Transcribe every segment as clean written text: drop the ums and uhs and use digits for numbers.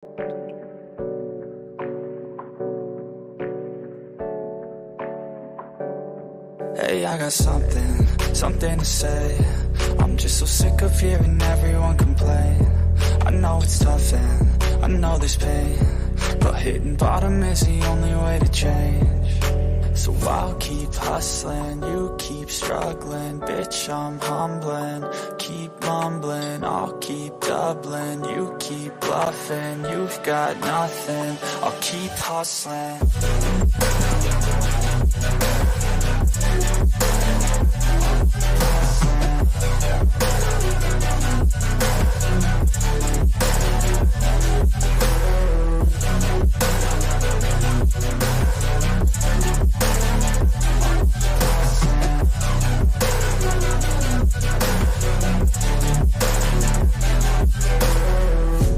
Hey, I got something to say. I'm just so sick of hearing everyone complain. I know it's tough and I know there's pain, but hitting bottom is the only way to change. So I'll keep hustling, you keep struggling. Bitch, I'm humbling, keep mumbling. I'll keep doubling, you keep bluffing. You've got nothing, I'll keep hustling.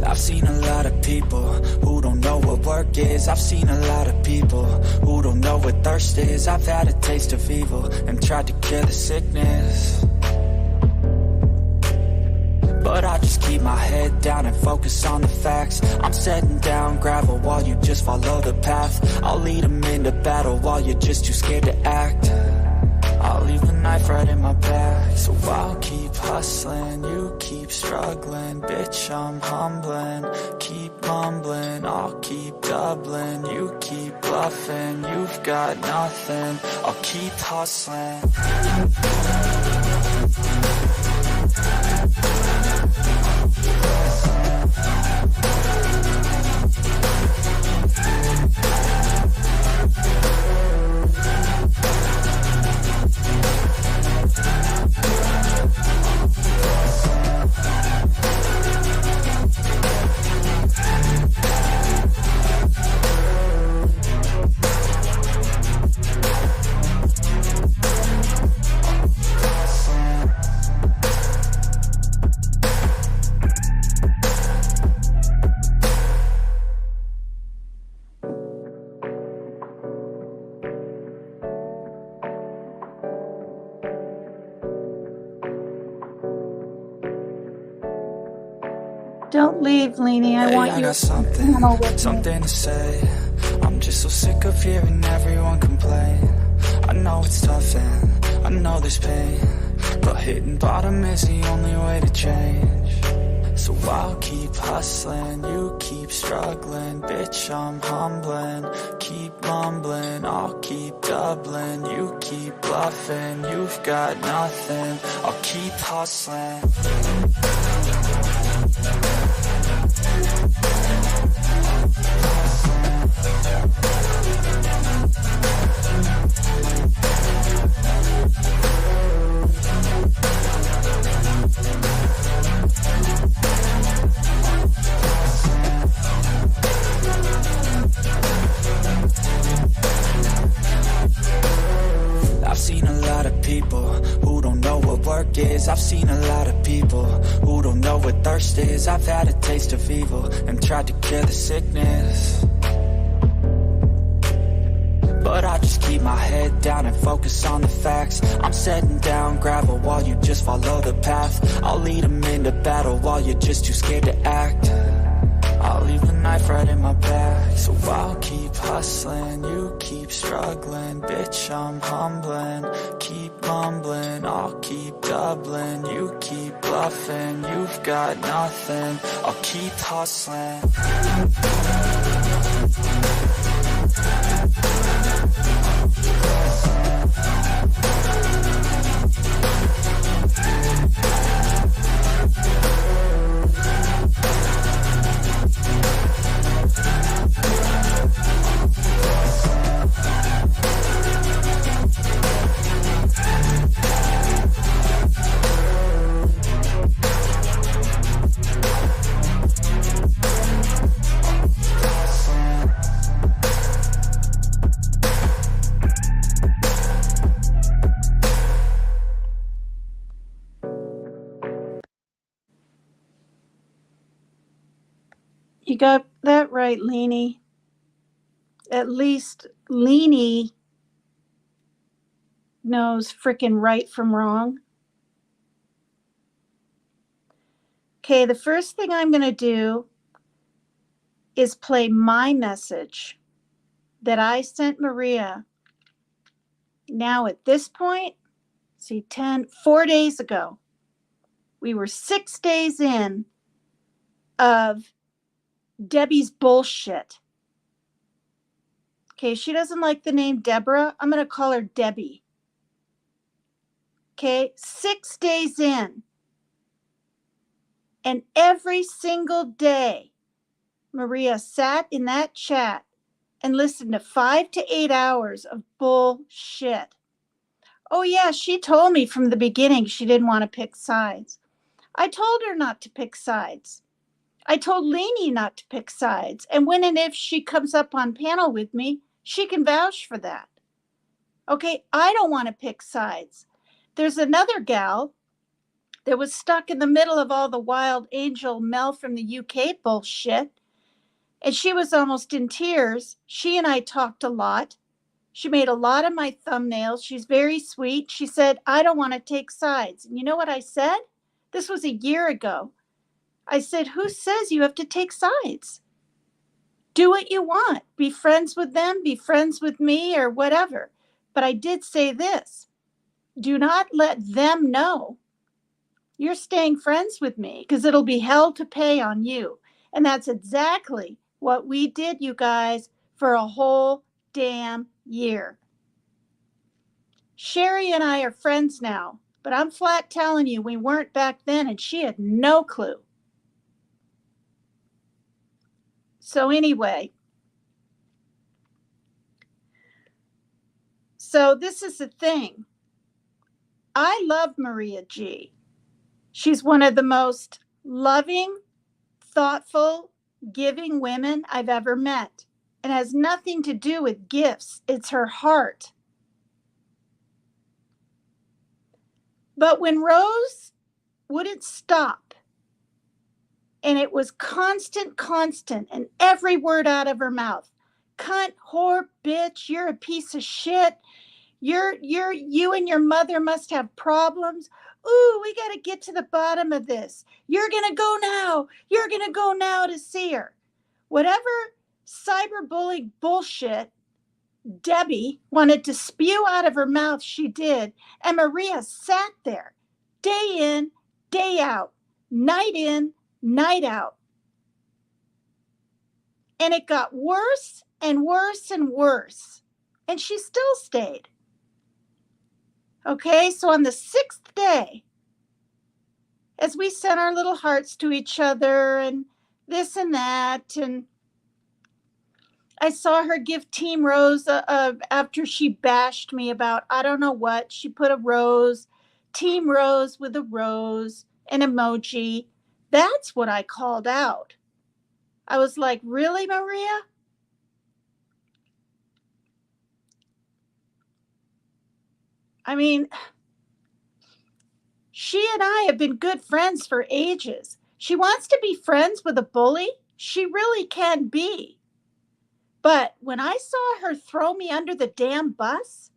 I've seen a lot of people who don't know what work is. I've seen a lot of people who don't know what thirst is. I've had a taste of evil and tried to cure the sickness, but I just keep my head down and focus on the facts. I'm setting down gravel while you just follow the path. I'll lead them into battle while you're just too scared to act. I'll leave the knife right in my back. So I'll keep hustling, you keep struggling. Bitch, I'm humbling, keep mumbling. I'll keep doubling, you keep bluffing. You've got nothing, I'll keep hustling. Don't leave, Leanie. I want you. I got something to say. I'm just so sick of hearing everyone complain. I know it's tough and I know there's pain, but hitting bottom is the only way to change. So I'll keep hustling, you keep struggling. Bitch, I'm humbling, keep mumbling. I'll keep doubling, you keep bluffing. You've got nothing, I'll keep hustling. I've seen a lot of people who don't know what work is. I've seen a lot of people who don't know what thirst is. I've had a taste of evil and tried to cure the sickness, but I just keep my head down and focus on the facts. I'm setting down gravel while you just follow the path. I'll lead them into battle while you're just too scared to act. I'll leave the knife right in my back. So I'll keep hustling, you keep struggling. Bitch, I'm humbling, keep mumbling. I'll keep doubling, you keep bluffing. You've got nothing, I'll keep hustling. You got that right, Leanie. At least Leanie knows frickin' right from wrong. Okay, the first thing I'm going to do is play my message that I sent Maria. Now at this point, see, 4 days ago, we were 6 days in of Debbie's bullshit. Okay, she doesn't like the name Deborah. I'm going to call her Debbie. Okay, 6 days in. And every single day, Maria sat in that chat and listened to 5 to 8 hours of bullshit. Oh, yeah, she told me from the beginning she didn't want to pick sides. I told her not to pick sides. I told Lainey not to pick sides. And when and if she comes up on panel with me, she can vouch for that. Okay, I don't want to pick sides. There's another gal that was stuck in the middle of all the Wild Angel Mel from the UK bullshit. And she was almost in tears. She and I talked a lot. She made a lot of my thumbnails. She's very sweet. She said, I don't want to take sides. And you know what I said? This was a year ago. I said, who says you have to take sides? Do what you want. Be friends with them, be friends with me, or whatever. But I did say this. Do not let them know you're staying friends with me, because it'll be hell to pay on you. And that's exactly what we did, you guys, for a whole damn year. Sherry and I are friends now, but I'm flat telling you, we weren't back then, and she had no clue. So anyway, so this is the thing. I love Maria G. She's one of the most loving, thoughtful, giving women I've ever met. It has nothing to do with gifts. It's her heart. But when Rose wouldn't stop, and it was constant, and every word out of her mouth, cunt, whore, bitch, you're a piece of shit. You and your mother must have problems. Ooh, we got to get to the bottom of this. You're going to go now. You're going to go now to see her. Whatever cyberbullying bullshit Debbie wanted to spew out of her mouth, she did. And Maria sat there day in, day out, night in, night out. And it got worse and worse and worse. And she still stayed. Okay, so on the 6th day, as we sent our little hearts to each other and this and that, and I saw her give Team Rose after she bashed me about, I don't know what, she put a rose, Team Rose with a rose, an emoji. That's what I called out. I was like, really, Maria? I mean, she and I have been good friends for ages. She wants to be friends with a bully. She really can be. But when I saw her throw me under the damn bus,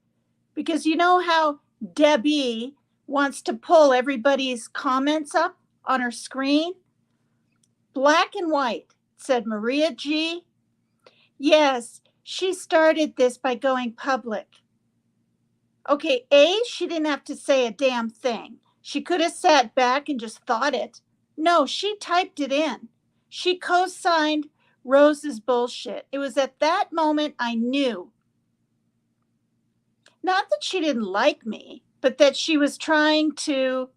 because you know how Debbie wants to pull everybody's comments up on her screen? Black and white, said Maria G. Yes, she started this by going public. Okay, A, she didn't have to say a damn thing. She could have sat back and just thought it. No, she typed it in. She co-signed Rose's bullshit. It was at that moment I knew. Not that she didn't like me, but that she was trying to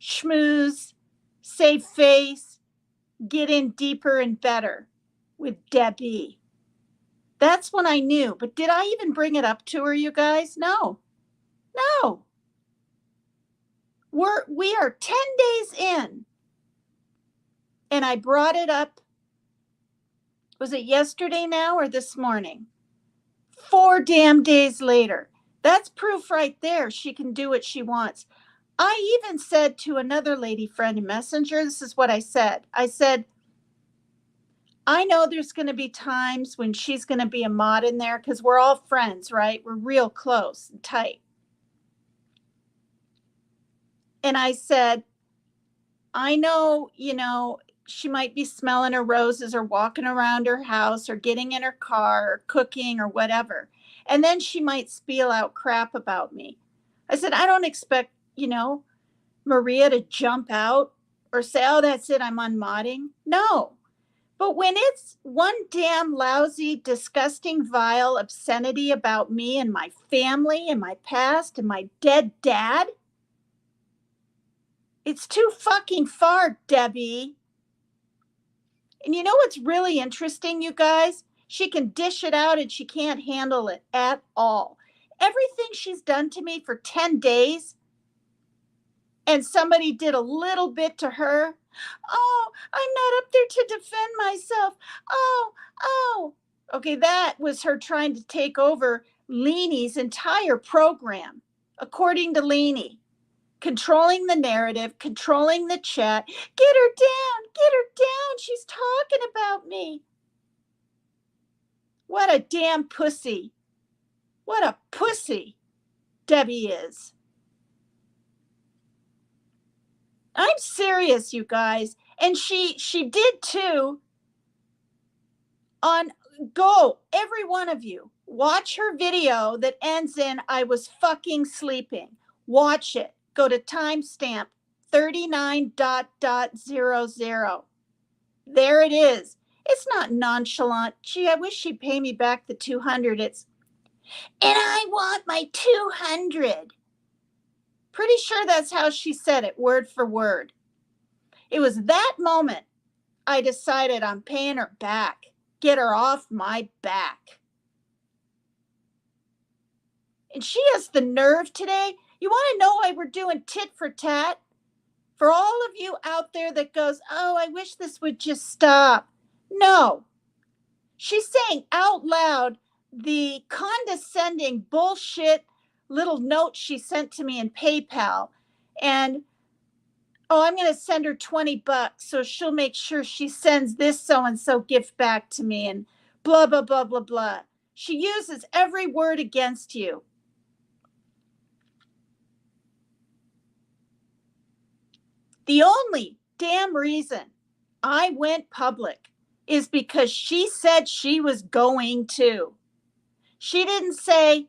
schmooze, save face, get in deeper and better with Debbie. That's when I knew. But did I even bring it up to her, you guys? No. We are 10 days in. And I brought it up. Was it yesterday now or this morning? 4 damn days later. That's proof right there. She can do what she wants. I even said to another lady friend in Messenger, this is what I said. I said, I know there's going to be times when she's going to be a mod in there because we're all friends, right? We're real close and tight. And I said, I know, she might be smelling her roses or walking around her house or getting in her car or cooking or whatever. And then she might spiel out crap about me. I said, I don't expect, Maria to jump out or say, oh, that's it, I'm unmodding. No. But when it's one damn lousy, disgusting, vile obscenity about me and my family and my past and my dead dad, it's too fucking far, Debbie. And you know what's really interesting, you guys? She can dish it out and she can't handle it at all. Everything she's done to me for 10 days, and somebody did a little bit to her. Oh, I'm not up there to defend myself. Oh. Okay, that was her trying to take over Leanie's entire program, according to Leanie. Controlling the narrative, controlling the chat. Get her down. She's talking about me. What a damn pussy. What a pussy Debbie is. I'm serious, you guys. And she did too. Go, every one of you, watch her video that ends in I was fucking sleeping. Watch it. Go to timestamp 39.00. There it is. It's not nonchalant. Gee, I wish she'd pay me back the 200. It's, and I want my 200. Pretty sure that's how she said it, word for word. It was that moment I decided I'm paying her back. Get her off my back. And she has the nerve today. You want to know why we're doing tit for tat? For all of you out there that goes, oh, I wish this would just stop. No. She's saying out loud the condescending bullshit little note she sent to me in PayPal. And, oh, I'm going to send her $20 so she'll make sure she sends this so-and-so gift back to me and blah, blah, blah, blah, blah. She uses every word against you. The only damn reason I went public is because she said she was going to. She didn't say,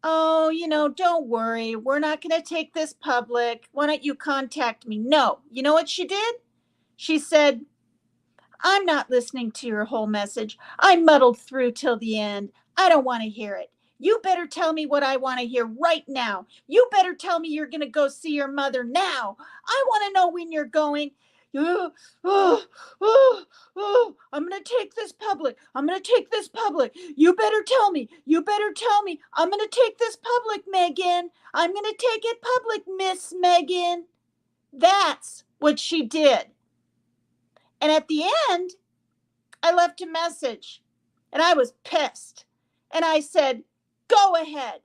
oh, don't worry, we're not going to take this public. Why don't you contact me? No. You know what she did? She said, I'm not listening to your whole message. I muddled through till the end. I don't want to hear it. You better tell me what I want to hear right now. You better tell me you're going to go see your mother now. I want to know when you're going. I'm going to take this public. I'm going to take this public. You better tell me. You better tell me. I'm going to take this public, Megan. I'm going to take it public, Miss Megan. That's what she did. And at the end, I left a message and I was pissed. And I said, go ahead.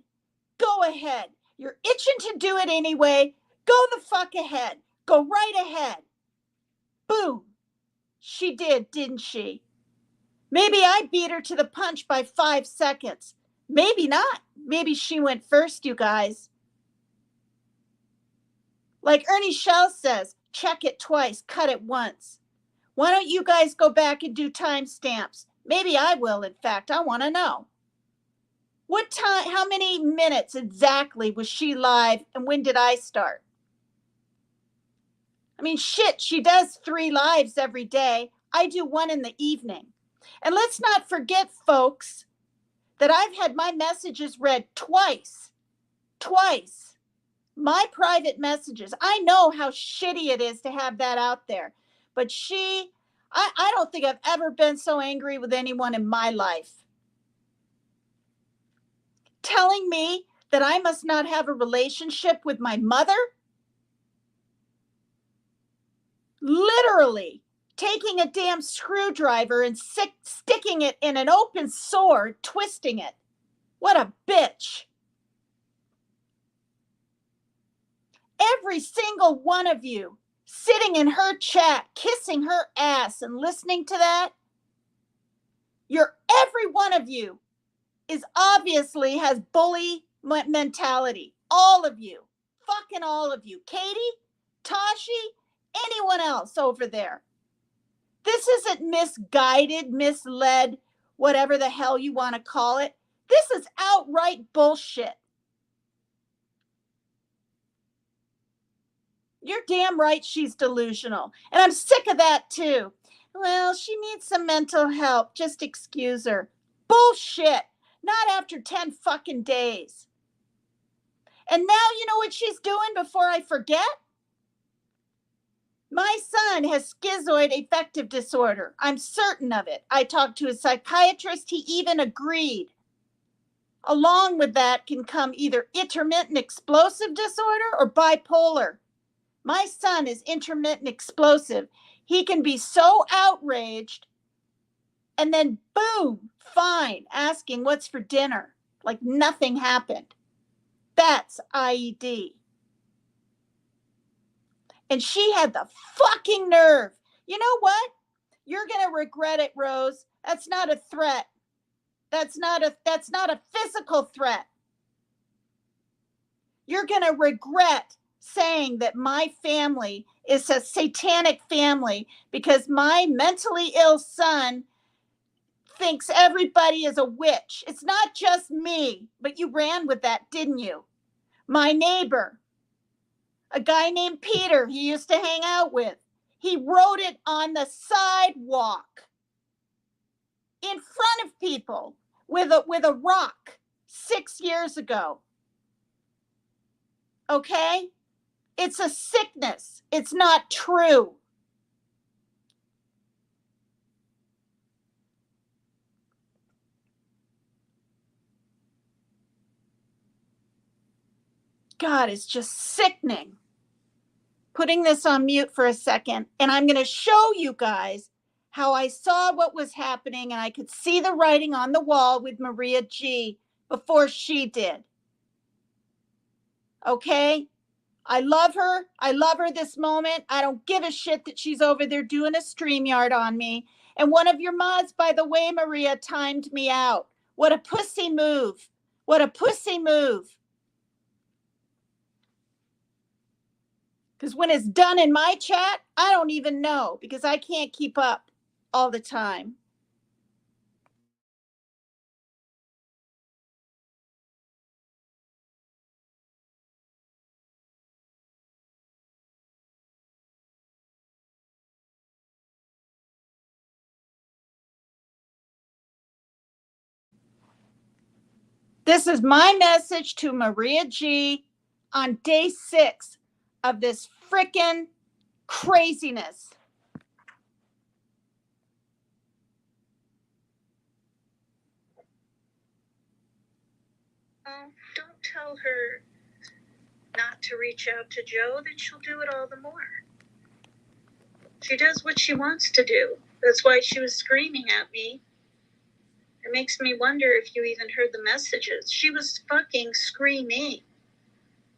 Go ahead. You're itching to do it anyway. Go the fuck ahead. Go right ahead. Boom. She did, didn't she? Maybe I beat her to the punch by 5 seconds. Maybe not. Maybe she went first, you guys. Like Ernie Shell says, check it twice, cut it once. Why don't you guys go back and do timestamps? Maybe I will, in fact. I want to know. What time, how many minutes exactly was she live and when did I start? I mean, shit, she does 3 lives every day. I do 1 in the evening. And let's not forget, folks, that I've had my messages read twice. Twice. My private messages. I know how shitty it is to have that out there. But I don't think I've ever been so angry with anyone in my life. Telling me that I must not have a relationship with my mother? Literally taking a damn screwdriver and sticking it in an open sore, twisting it. What a bitch. Every single one of you sitting in her chat, kissing her ass and listening to that, every one of you is obviously has bully mentality. All of you. Fucking all of you. Katie, Tashi, anyone else over there. This isn't misguided, misled, whatever the hell you want to call it. This is outright bullshit. You're damn right she's delusional. And I'm sick of that too. Well, she needs some mental help. Just excuse her. Bullshit. Not after 10 fucking days. And now you know what she's doing before I forget? My son has schizoid affective disorder. I'm certain of it. I talked to a psychiatrist. He even agreed. Along with that can come either intermittent explosive disorder or bipolar. My son is intermittent explosive. He can be so outraged and then boom, fine, asking what's for dinner, like nothing happened. That's IED. And she had the fucking nerve. You know what? You're going to regret it, Rose. That's not a threat. That's not a physical threat. You're going to regret saying that my family is a satanic family because my mentally ill son thinks everybody is a witch. It's not just me, but you ran with that, didn't you? My neighbor, a guy named Peter he used to hang out with, he wrote it on the sidewalk in front of people with a rock 6 years ago. Okay? It's a sickness. It's not true. God, it's just sickening. Putting this on mute for a second, and I'm going to show you guys how I saw what was happening, and I could see the writing on the wall with Maria G before she did. Okay? I love her. I love her this moment. I don't give a shit that she's over there doing a StreamYard on me. And one of your mods, by the way, Maria, timed me out. What a pussy move. What a pussy move. Because when it's done in my chat, I don't even know because I can't keep up all the time. This is my message to Maria G on day 6 of this frickin' craziness. Don't tell her not to reach out to Joe, then she'll do it all the more. She does what she wants to do. That's why she was screaming at me. It makes me wonder if you even heard the messages. She was fucking screaming.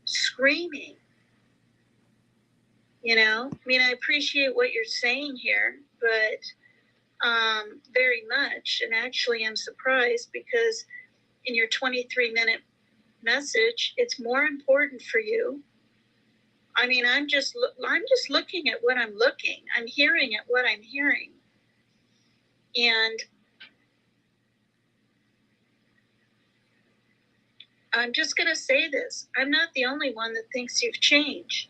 Screaming. You know? I mean, I appreciate what you're saying here, but very much. And actually, I'm surprised because in your 23-minute message, it's more important for you. I mean, I'm just looking at what I'm looking. I'm hearing at what I'm hearing. And I'm just going to say this. I'm not the only one that thinks you've changed.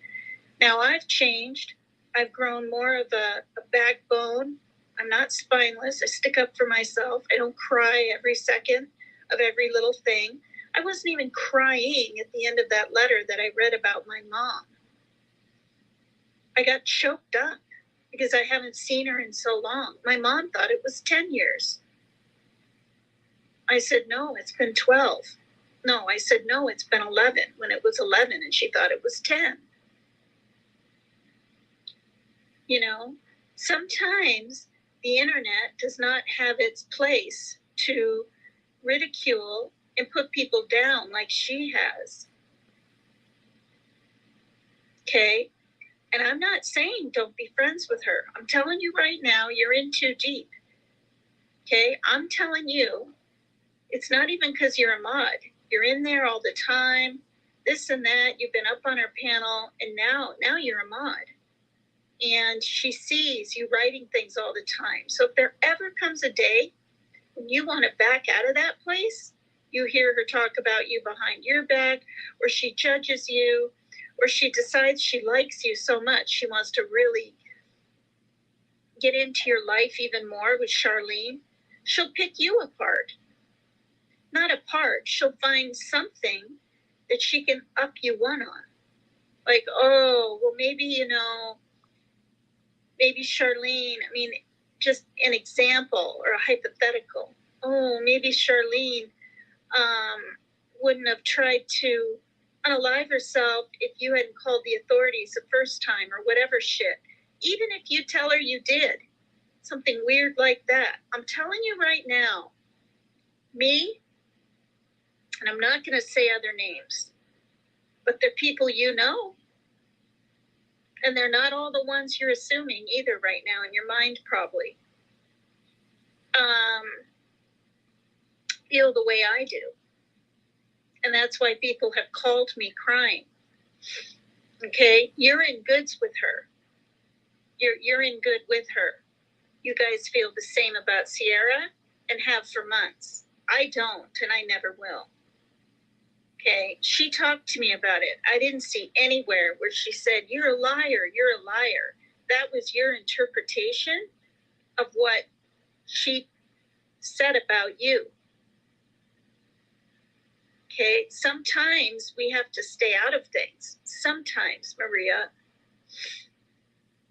Now, I've changed. I've grown more of a backbone. I'm not spineless. I stick up for myself. I don't cry every second of every little thing. I wasn't even crying at the end of that letter that I read about my mom. I got choked up because I haven't seen her in so long. My mom thought it was 10 years. I said, no, it's been 12. No, I said, no, it's been 11 when it was 11 and she thought it was 10. You know, sometimes the internet does not have its place to ridicule and put people down like she has. Okay? And I'm not saying don't be friends with her. I'm telling you right now, you're in too deep. Okay? I'm telling you, it's not even because you're a mod. You're in there all the time, this and that. You've been up on her panel, and now you're a mod. and she sees you writing things all the time. So if there ever comes a day when you want to back out of that place, you hear her talk about you behind your back, or she judges you, or she decides she likes you so much she wants to really get into your life even more with Charlene, she'll pick you apart. Not apart, she'll find something that she can up you one on. Like, oh, well, maybe, maybe Charlene, just an example or a hypothetical. Oh, maybe Charlene wouldn't have tried to unalive herself if you hadn't called the authorities the first time or whatever shit. Even if you tell her you did something weird like that, I'm telling you right now, me, and I'm not going to say other names, but they're people you know. And they're not all the ones you're assuming either right now in your mind, probably. Feel the way I do. And that's why people have called me crying. Okay? You're in goods with her. You're in good with her. You guys feel the same about Sierra and have for months. I don't, and I never will. Okay? She talked to me about it. I didn't see anywhere where she said, you're a liar, you're a liar. That was your interpretation of what she said about you. Okay? Sometimes we have to stay out of things. Sometimes, Maria.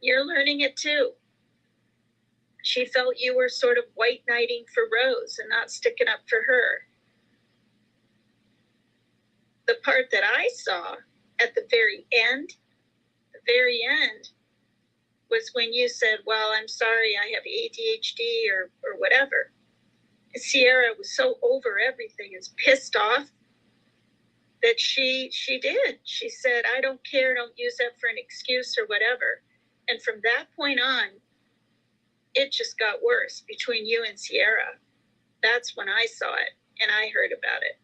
You're learning it too. She felt you were sort of white knighting for Rose and not sticking up for her. The part that I saw at the very end, was when you said, well, I'm sorry, I have ADHD or whatever. And Sierra was so over everything and pissed off that she did. She said, I don't care, don't use that for an excuse or whatever. And from that point on, it just got worse between you and Sierra. That's when I saw it and I heard about it.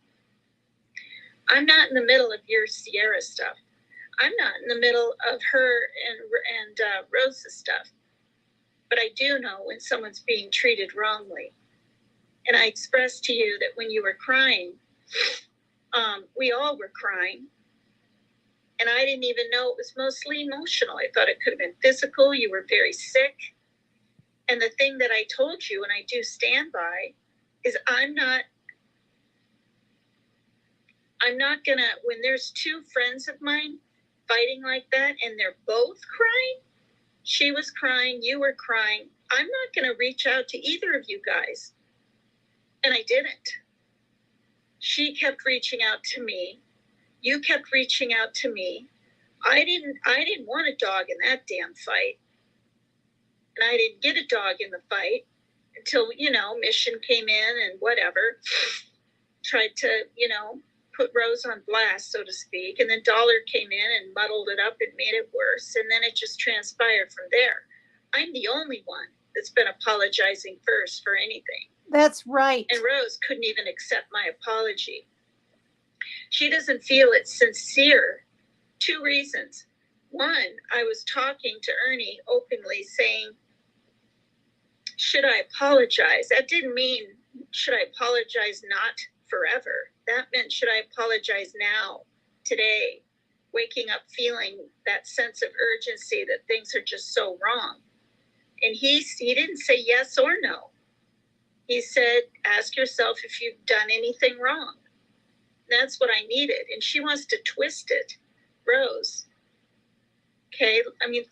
I'm not in the middle of your Sierra stuff. I'm not in the middle of her and Rose's stuff. But I do know when someone's being treated wrongly. And I expressed to you that when you were crying, we all were crying. And I didn't even know it was mostly emotional. I thought it could have been physical. You were very sick. And the thing that I told you, and I do stand by, is I'm not gonna, when there's two friends of mine fighting like that and they're both crying, she was crying, you were crying, I'm not gonna reach out to either of you guys. And I didn't. She kept reaching out to me. You kept reaching out to me. I didn't want a dog in that damn fight. And I didn't get a dog in the fight until, Mission came in and whatever, tried to, put Rose on blast, so to speak. And then Dollar came in and muddled it up and made it worse. And then it just transpired from there. I'm the only one that's been apologizing first for anything. That's right. And Rose couldn't even accept my apology. She doesn't feel it's sincere. 2 reasons. One, I was talking to Ernie openly saying, should I apologize? That didn't mean, should I apologize not forever? That meant, should I apologize now, today, waking up feeling that sense of urgency that things are just so wrong. And he didn't say yes or no. He said, ask yourself if you've done anything wrong. That's what I needed. And she wants to twist it, Rose. Okay,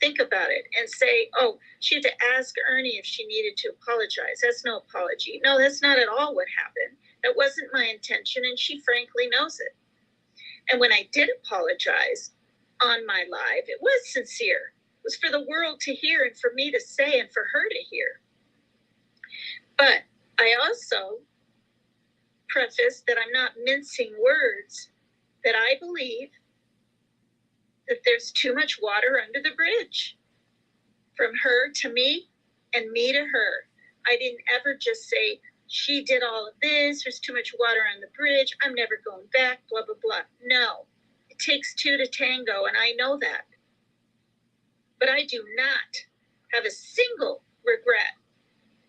think about it and say, oh, she had to ask Ernie if she needed to apologize. That's no apology. No, that's not at all what happened. That wasn't my intention, and she frankly knows it. And when I did apologize on my live, it was sincere. It was for the world to hear and for me to say and for her to hear. But I also prefaced that I'm not mincing words, that I believe that there's too much water under the bridge from her to me and me to her. I didn't ever just say, she did all of this, there's too much water on the bridge, I'm never going back, blah, blah, blah. No, it takes 2 to tango, and I know that. But I do not have a single regret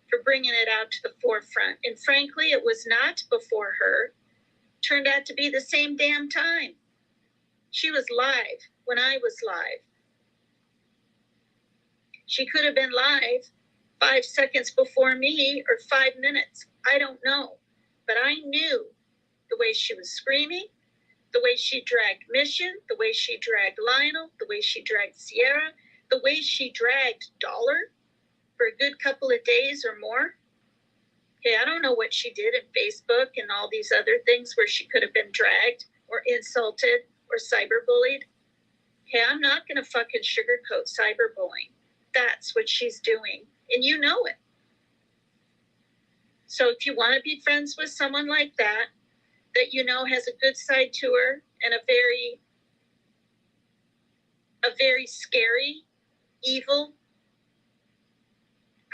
for bringing it out to the forefront. And frankly, it was not before her. Turned out to be the same damn time. She was live when I was live. She could have been live 5 seconds before me or 5 minutes. I don't know. But I knew the way she was screaming, the way she dragged Mission, the way she dragged Lionel, the way she dragged Sierra, the way she dragged Dollar for a good couple of days or more. Okay, I don't know what she did in Facebook and all these other things where she could have been dragged or insulted or cyberbullied. Okay, I'm not going to fucking sugarcoat cyberbullying. That's what she's doing, and you know it. So if you want to be friends with someone like that you know has a good side to her and a very scary, evil,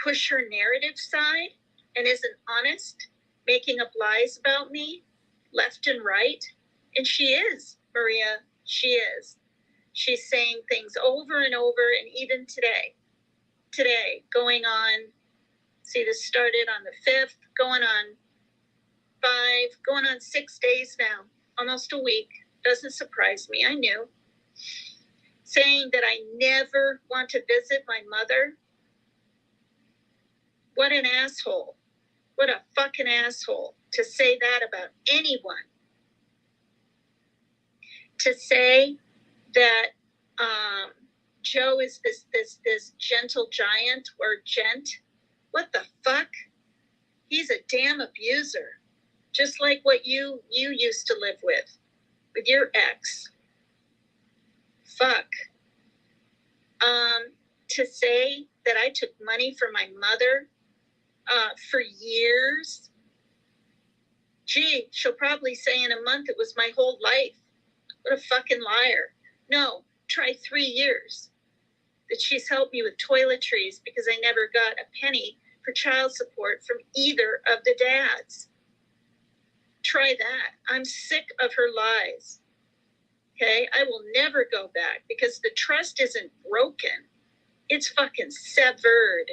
push her narrative side and isn't honest, making up lies about me, left and right. And she is, Maria, she is. She's saying things over and over, and even today, going on, see, this started on the 5th, going on 5, going on 6 days now, almost a week. Doesn't surprise me, I knew. Saying that I never want to visit my mother. What an asshole. What a fucking asshole to say that about anyone. To say that Joe is this gentle giant or gent. What the fuck? He's a damn abuser. Just like what you used to live with your ex. Fuck. To say that I took money from my mother for years. Gee, she'll probably say in a month it was my whole life. What a fucking liar. No, try 3 years. That she's helped me with toiletries because I never got a penny for child support from either of the dads. Try that. I'm sick of her lies. Okay? I will never go back because the trust isn't broken. It's fucking severed.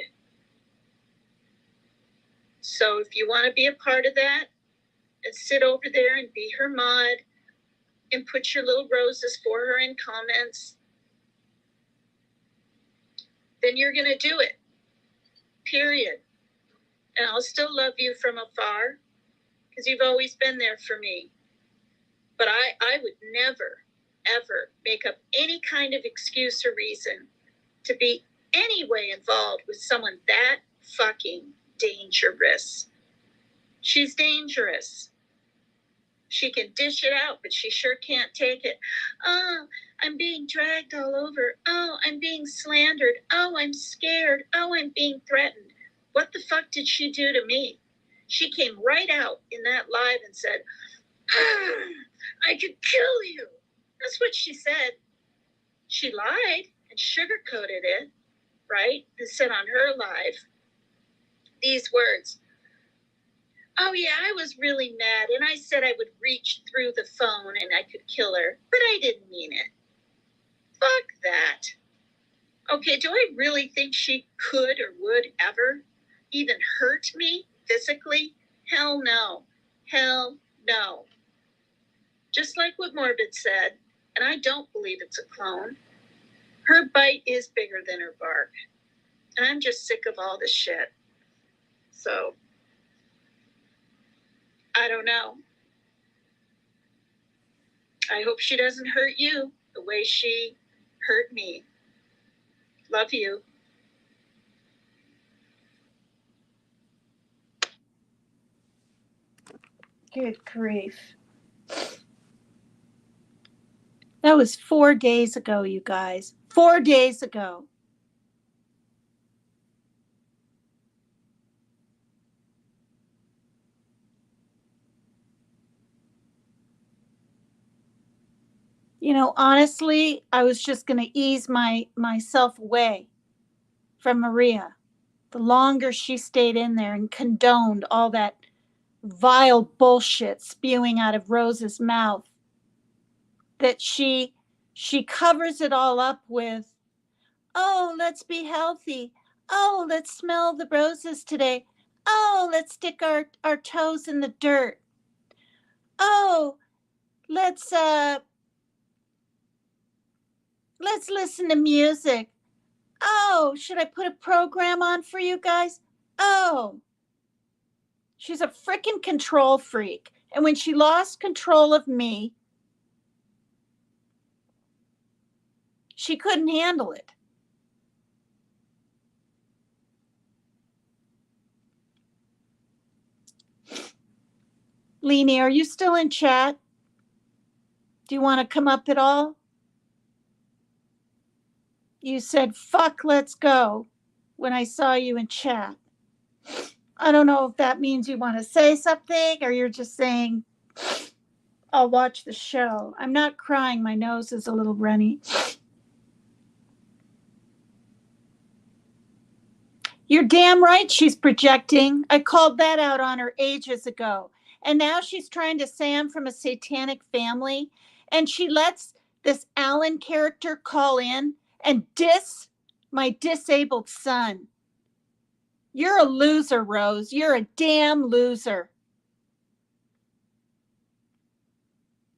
So if you want to be a part of that and sit over there and be her mod and put your little roses for her in comments, then you're going to do it. Period. And I'll still love you from afar because you've always been there for me. But I would never, ever make up any kind of excuse or reason to be any way involved with someone that fucking dangerous. She's dangerous. She can dish it out, but she sure can't take it. Oh, I'm being dragged all over. Oh, I'm being slandered. Oh, I'm scared. Oh, I'm being threatened. What the fuck did she do to me? She came right out in that live and said, I could kill you. That's what she said. She lied and sugarcoated it, right? And said on her live these words. Oh, yeah, I was really mad, and I said I would reach through the phone and I could kill her, but I didn't mean it. Fuck that. Okay, do I really think she could or would ever even hurt me physically? Hell no. Hell no. Just like what Morbid said, and I don't believe it's a clone, her bite is bigger than her bark. And I'm just sick of all this shit. So, I don't know. I hope she doesn't hurt you the way she hurt me. Love you. Good grief. That was 4 days ago, you guys. 4 days ago. You know, honestly, I was just going to ease myself away from Maria. The longer she stayed in there and condoned all that vile bullshit spewing out of Rose's mouth, that she covers it all up with, Oh, let's be healthy. Oh, let's smell the roses today. Oh, let's stick our toes in the dirt. Oh, let's listen to music. Oh, should I put a program on for you guys? Oh. She's a freaking control freak. And when she lost control of me, she couldn't handle it. Leanie, are you still in chat? Do you want to come up at all? You said, fuck, let's go, when I saw you in chat. I don't know if that means you want to say something or you're just saying, I'll watch the show. I'm not crying. My nose is a little runny. You're damn right she's projecting. I called that out on her ages ago. And now she's trying to say I'm from a satanic family. And she lets this Alan character call in and diss my disabled son. You're a loser, Rose. You're a damn loser.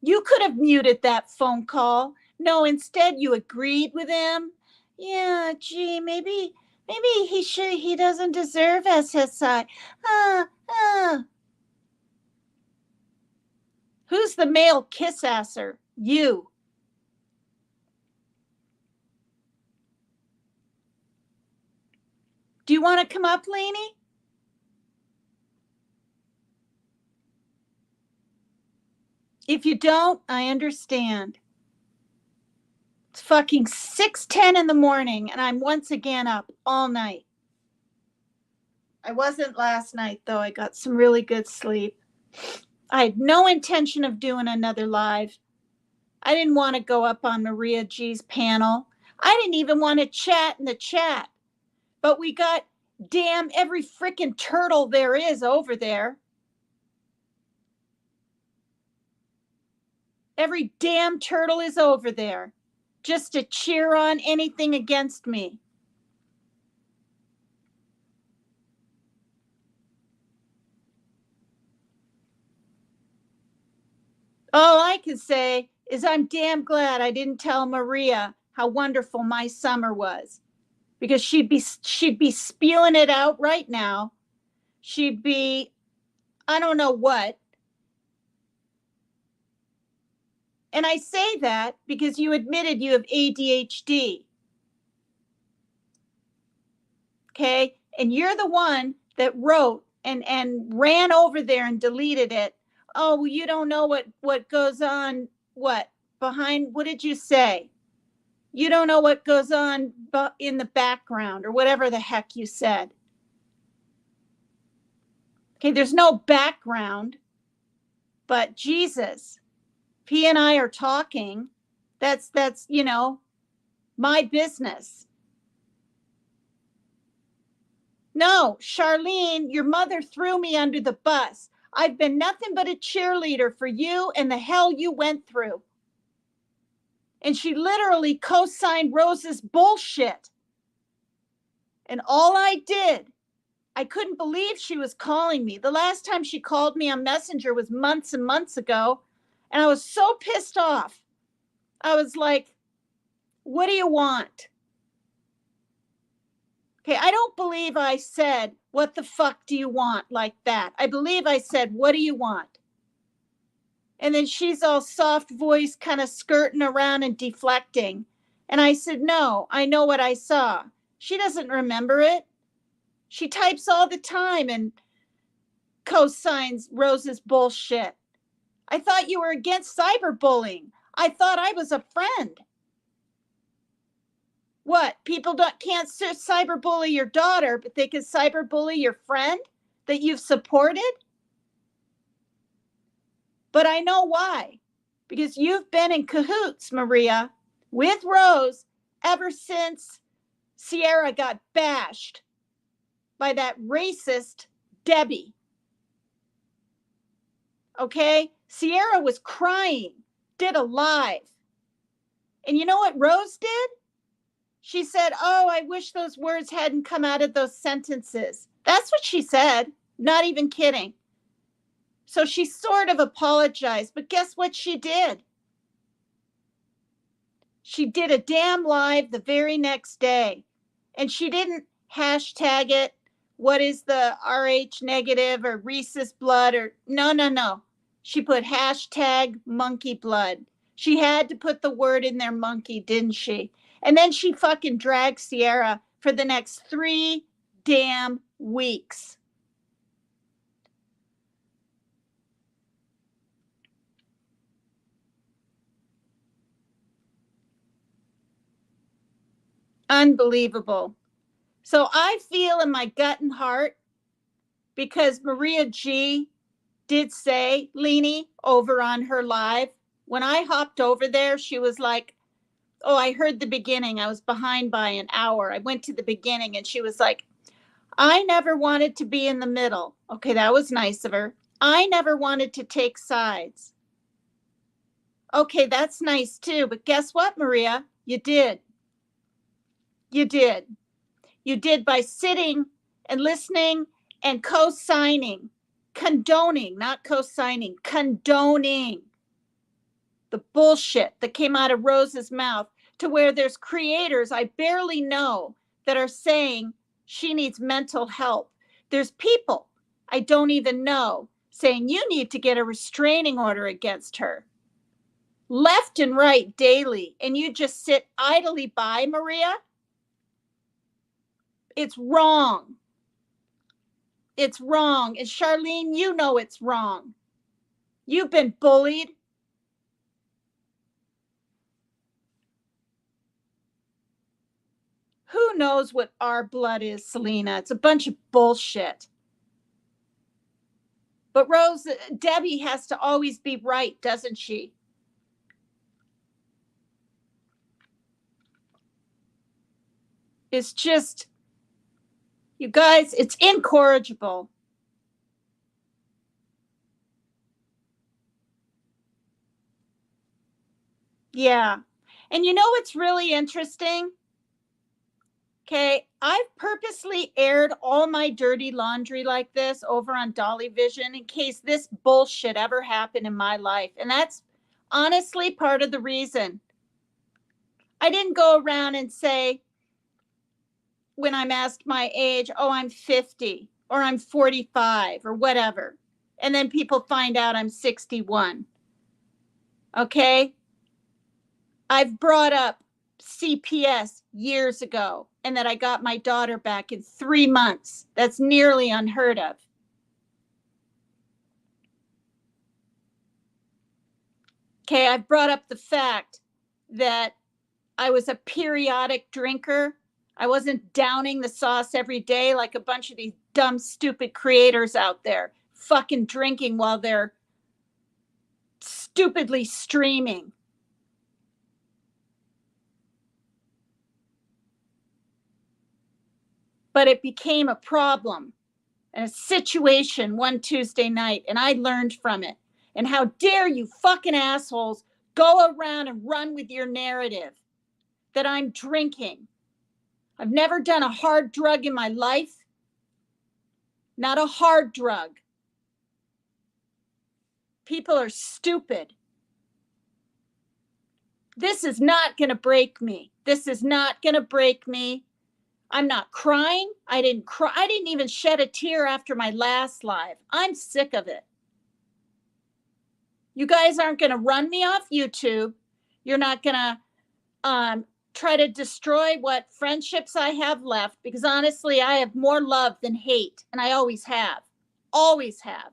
You could have muted that phone call. No, instead you agreed with him. Yeah, gee, maybe he doesn't deserve SSI. Who's the male kiss asser? You. Do you want to come up, Lainey? If you don't, I understand. It's fucking 6:10 in the morning and I'm once again up all night. I wasn't last night though. I got some really good sleep. I had no intention of doing another live. I didn't want to go up on Maria G's panel. I didn't even want to chat in the chat. But we got damn every freaking turtle there is over there. Every damn turtle is over there just to cheer on anything against me. All I can say is I'm damn glad I didn't tell Maria how wonderful my summer was, because she'd be spewing it out right now. She'd be, I don't know what. And I say that because you admitted you have ADHD. Okay? And you're the one that wrote and ran over there and deleted it. Oh, well, you don't know what goes on, what? Behind, what did you say? You don't know what goes on in the background or whatever the heck you said. Okay, there's no background, but Jesus, if he and I are talking, that's my business. No, Charlene, your mother threw me under the bus. I've been nothing but a cheerleader for you and the hell you went through. And she literally co-signed Rose's bullshit. And all I did, I couldn't believe she was calling me. The last time she called me on Messenger was months and months ago. And I was so pissed off. I was like, what do you want? Okay, I don't believe I said, what the fuck do you want, like that. I believe I said, what do you want? And then she's all soft voice, kind of skirting around and deflecting. And I said, no, I know what I saw. She doesn't remember it. She types all the time and co-signs Rose's bullshit. I thought you were against cyberbullying. I thought I was a friend. What? People can't cyberbully your daughter, but they can cyberbully your friend that you've supported? But I know why. Because you've been in cahoots, Maria, with Rose ever since Sierra got bashed by that racist Debbie. Okay? Sierra was crying, did a live. And you know what Rose did? She said, oh, I wish those words hadn't come out of those sentences. That's what she said. Not even kidding. So she sort of apologized, but guess what she did? She did a damn live the very next day. And she didn't hashtag it, what is the RH negative or rhesus blood or no. She put hashtag monkey blood. She had to put the word in there, monkey, didn't she? And then she fucking dragged Sierra for the next 3 damn weeks. Unbelievable. So I feel in my gut and heart, because Maria G did say, Leanie, over on her live, when I hopped over there, she was like, oh, I heard the beginning. I was behind by an hour. I went to the beginning and she was like, I never wanted to be in the middle. Okay, that was nice of her. I never wanted to take sides. Okay, that's nice too. But guess what, Maria? You did. You did. You did by sitting and listening and co-signing, condoning, not co-signing, condoning the bullshit that came out of Rose's mouth, to where there's creators I barely know that are saying she needs mental help. There's people I don't even know saying you need to get a restraining order against her. Left and right daily, and you just sit idly by, Maria? It's wrong. It's wrong. And Charlene, you know it's wrong. You've been bullied. Who knows what our blood is, Selena? It's a bunch of bullshit. But Rose, Debbie has to always be right, doesn't she? It's just, you guys, it's incorrigible. Yeah. And you know what's really interesting? Okay, I've purposely aired all my dirty laundry like this over on Dolly Vision in case this bullshit ever happened in my life. And that's honestly part of the reason. I didn't go around and say, when I'm asked my age, oh, I'm 50 or I'm 45 or whatever. And then people find out I'm 61. Okay? I've brought up CPS years ago and that I got my daughter back in 3 months. That's nearly unheard of. Okay, I've brought up the fact that I was a periodic drinker. I wasn't downing the sauce every day like a bunch of these dumb, stupid creators out there fucking drinking while they're stupidly streaming. But it became a problem and a situation one Tuesday night, and I learned from it. And how dare you fucking assholes go around and run with your narrative that I'm drinking. I've never done a hard drug in my life. Not a hard drug. People are stupid. This is not going to break me. This is not going to break me. I'm not crying. I didn't cry. I didn't even shed a tear after my last live. I'm sick of it. You guys aren't going to run me off YouTube. You're not going to try to destroy what friendships I have left, because honestly, I have more love than hate, and I always have. Always have.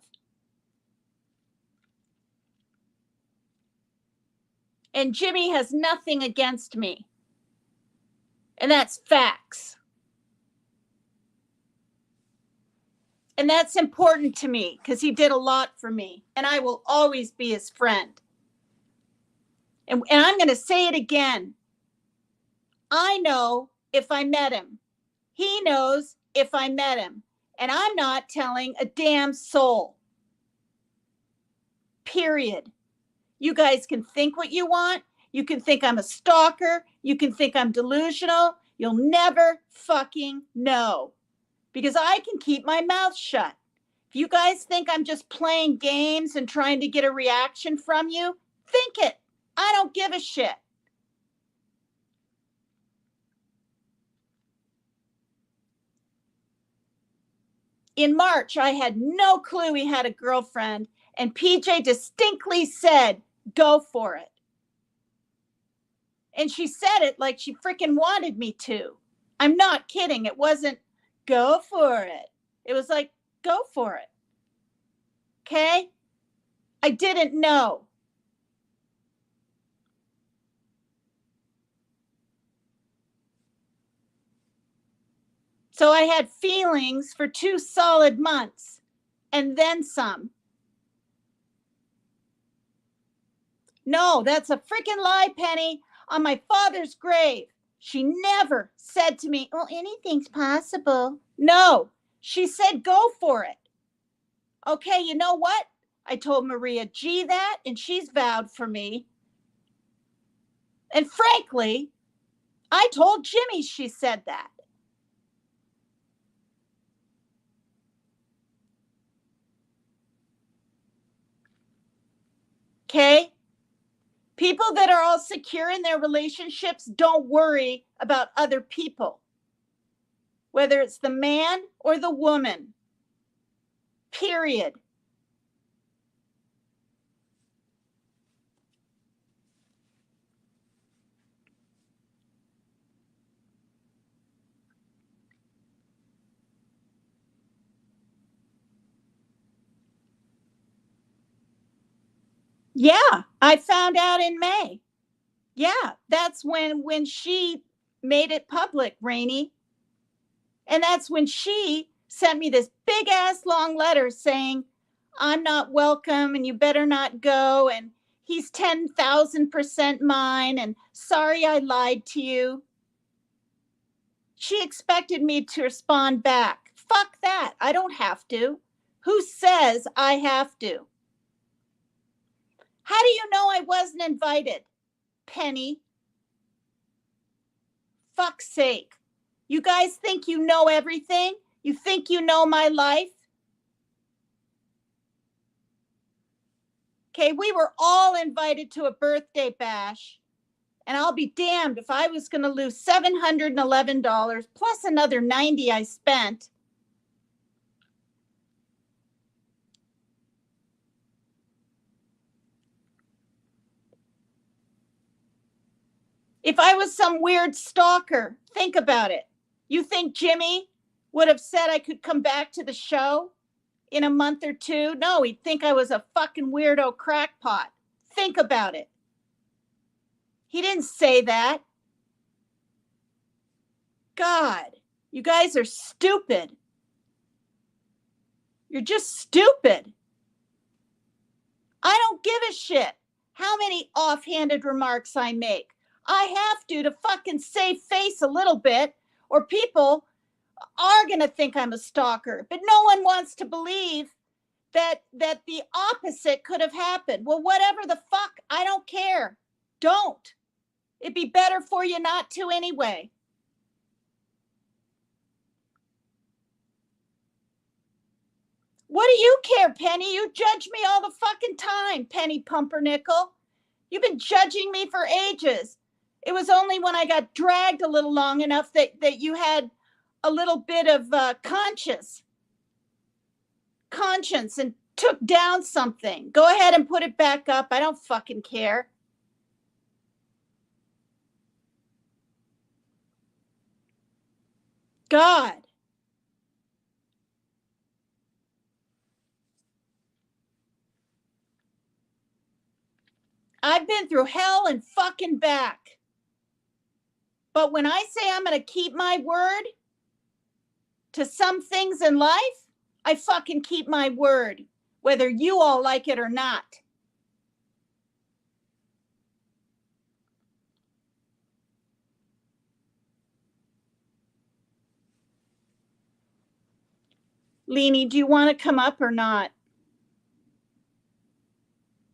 And Jimmy has nothing against me. And that's facts. And that's important to me because he did a lot for me, and I will always be his friend. And I'm going to say it again. I know if I met him. He knows if I met him. And I'm not telling a damn soul. Period. You guys can think what you want. You can think I'm a stalker. You can think I'm delusional. You'll never fucking know because I can keep my mouth shut. If you guys think I'm just playing games and trying to get a reaction from you, think it. I don't give a shit. In March, I had no clue he had a girlfriend, and PJ distinctly said, go for it. And she said it like she freaking wanted me to. I'm not kidding. It wasn't go for it. It was like, go for it. Okay? I didn't know. So I had feelings for 2 solid months and then some. No, that's a freaking lie, Penny. On my father's grave, she never said to me, oh, anything's possible. No, she said, go for it. Okay, you know what? I told Maria G that, and she's vowed for me. And frankly, I told Jimmy she said that. Okay? People that are all secure in their relationships don't worry about other people, whether it's the man or the woman. Period. Yeah, I found out in May. Yeah, that's when she made it public, Rainey. And that's when she sent me this big ass long letter saying, I'm not welcome and you better not go. And he's 10,000% mine. And sorry I lied to you. She expected me to respond back. Fuck that. I don't have to. Who says I have to? How do you know I wasn't invited, Penny? Fuck's sake. You guys think you know everything? You think you know my life? Okay, we were all invited to a birthday bash. And I'll be damned if I was going to lose $711 plus another $90 I spent. If I was some weird stalker, think about it. You think Jimmy would have said I could come back to the show in a month or two? No, he'd think I was a fucking weirdo crackpot. Think about it. He didn't say that. God, you guys are stupid. You're just stupid. I don't give a shit how many offhanded remarks I make. I have to fucking save face a little bit, or people are going to think I'm a stalker. But no one wants to believe that the opposite could have happened. Well, whatever the fuck, I don't care. Don't. It'd be better for you not to anyway. What do you care, Penny? You judge me all the fucking time, Penny Pumpernickel. You've been judging me for ages. It was only when I got dragged a little long enough that you had a little bit of conscience and took down something. Go ahead and put it back up. I don't fucking care. God. I've been through hell and fucking back. But when I say I'm going to keep my word to some things in life, I fucking keep my word, whether you all like it or not. Leanie, do you want to come up or not?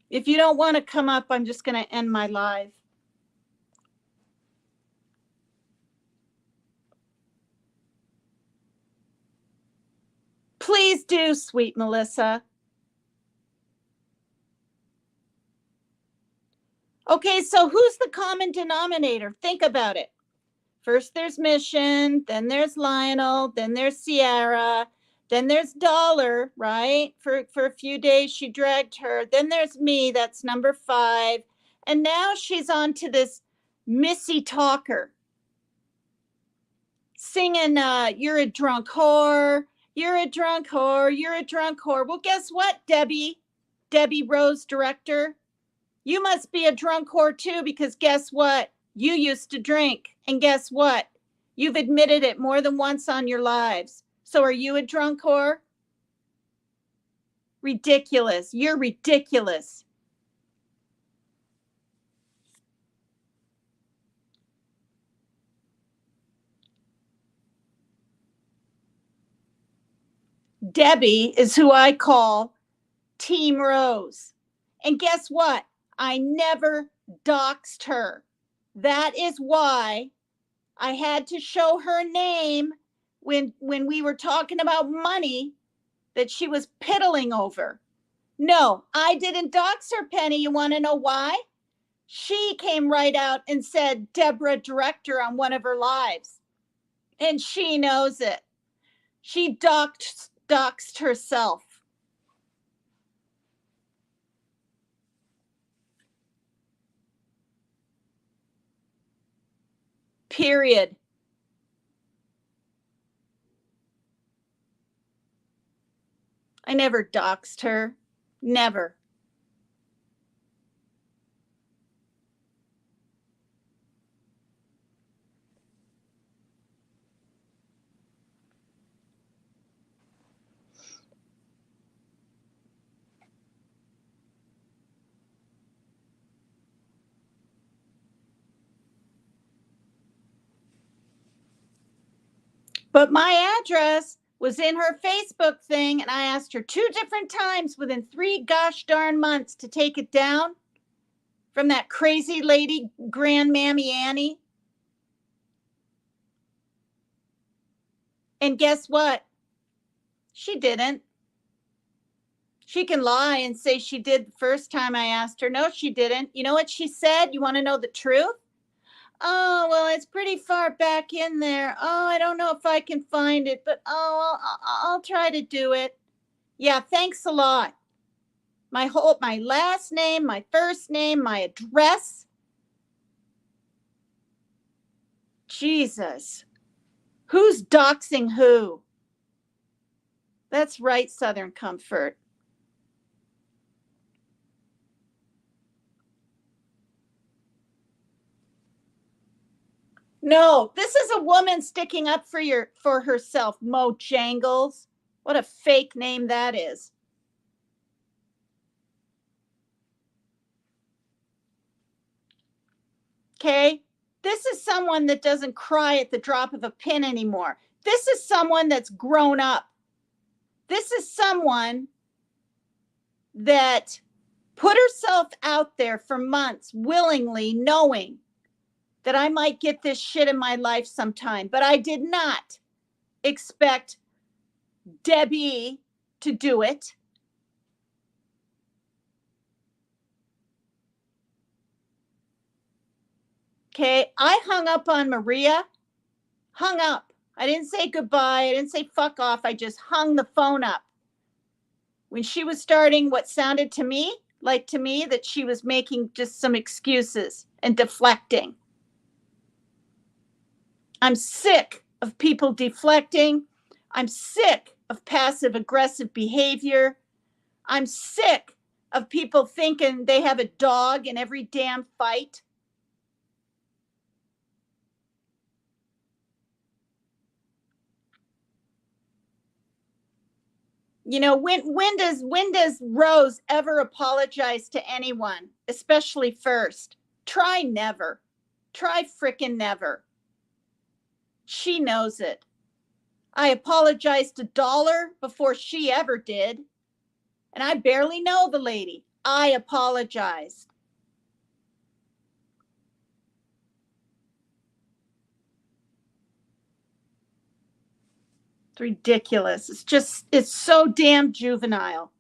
If you don't want to come up, I'm just going to end my live. Please do, sweet Melissa. Okay, so who's the common denominator? Think about it. First there's Mission, then there's Lionel, then there's Sierra, then there's Dollar, right? For a few days she dragged her. Then there's me, that's number 5. And now she's on to this Missy Talker. Singing, you're a drunk whore, you're a drunk whore, you're a drunk whore. Well, guess what, Debbie Rose, director? You must be a drunk whore too, because guess what? You used to drink. And guess what? You've admitted it more than once on your lives. So are you a drunk whore? Ridiculous. You're ridiculous. Debbie is who I call Team Rose. And guess what? I never doxed her. That is why I had to show her name when we were talking about money that she was piddling over. No, I didn't dox her, Penny. You want to know why? She came right out and said Deborah director on one of her lives. And she knows it. She doxed herself. Period. I never doxed her. Never. But my address was in her Facebook thing, and I asked her 2 different times within 3 gosh darn months to take it down from that crazy lady, Grandmammy Annie. And guess what? She didn't. She can lie and say she did the first time I asked her. No, she didn't. You know what she said? You want to know the truth? Oh, well, it's pretty far back in there. Oh, I don't know if I can find it, but I'll try to do it. Yeah, thanks a lot. My last name, my first name, my address. Jesus. Who's doxing who? That's right, Southern Comfort. No, this is a woman sticking up for herself, Mo Jangles. What a fake name that is. Okay? This is someone that doesn't cry at the drop of a pin anymore. This is someone that's grown up. This is someone that put herself out there for months willingly, knowing that I might get this shit in my life sometime. But I did not expect Debbie to do it. Okay, I hung up on Maria. Hung up. I didn't say goodbye. I didn't say fuck off. I just hung the phone up. When she was starting what sounded to me that she was making just some excuses and deflecting. I'm sick of people deflecting. I'm sick of passive aggressive behavior. I'm sick of people thinking they have a dog in every damn fight. You know, when does Rose ever apologize to anyone, especially first? Try never. Try frickin' never. She knows it. I apologized to Dollar before she ever did. And I barely know the lady. I apologized. It's ridiculous. It's so damn juvenile.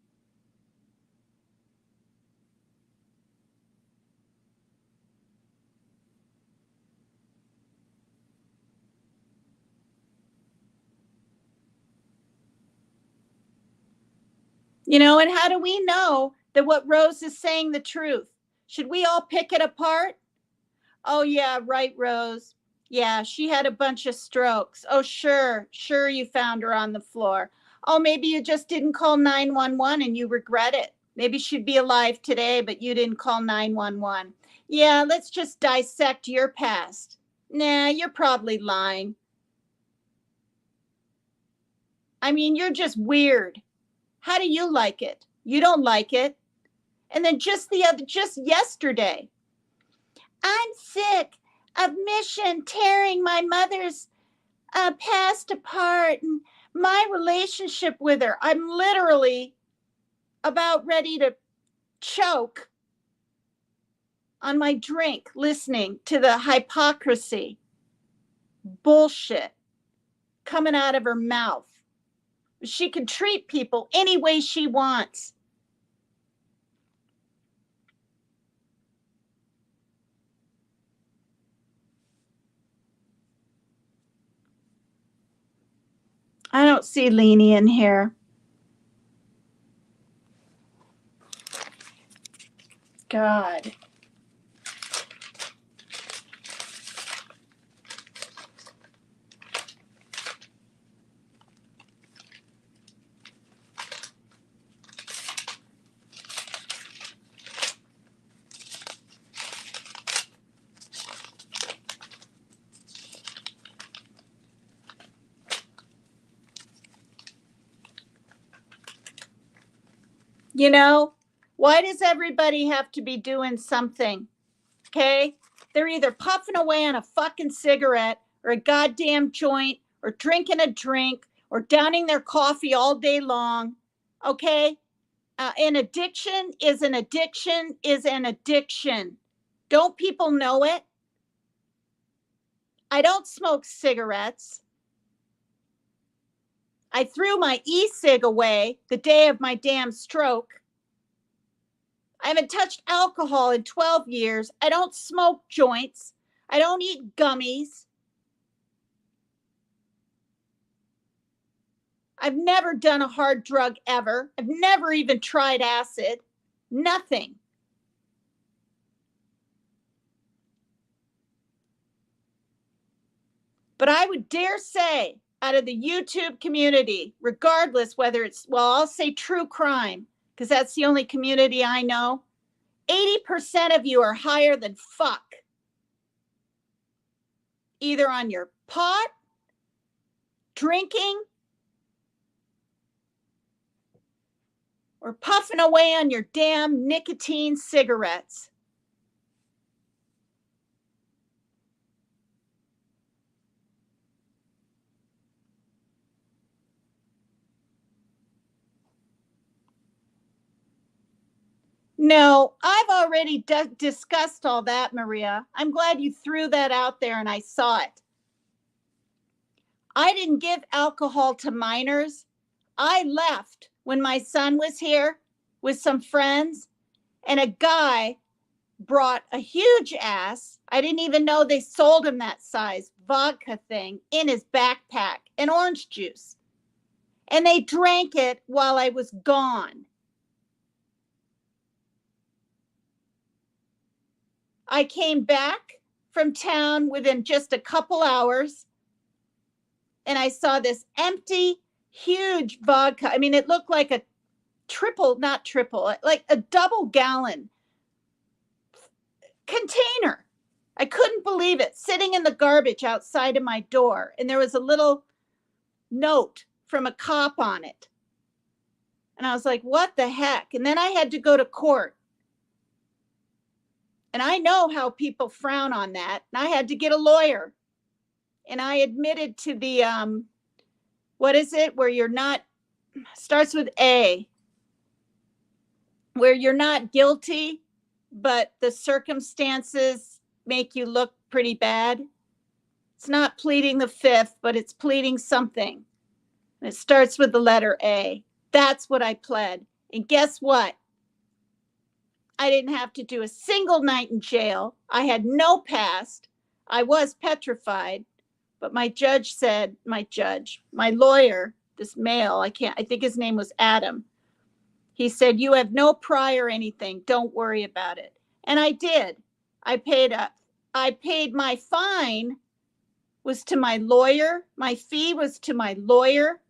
And how do we know that what Rose is saying the truth? Should we all pick it apart? Oh, yeah, right, Rose. Yeah, she had a bunch of strokes. Oh, sure you found her on the floor. Oh, maybe you just didn't call 911 and you regret it. Maybe she'd be alive today, but you didn't call 911. Yeah, let's just dissect your past. Nah, you're probably lying. I mean, you're just weird. How do you like it? You don't like it. And then just yesterday, I'm sick of Mission tearing my mother's past apart and my relationship with her. I'm literally about ready to choke on my drink listening to the hypocrisy, bullshit coming out of her mouth. She can treat people any way she wants. I don't see Leanie in here. God. Why does everybody have to be doing something? Okay? They're either puffing away on a fucking cigarette or a goddamn joint or drinking a drink or downing their coffee all day long. Okay? An addiction is an addiction is an addiction. Don't people know it? I don't smoke cigarettes. I threw my e-cig away the day of my damn stroke. I haven't touched alcohol in 12 years. I don't smoke joints. I don't eat gummies. I've never done a hard drug ever. I've never even tried acid. Nothing. But I would dare say, out of the YouTube community, regardless whether it's, I'll say true crime, because that's the only community I know, 80% of you are higher than fuck. Either on your pot, drinking, or puffing away on your damn nicotine cigarettes. No, I've already discussed all that, Maria. I'm glad you threw that out there and I saw it. I didn't give alcohol to minors. I left when my son was here with some friends, and a guy brought a huge ass. I didn't even know they sold him that size vodka thing in his backpack and orange juice. And they drank it while I was gone. I came back from town within just a couple hours, and I saw this empty, huge vodka. I mean, it looked like a not triple, like a double gallon container. I couldn't believe it, sitting in the garbage outside of my door. And there was a little note from a cop on it. And I was like, what the heck? And then I had to go to court. And I know how people frown on that. And I had to get a lawyer. And I admitted to the, what is it, where you're not, starts with A, where you're not guilty, but the circumstances make you look pretty bad. It's not pleading the fifth, but it's pleading something. It starts with the letter A. That's what I pled. And guess what? I didn't have to do a single night in jail. I had no past. I was petrified. But my lawyer, this male, I think his name was Adam. He said, you have no prior anything. Don't worry about it. And I did. I paid my fine was to my lawyer. My fee was to my lawyer.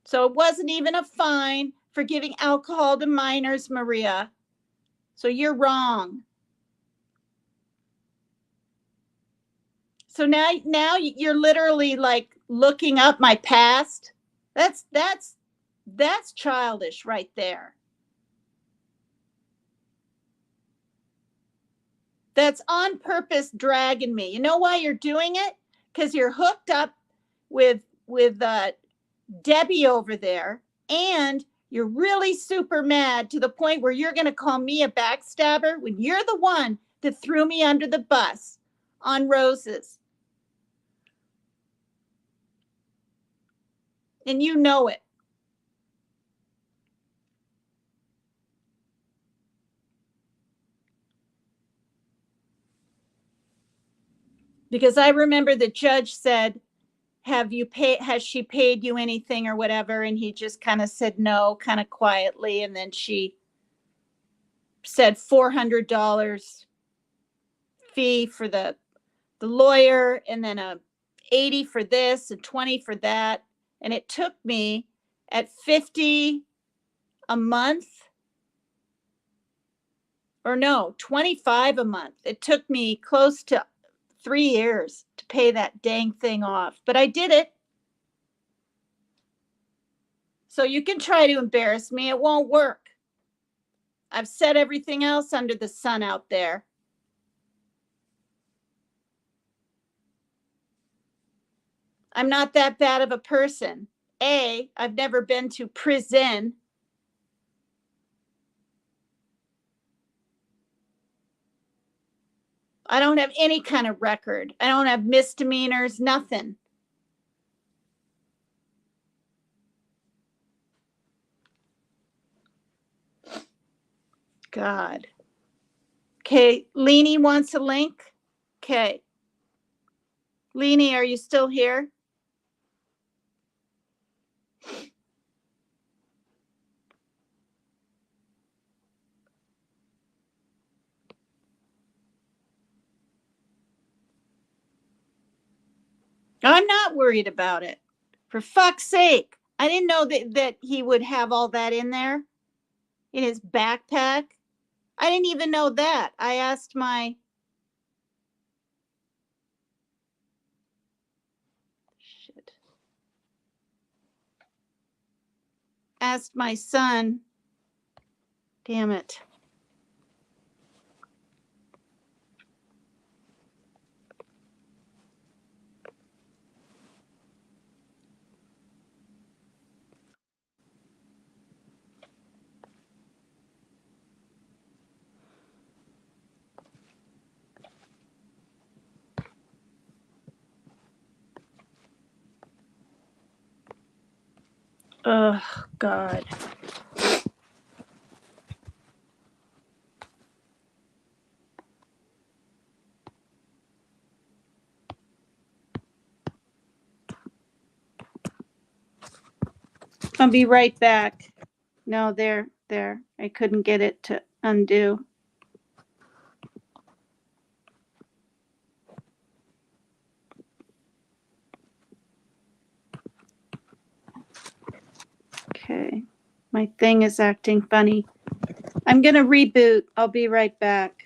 So it wasn't even a fine for giving alcohol to minors, Maria. So you're wrong. So now you're literally like looking up my past. That's childish right there. That's on purpose dragging me. You know why you're doing it? Because you're hooked up with Debbie over there, and you're really super mad to the point where you're going to call me a backstabber when you're the one that threw me under the bus on roses. And you know it. Because I remember the judge said, has she paid you anything or whatever? And he just kind of said no, kind of quietly. And then she said $400 fee for the lawyer, and then a 80 for this and 20 for that. And it took me at 50 a month, or no, 25 a month. It took me close to 3 years to pay that dang thing off, but I did it. So you can try to embarrass me. It won't work. I've said everything else under the sun out there. I'm not that bad of a person. I've never been to prison. I don't have any kind of record. I don't have misdemeanors, nothing. God. Okay, Leanie wants a link. Okay. Leanie, are you still here? I'm not worried about it. For fuck's sake. I didn't know that he would have all that in there in his backpack. I didn't even know that. I asked my son. Damn it. Oh, God. I'll be right back. No, there. I couldn't get it to undo. Okay. My thing is acting funny. I'm going to reboot. I'll be right back.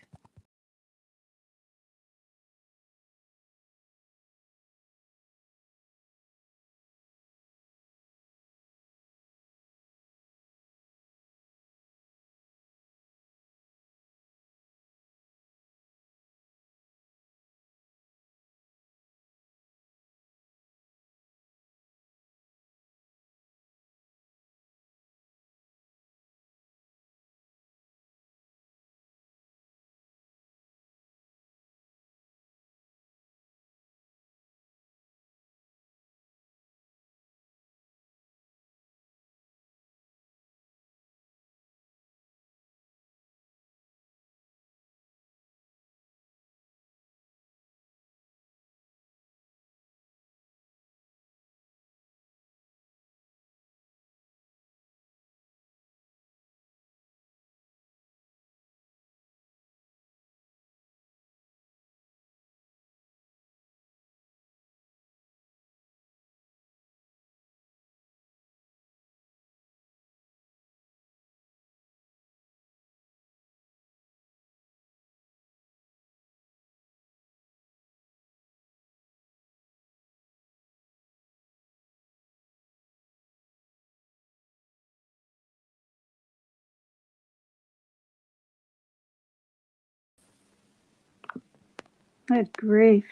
Good grief.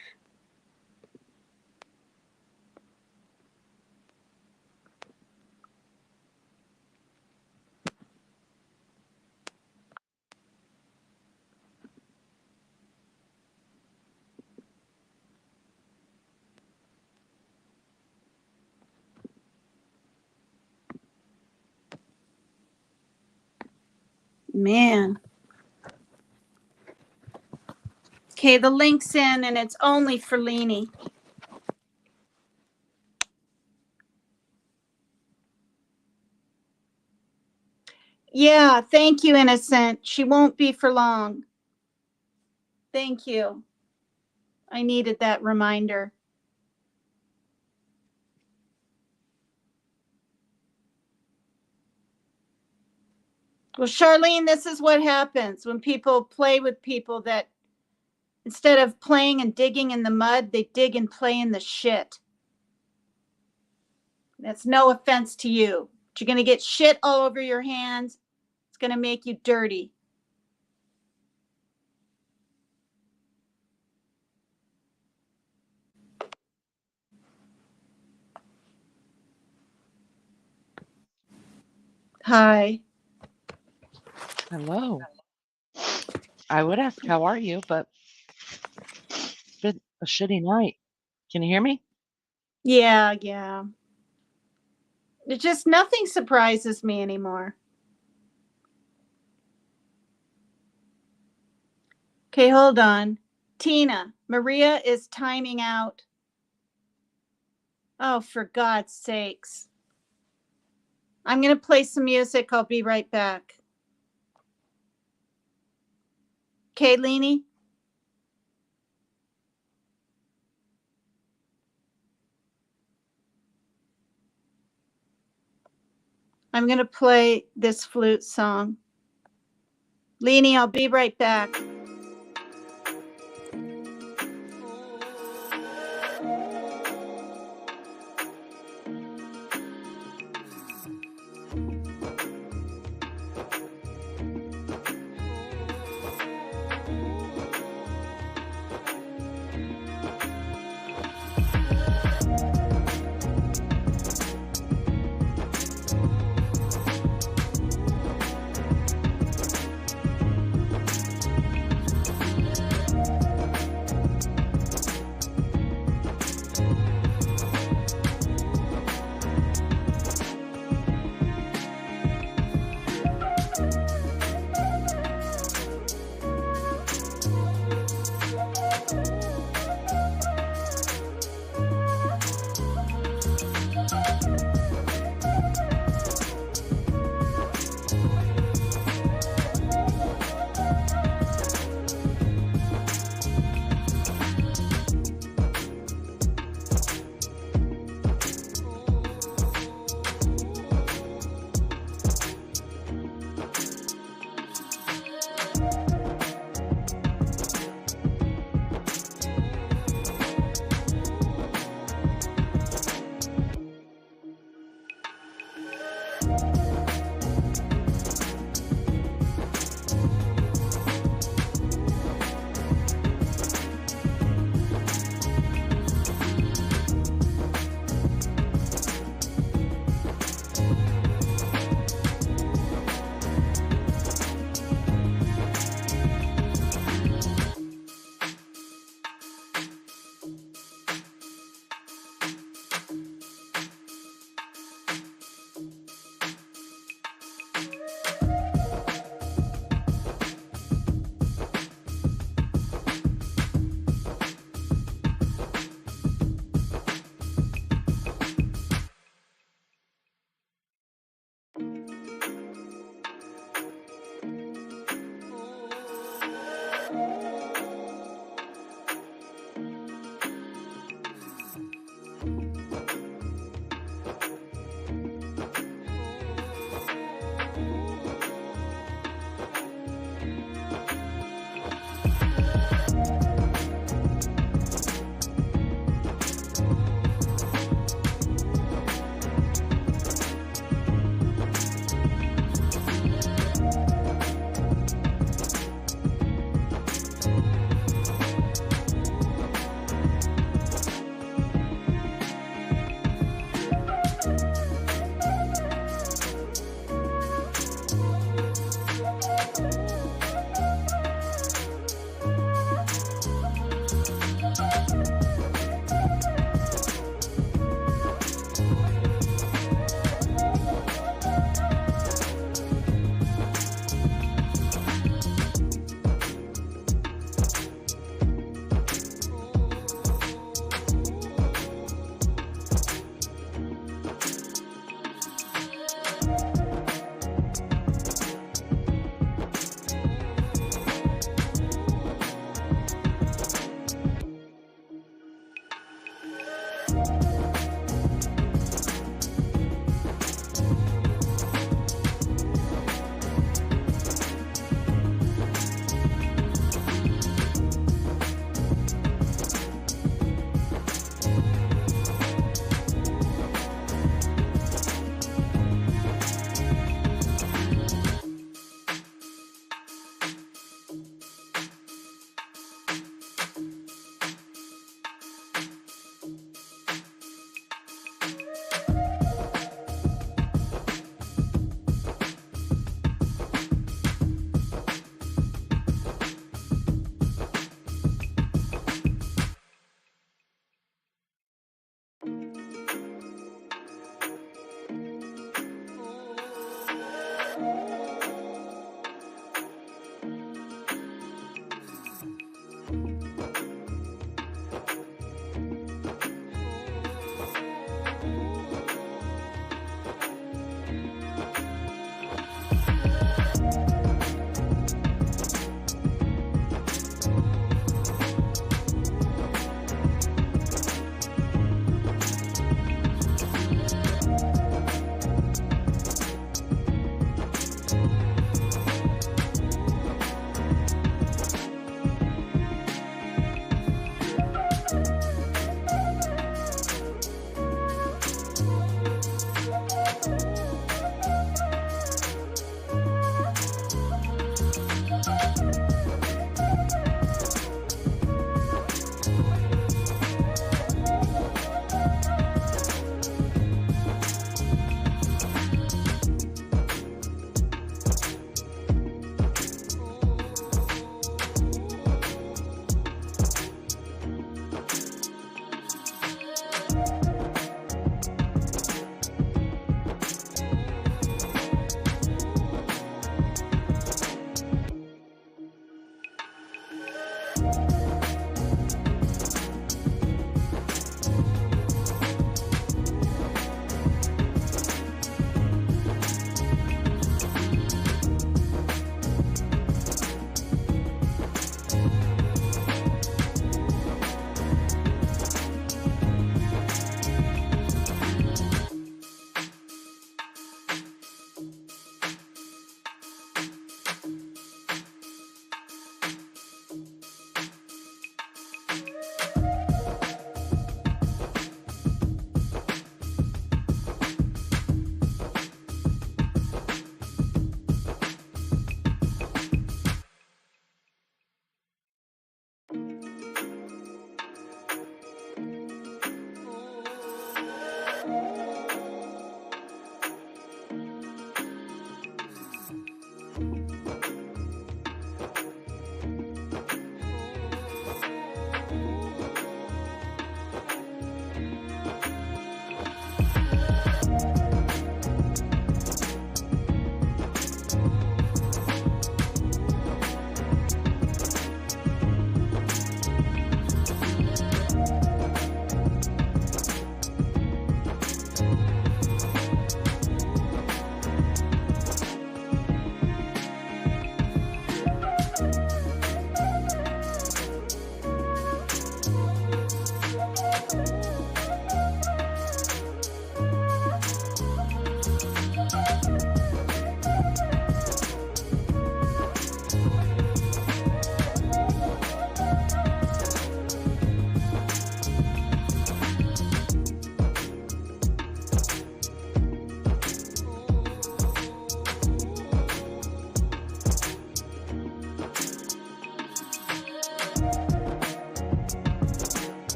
Man. Okay, the link's in and it's only for Leanie. Yeah, thank you, Innocent. She won't be for long. Thank you. I needed that reminder. Well, Charlene, this is what happens when people play with people that instead of playing and digging in the mud, they dig and play in the shit. That's no offense to you. But you're going to get shit all over your hands. It's going to make you dirty. Hi. Hello. I would ask, how are you? But it's been a shitty night. Can you hear me? Yeah. It's just nothing surprises me anymore. Okay, hold on. Tina, Maria is timing out. Oh, for God's sakes. I'm going to play some music. I'll be right back. Okay, Leanie? I'm going to play this flute song. Leanie, I'll be right back.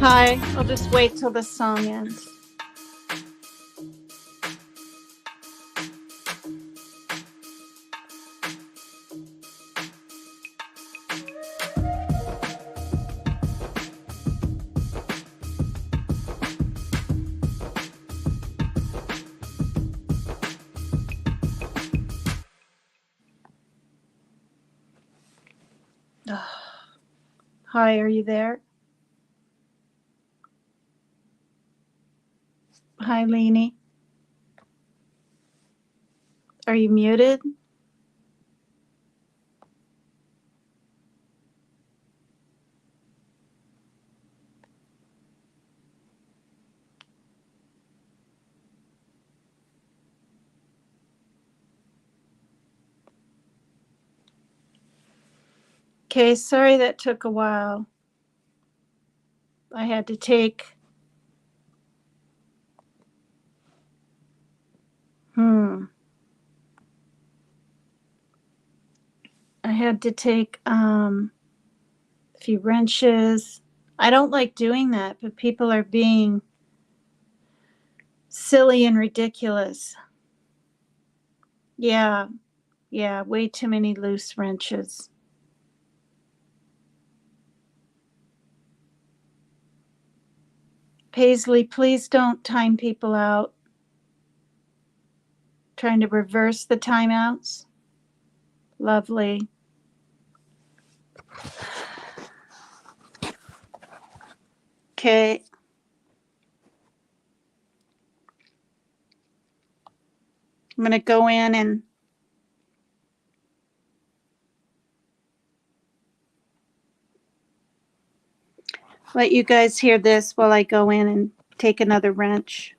Hi, I'll just wait till the song ends. Hi, are you there? Hi, Leanie. Are you muted? Okay, sorry that took a while. I had to take a few wrenches. I don't like doing that, but people are being silly and ridiculous. Yeah, way too many loose wrenches. Paisley, please don't time people out. Trying to reverse the timeouts. Lovely. Okay. I'm going to go in and let you guys hear this while I go in and take another wrench.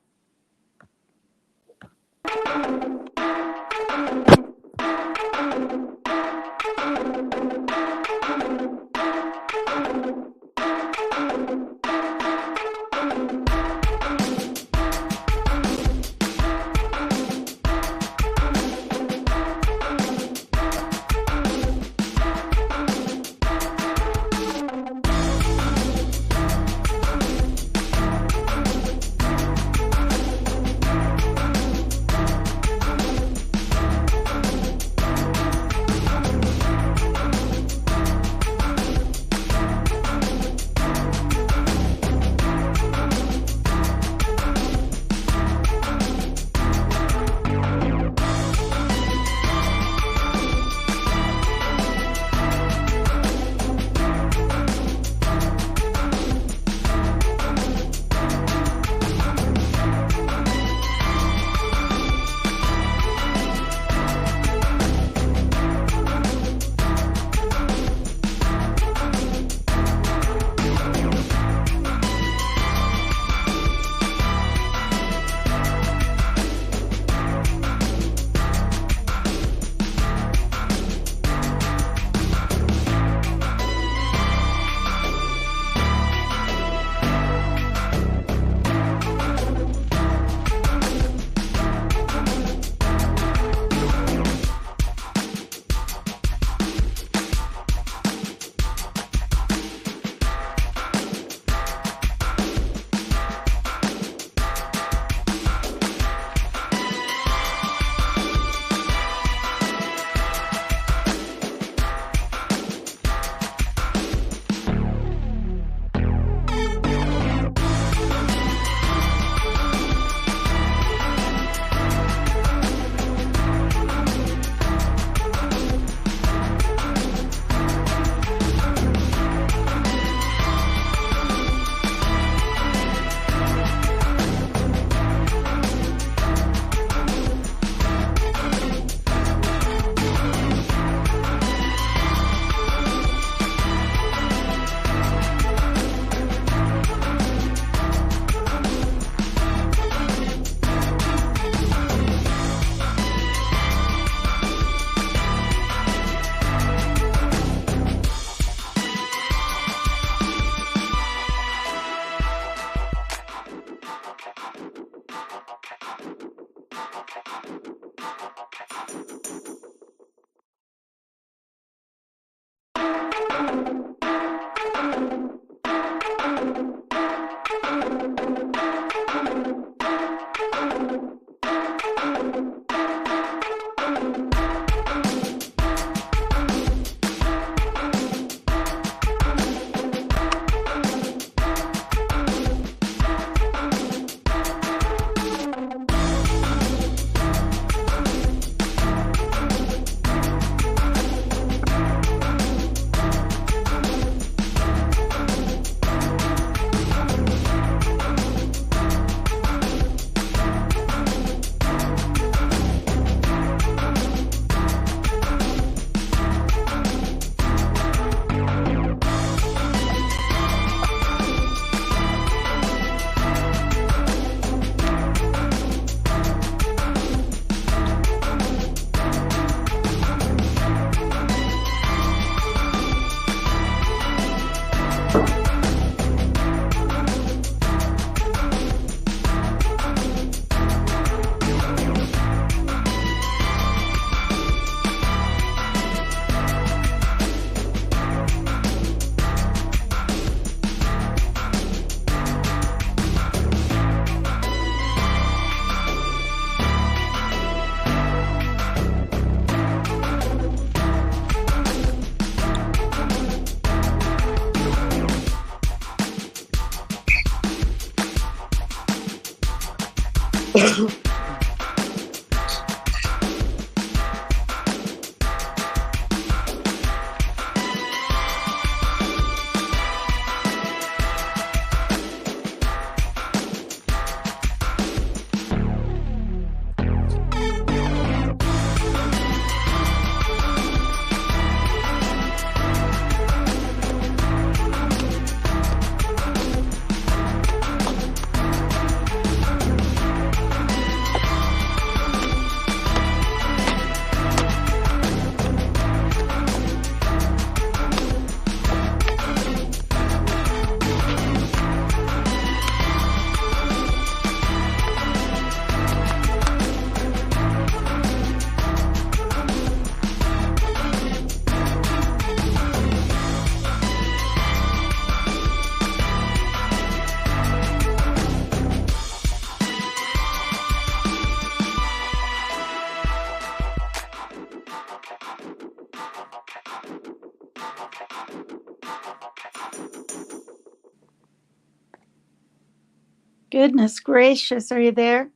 Goodness gracious, are you there?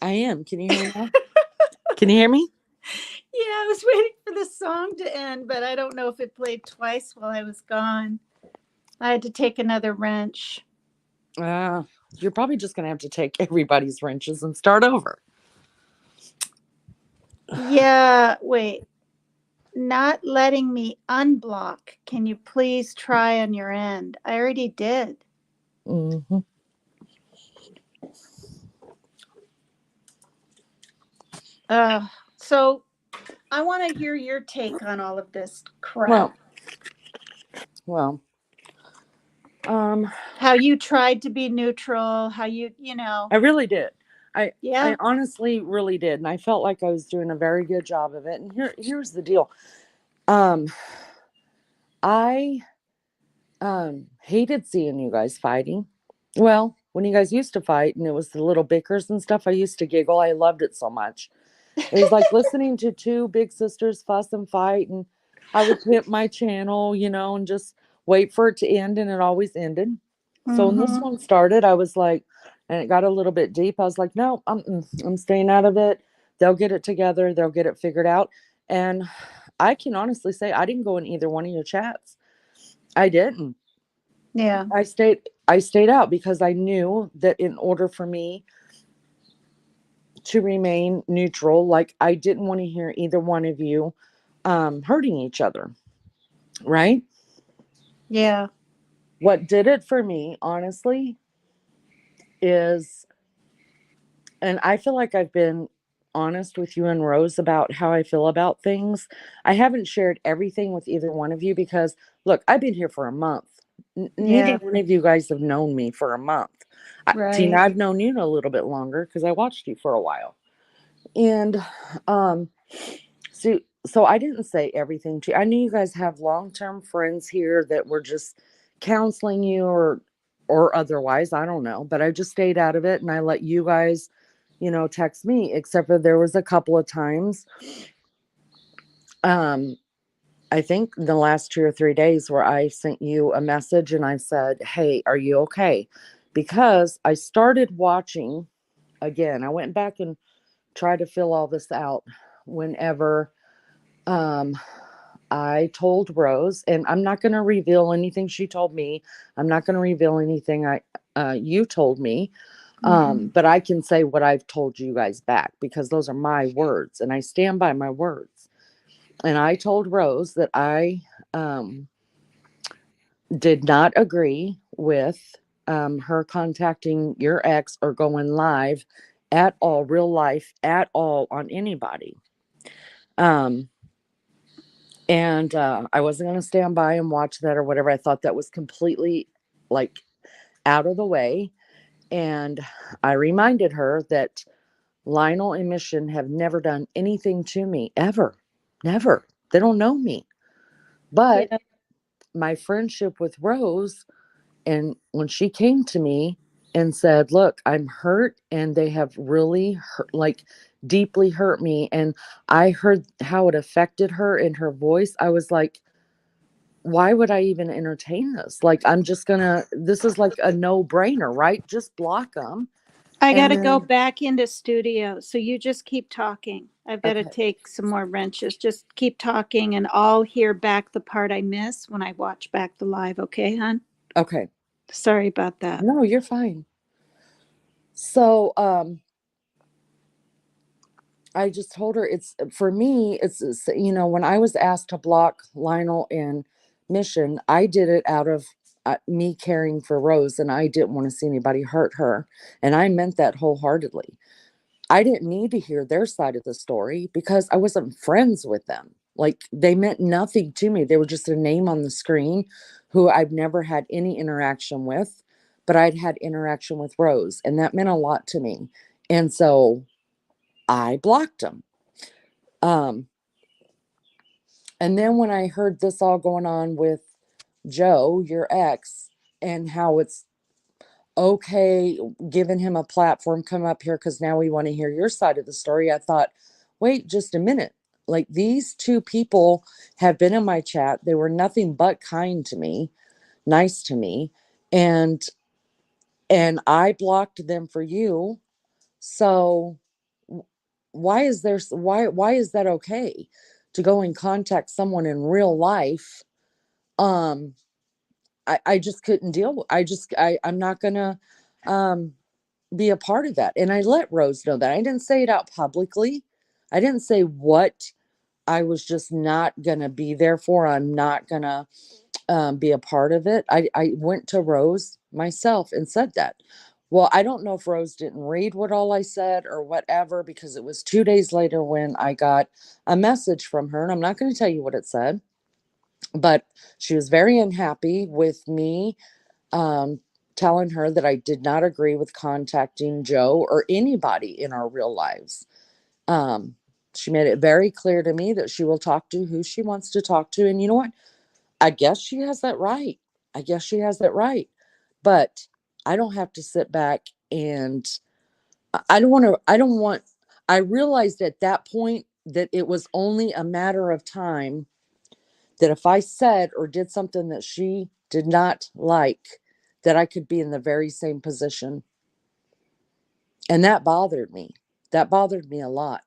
I am. Can you hear me now? Can you hear me? Yeah, I was waiting for the song to end, but I don't know if it played twice while I was gone. I had to take another wrench. You're probably just going to have to take everybody's wrenches and start over. Yeah, wait. Not letting me unblock. Can you please try on your end? I already did. Mm-hmm. So I want to hear your take on all of this crap. Well, how you tried to be neutral, how you know. I really did. Yeah. I honestly really did. And I felt like I was doing a very good job of it. And here's the deal. I hated seeing you guys fighting. Well, when you guys used to fight and it was the little bickers and stuff, I used to giggle. I loved it so much. It was like listening to two big sisters fuss and fight, and I would hit my channel, and just wait for it to end, and it always ended. So when this one started, I was like, and it got a little bit deep. I was like, no, I'm staying out of it. They'll get it together. They'll get it figured out. And I can honestly say I didn't go in either one of your chats. I didn't. Yeah. I stayed out because I knew that in order for me to remain neutral, like I didn't want to hear either one of you hurting each other. Right? Yeah. What did it for me, honestly, is, and I feel like I've been honest with you and Rose about how I feel about things. I haven't shared everything with either one of you because, look, I've been here for a month. Neither one of you guys have known me for a month. Right. Tina, I've known you a little bit longer because I watched you for a while. And so I didn't say everything to you. I knew you guys have long-term friends here that were just counseling you or otherwise. I don't know. But I just stayed out of it and I let you guys, text me, except for there was a couple of times. I think the last 2 or 3 days where I sent you a message and I said, hey, are you okay? Because I started watching again. I went back and tried to fill all this out whenever I told Rose, and I'm not going to reveal anything she told me. I'm not going to reveal anything you told me. But I can say what I've told you guys back because those are my words and I stand by my words. And I told Rose that I did not agree with her contacting your ex or going live at all, real life at all on anybody. And I wasn't going to stand by and watch that or whatever. I thought that was completely like out of the way. And I reminded her that Lionel and Mission have never done anything to me ever. Never. They don't know me. But my friendship with Rose, and when she came to me and said, look, I'm hurt and they have really hurt, like deeply hurt me. And I heard how it affected her in her voice. I was like, why would I even entertain this? Like, this is like a no brainer, right? Just block them. I got And to go then, back into studio. So you just keep talking. I've got to okay, take some more wrenches. Just keep talking and I'll hear back the part I miss when I watch back the live. Okay, hon? okay. Sorry about that. No, you're fine. So, I just told her it's for me, when I was asked to block Lionel and Mission, I did it out of me caring for Rose and I didn't want to see anybody hurt her. And I meant that wholeheartedly. I didn't need to hear their side of the story because I wasn't friends with them. Like they meant nothing to me. They were just a name on the screen who I've never had any interaction with, but I'd had interaction with Rose and that meant a lot to me. And so I blocked them. Um, and then when I heard this all going on with Joe, your ex, and how it's okay giving him a platform, come up here because now we want to hear your side of the story, I thought, wait just a minute. Like these two people have been in my chat. They were nothing but kind to me, nice to me, and I blocked them for you. So why is that okay to go and contact someone in real life? um I just couldn't deal with I'm not gonna um be a part of that. And I let Rose know that. I didn't say it out publicly. I didn't say what I was just not gonna be there for. I'm not gonna be a part of it. I went to Rose myself and said that. Well, I don't know if Rose didn't read what all I said or whatever, because it was 2 days later when I got a message from her, and I'm not going to tell you what it said, but she was very unhappy with me um, telling her that I did not agree with contacting Joe or anybody in our real lives. Um, she made it very clear to me that she will talk to who she wants to talk to. And you know what? I guess she has that right. I guess she has that right. But I don't have to sit back and I don't want, I realized at that point that it was only a matter of time that if I said or did something that she did not like, that I could be in the very same position. And that bothered me. That bothered me a lot.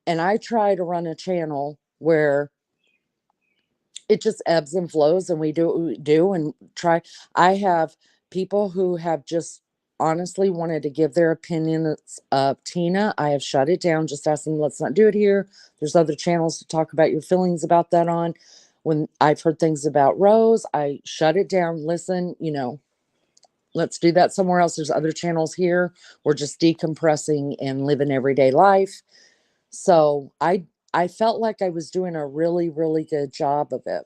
And I try to run a channel where it just ebbs and flows and we do what we do and try. I have people who have just honestly wanted to give their opinions of Tina. I have shut it down, just asked them, let's not do it here. There's other channels to talk about your feelings about that on. When I've heard things about Rose, I shut it down. Listen, let's do that somewhere else. There's other channels here. We're just decompressing and living everyday life. So I felt like I was doing a really, really good job of it.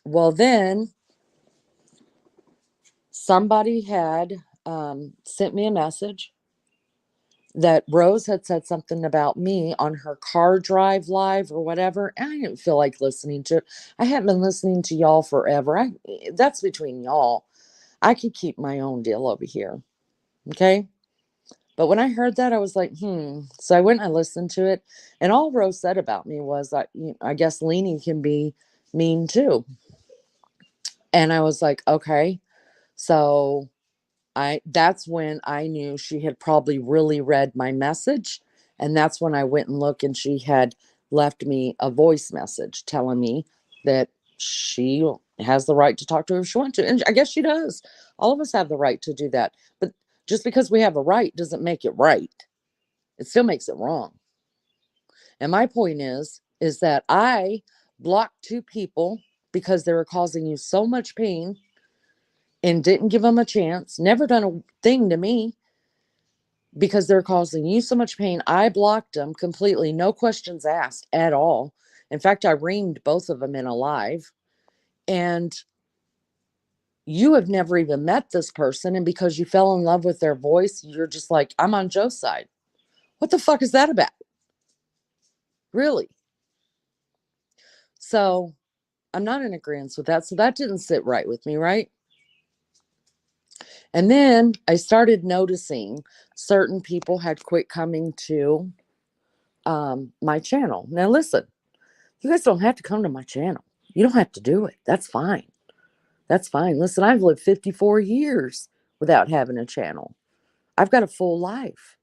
Well, then somebody had sent me a message that Rose had said something about me on her car drive live or whatever. And I didn't feel like listening to it. I haven't been listening to y'all forever. That's between y'all. I could keep my own deal over here. Okay. But when I heard that, I was like, So I went and I listened to it. And all Rose said about me was that, I guess Leanie can be mean too. And I was like, okay. So that's when I knew she had probably really read my message. And that's when I went and looked, and she had left me a voice message telling me that she has the right to talk to her if she wants to. And I guess she does. All of us have the right to do that. But just because we have a right doesn't make it right. It still makes it wrong. And my point is that I blocked two people because they were causing you so much pain and didn't give them a chance, never done a thing to me because they're causing you so much pain. I blocked them completely, no questions asked at all. In fact, I reamed both of them in a live. And you have never even met this person. And because you fell in love with their voice, you're just like, I'm on Joe's side. What the fuck is that about? Really? So I'm not in agreement with that. So that didn't sit right with me, right? And then I started noticing certain people had quit coming to my channel. Now, listen, you guys don't have to come to my channel. You don't have to do it. That's fine. That's fine. Listen, I've lived 54 years without having a channel. I've got a full life.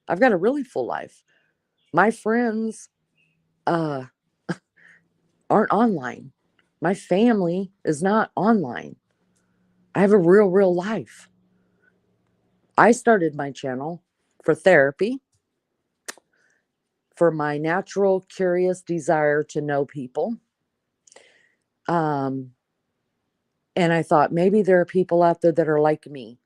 I've got a really full life. My friends uh, aren't online. My family is not online. I have a real life. I started my channel for therapy, for my natural, curious desire to know people. Um, and I thought maybe there are people out there that are like me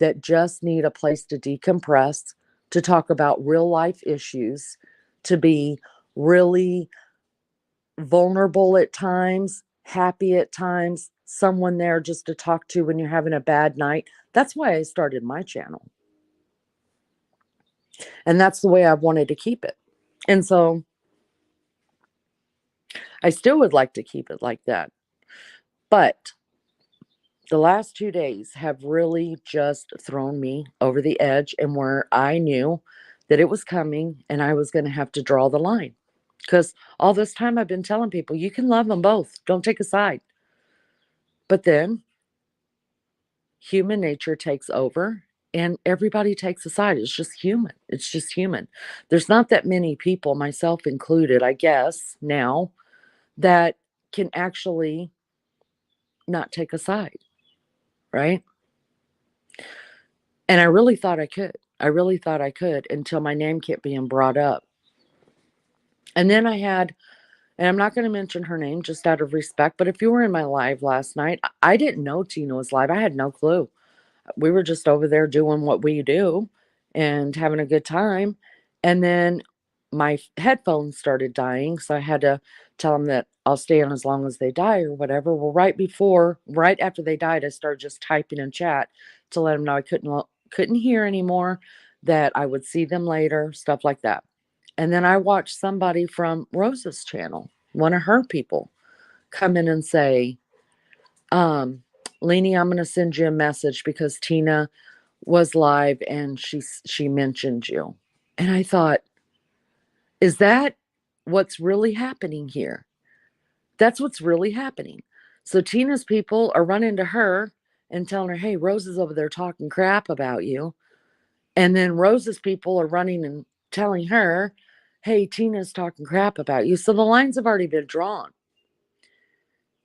that just need a place to decompress, to talk about real life issues, to be really vulnerable at times, happy at times, someone there just to talk to when you're having a bad night. That's why I started my channel. And that's the way I've wanted to keep it. And so I still would like to keep it like that. But the last 2 days have really just thrown me over the edge, and where I knew that it was coming and I was going to have to draw the line. Because all this time I've been telling people, you can love them both, don't take a side. But then human nature takes over and everybody takes a side. It's just human. It's just human. There's not that many people, myself included, I guess, now that can actually not take a side, right? And I really thought I could. I really thought I could until my name kept being brought up. And then I had, and I'm not going to mention her name just out of respect, but if you were in my live last night, I didn't know Tina was live. I had no clue. We were just over there doing what we do and having a good time. And then my headphones started dying. So I had to tell them that I'll stay on as long as they die or whatever. Well, right after they died, I started just typing in chat to let them know I couldn't hear anymore, that I would see them later, stuff like that. And then I watched somebody from Rosa's channel, one of her people, come in and say, Lainey, I'm going to send you a message because Tina was live and she mentioned you. And I thought, is that what's really happening here? That's what's really happening. So Tina's people are running to her and telling her, hey, Rose is over there talking crap about you. And then Rose's people are running and telling her, hey, Tina's talking crap about you. So the lines have already been drawn.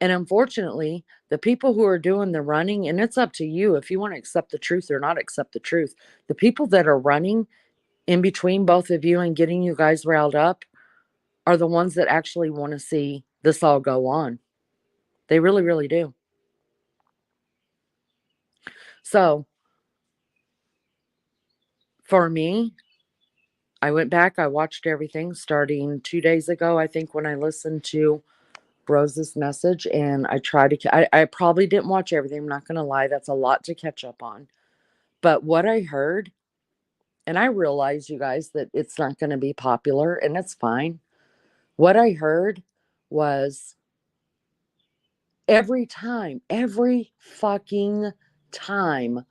And unfortunately, the people who are doing the running, and it's up to you if you want to accept the truth or not accept the truth, the people that are running in between both of you and getting you guys riled up are the ones that actually want to see this all go on. They really, really do. So for me, I went back, I watched everything starting 2 days ago, I think, when I listened to Rose's message, and I tried to, I probably didn't watch everything. I'm not going to lie. That's a lot to catch up on. But what I heard, and I realize, you guys, that it's not going to be popular, and it's fine. What I heard was every fucking time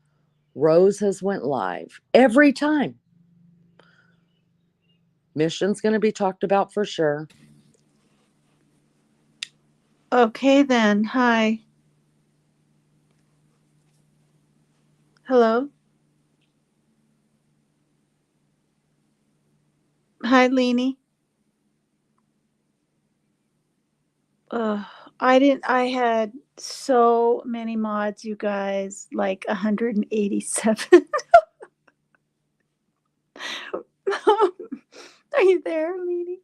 Rose has went live, every time, mission's going to be talked about for sure. Okay, then. Hi. Hello. Hi, Leanie. I had so many mods, you guys, like 187. Are you there, Leanie?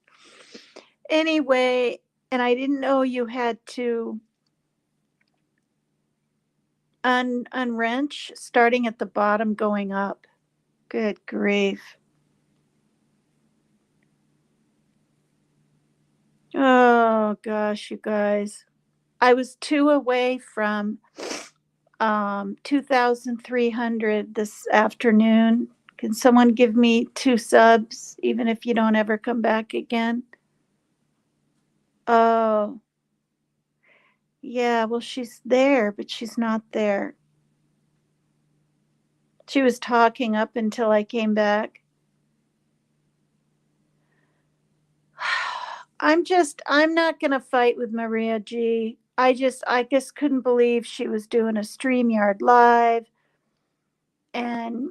Anyway, and I didn't know you had to unwrench starting at the bottom going up. Good grief. Oh gosh, you guys. I was 2 away from 2,300 this afternoon. Can someone give me 2 subs even if you don't ever come back again? Oh. Yeah, well she's there, but she's not there. She was talking up until I came back. I'm not going to fight with Maria G. I just couldn't believe she was doing a StreamYard live and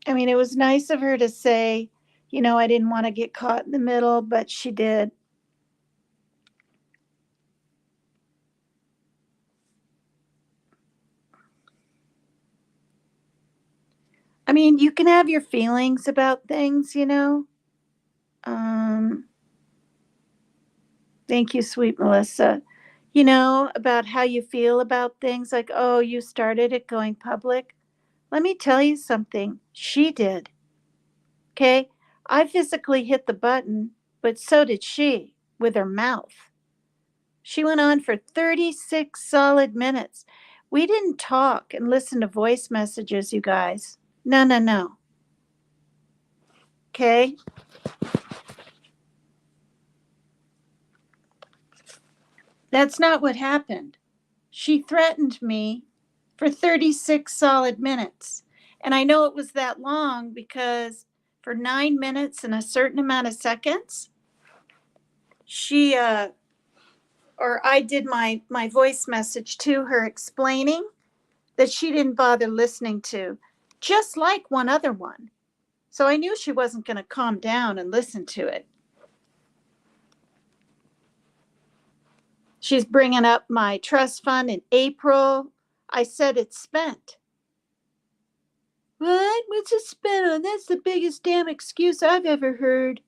I mean, it was nice of her to say, I didn't want to get caught in the middle, but she did. I mean, you can have your feelings about things, Thank you, sweet Melissa. About how you feel about things like, oh, you started it going public. Let me tell you something. She did. Okay. I physically hit the button, but so did she with her mouth. She went on for 36 solid minutes. We didn't talk and listen to voice messages, you guys. No, no, no. Okay. That's not what happened. She threatened me for 36 solid minutes. And I know it was that long because for 9 minutes and a certain amount of seconds, I did my voice message to her explaining that she didn't bother listening to, just like one other one. So I knew she wasn't going to calm down and listen to it. She's bringing up my trust fund in April. I said it's spent. What? What's it spent on? That's the biggest damn excuse I've ever heard.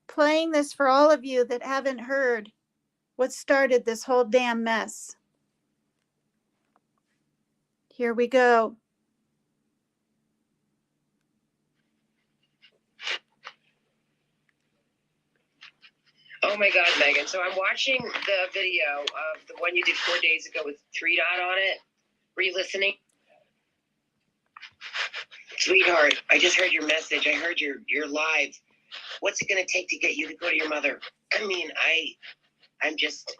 Playing this for all of you that haven't heard what started this whole damn mess. Here we go. Oh my God, Megan. So I'm watching the video of the one you did 4 days ago with 3 Dot on it. Were you listening? Sweetheart, I just heard your message. I heard your live. What's it going to take to get you to go to your mother? I mean, I'm just,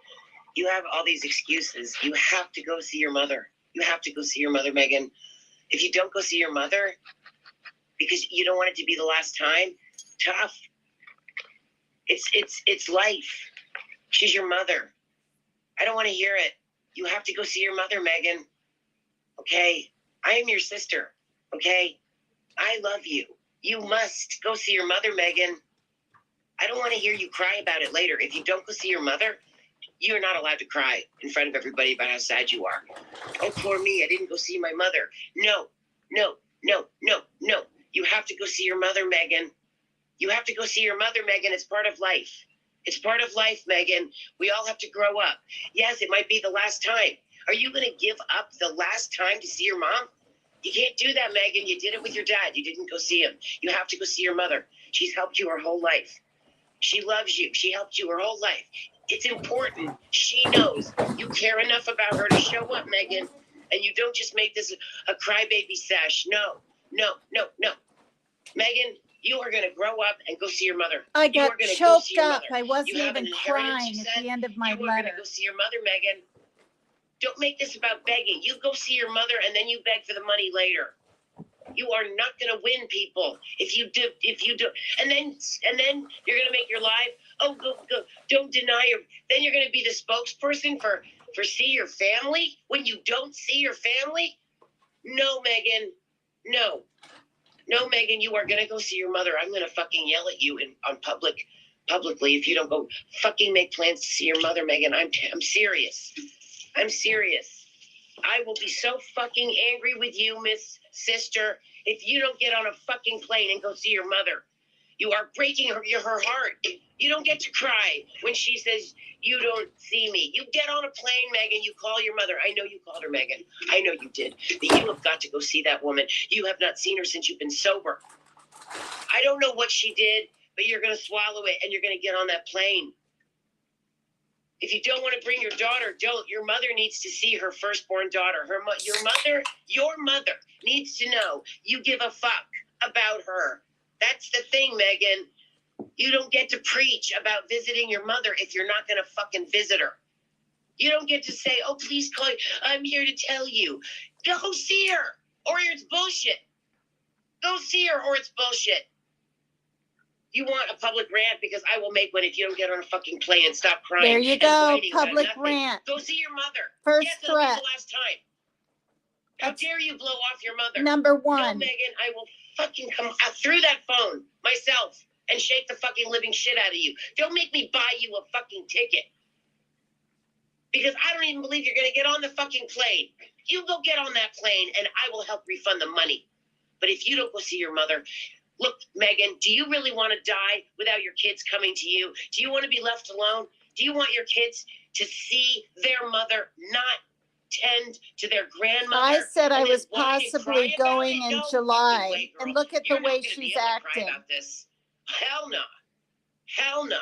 you have all these excuses. You have to go see your mother. You have to go see your mother, Megan. If you don't go see your mother, because you don't want it to be the last time, tough. It's life. She's your mother. I don't want to hear it. You have to go see your mother, Megan. Okay? I am your sister. Okay? I love you. You must go see your mother, Megan. I don't want to hear you cry about it later. If you don't go see your mother, you're not allowed to cry in front of everybody about how sad you are. Oh, poor me. I didn't go see my mother. No, no, no, no, no. You have to go see your mother, Megan. You have to go see your mother, Megan. It's part of life. It's part of life, Megan. We all have to grow up. Yes, it might be the last time. Are you going to give up the last time to see your mom? You can't do that, Megan. You did it with your dad. You didn't go see him. You have to go see your mother. She's helped you her whole life. She loves you. She helped you her whole life. It's important. She knows you care enough about her to show up, Megan. And you don't just make this a crybaby sesh. No, no, no, no. Megan, you are going to grow up and go see your mother. I got choked up. I wasn't You have even an inheritance, crying you at said. the end of my You are going letter. to go see your mother, Megan. Don't make this about begging. You go see your mother and then you beg for the money later. You are not going to win, people. If you do, and then you're going to make your life. Oh, go, don't deny your. Then you're going to be the spokesperson for see your family when you don't see your family. No, Megan. No, Megan. You are going to go see your mother. I'm going to fucking yell at you publicly if you don't go fucking make plans to see your mother, Megan. I'm serious. I'm serious. I will be so fucking angry with you, Miss Sister, if you don't get on a fucking plane and go see your mother. You are breaking her heart. You don't get to cry when she says, you don't see me. You get on a plane, Megan, you call your mother. I know you called her, Megan. I know you did. But you have got to go see that woman. You have not seen her since you've been sober. I don't know what she did, but you're going to swallow it and you're going to get on that plane. If you don't want to bring your daughter, don't. Your mother needs to see her firstborn daughter. Your mother needs to know you give a fuck about her. That's the thing, Megan. You don't get to preach about visiting your mother if you're not going to fucking visit her. You don't get to say, oh, please call you. I'm here to tell you. Go see her, or it's bullshit. Go see her, or it's bullshit. You want a public rant? Because I will make one if you don't get on a fucking plane and stop crying. There you and go, whining about public nothing. rant. Go see your mother. First Yes, it'll be threat. the last time. How dare you blow off your mother? Number No, one. Megan, I will fucking come out through that phone myself and shake the fucking living shit out of you. Don't make me buy you a fucking ticket. Because I don't even believe you're going to get on the fucking plane. You go get on that plane and I will help refund the money. But if you don't go see your mother, look, Megan, do you really want to die without your kids coming to you? Do you want to be left alone? Do you want your kids to see their mother not tend to their grandmother? I said I and then was whine and possibly cry about going it? in No July. fucking way, girl. And look at You're the not way gonna be she's able to cry acting. about this. Hell no. Hell no.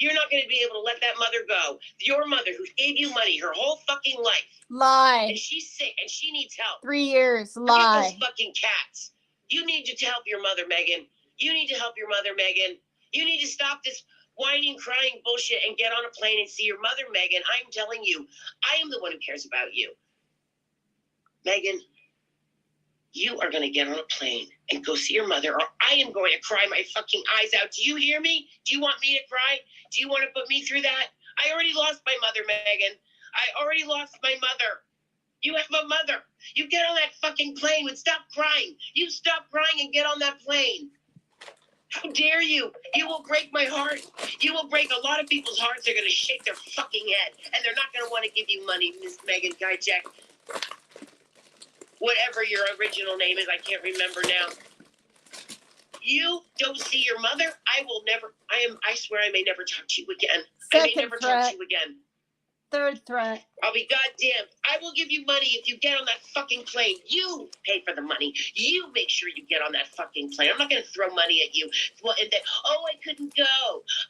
You're not going to be able to let that mother go. Your mother who gave you money her whole fucking life. Lie. And she's sick and she needs help. 3 years. Forget Lie. those fucking cats. You need to help your mother, Megan. You need to help your mother, Megan. You need to stop this whining, crying bullshit and get on a plane and see your mother, Megan. I'm telling you, I am the one who cares about you. Megan, you are going to get on a plane and go see your mother, or I am going to cry my fucking eyes out. Do you hear me? Do you want me to cry? Do you want to put me through that? I already lost my mother, Megan. I already lost my mother. You have a mother. You get on that fucking plane and stop crying. You stop crying and get on that plane. How dare you? You will break my heart. You will break a lot of people's hearts. They're going to shake their fucking head, and they're not going to want to give you money, Miss Megan Gajek. Whatever your original name is, I can't remember now. You don't see your mother, I swear I may never talk to you again. I may Second never threat. talk to you again. Third threat. I'll be goddamn. I will give you money if you get on that fucking plane. You pay for the money. You make sure you get on that fucking plane. I'm not going to throw money at you. Well, and then, oh, I couldn't go.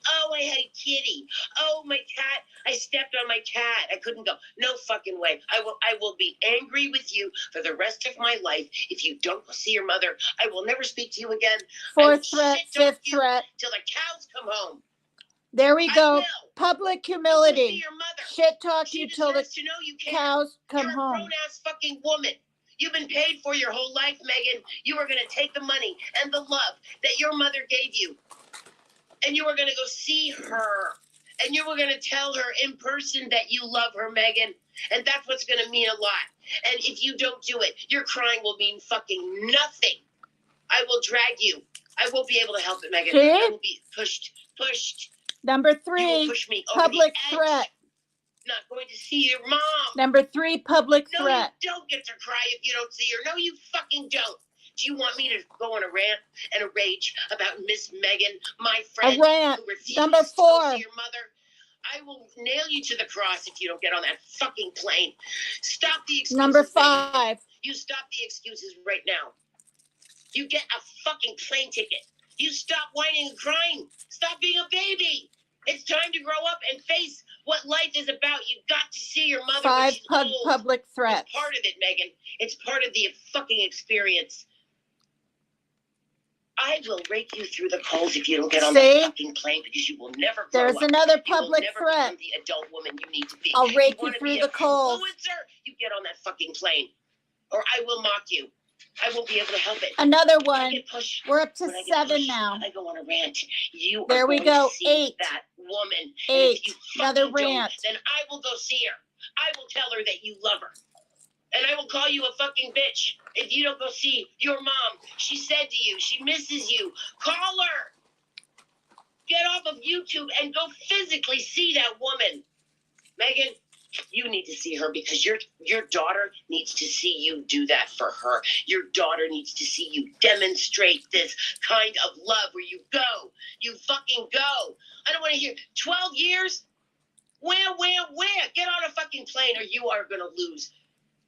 Oh, I had a kitty. Oh, my cat. I stepped on my cat. I couldn't go. No fucking way. I will be angry with you for the rest of my life if you don't go see your mother. I will never speak to you again. I will Fourth threat. shit on Fifth you threat. till the cows come home. There we I go. will. Public Go see humility. your mother. Shit talk She you till the deserves to know you care. cows come You're a home. grown-ass fucking woman. You've been paid for your whole life, Megan. You are going to take the money and the love that your mother gave you, and you are going to go see her, and you are going to tell her in person that you love her, Megan, and that's what's going to mean a lot. And if you don't do it, your crying will mean fucking nothing. I will drag you. I won't be able to help it, Megan. See? I will be pushed. Number You will three. push me over Public the edge. threat. Not going to see your mom. Number three. Public No, threat. you don't get to cry if you don't see her. No, you fucking don't. Do you want me to go on a rant and a rage about Miss Megan, my friend, A rant. who refuses Number to go four. see your mother? I will nail you to the cross if you don't get on that fucking plane. Stop the excuses. Number Megan. 5. You stop the excuses right now. You get a fucking plane ticket. You stop whining and crying. Stop being a baby. It's time to grow up and face what life is about. You've got to see your mother when 5 she's old. public threats. It's part of it, Megan. It's part of the fucking experience. I will rake you through the coals if you don't get on See? that fucking plane because you will never grow There's up. another You will public never threat. become the adult woman you need to be. I'll rake you wanna through be the an coals. influencer? You get on that fucking plane, or I will mock you. I won't be able to help it. Another I one. get pushed. We're up to When I get 7 pushed, now. I go on a rant. You There are we going go. to see 8. that woman. And 8. if you Another fucking don't, rant. then I will go see her. I will tell her that you love her. And I will call you a fucking bitch if you don't go see your mom. She said to you, she misses you. Call her. Get off of YouTube and go physically see that woman. Megan, you need to see her because your daughter needs to see you do that for her. Your daughter needs to see you demonstrate this kind of love where you go. You fucking go. I don't want to hear 12 years. Where? Get on a fucking plane or you are going to lose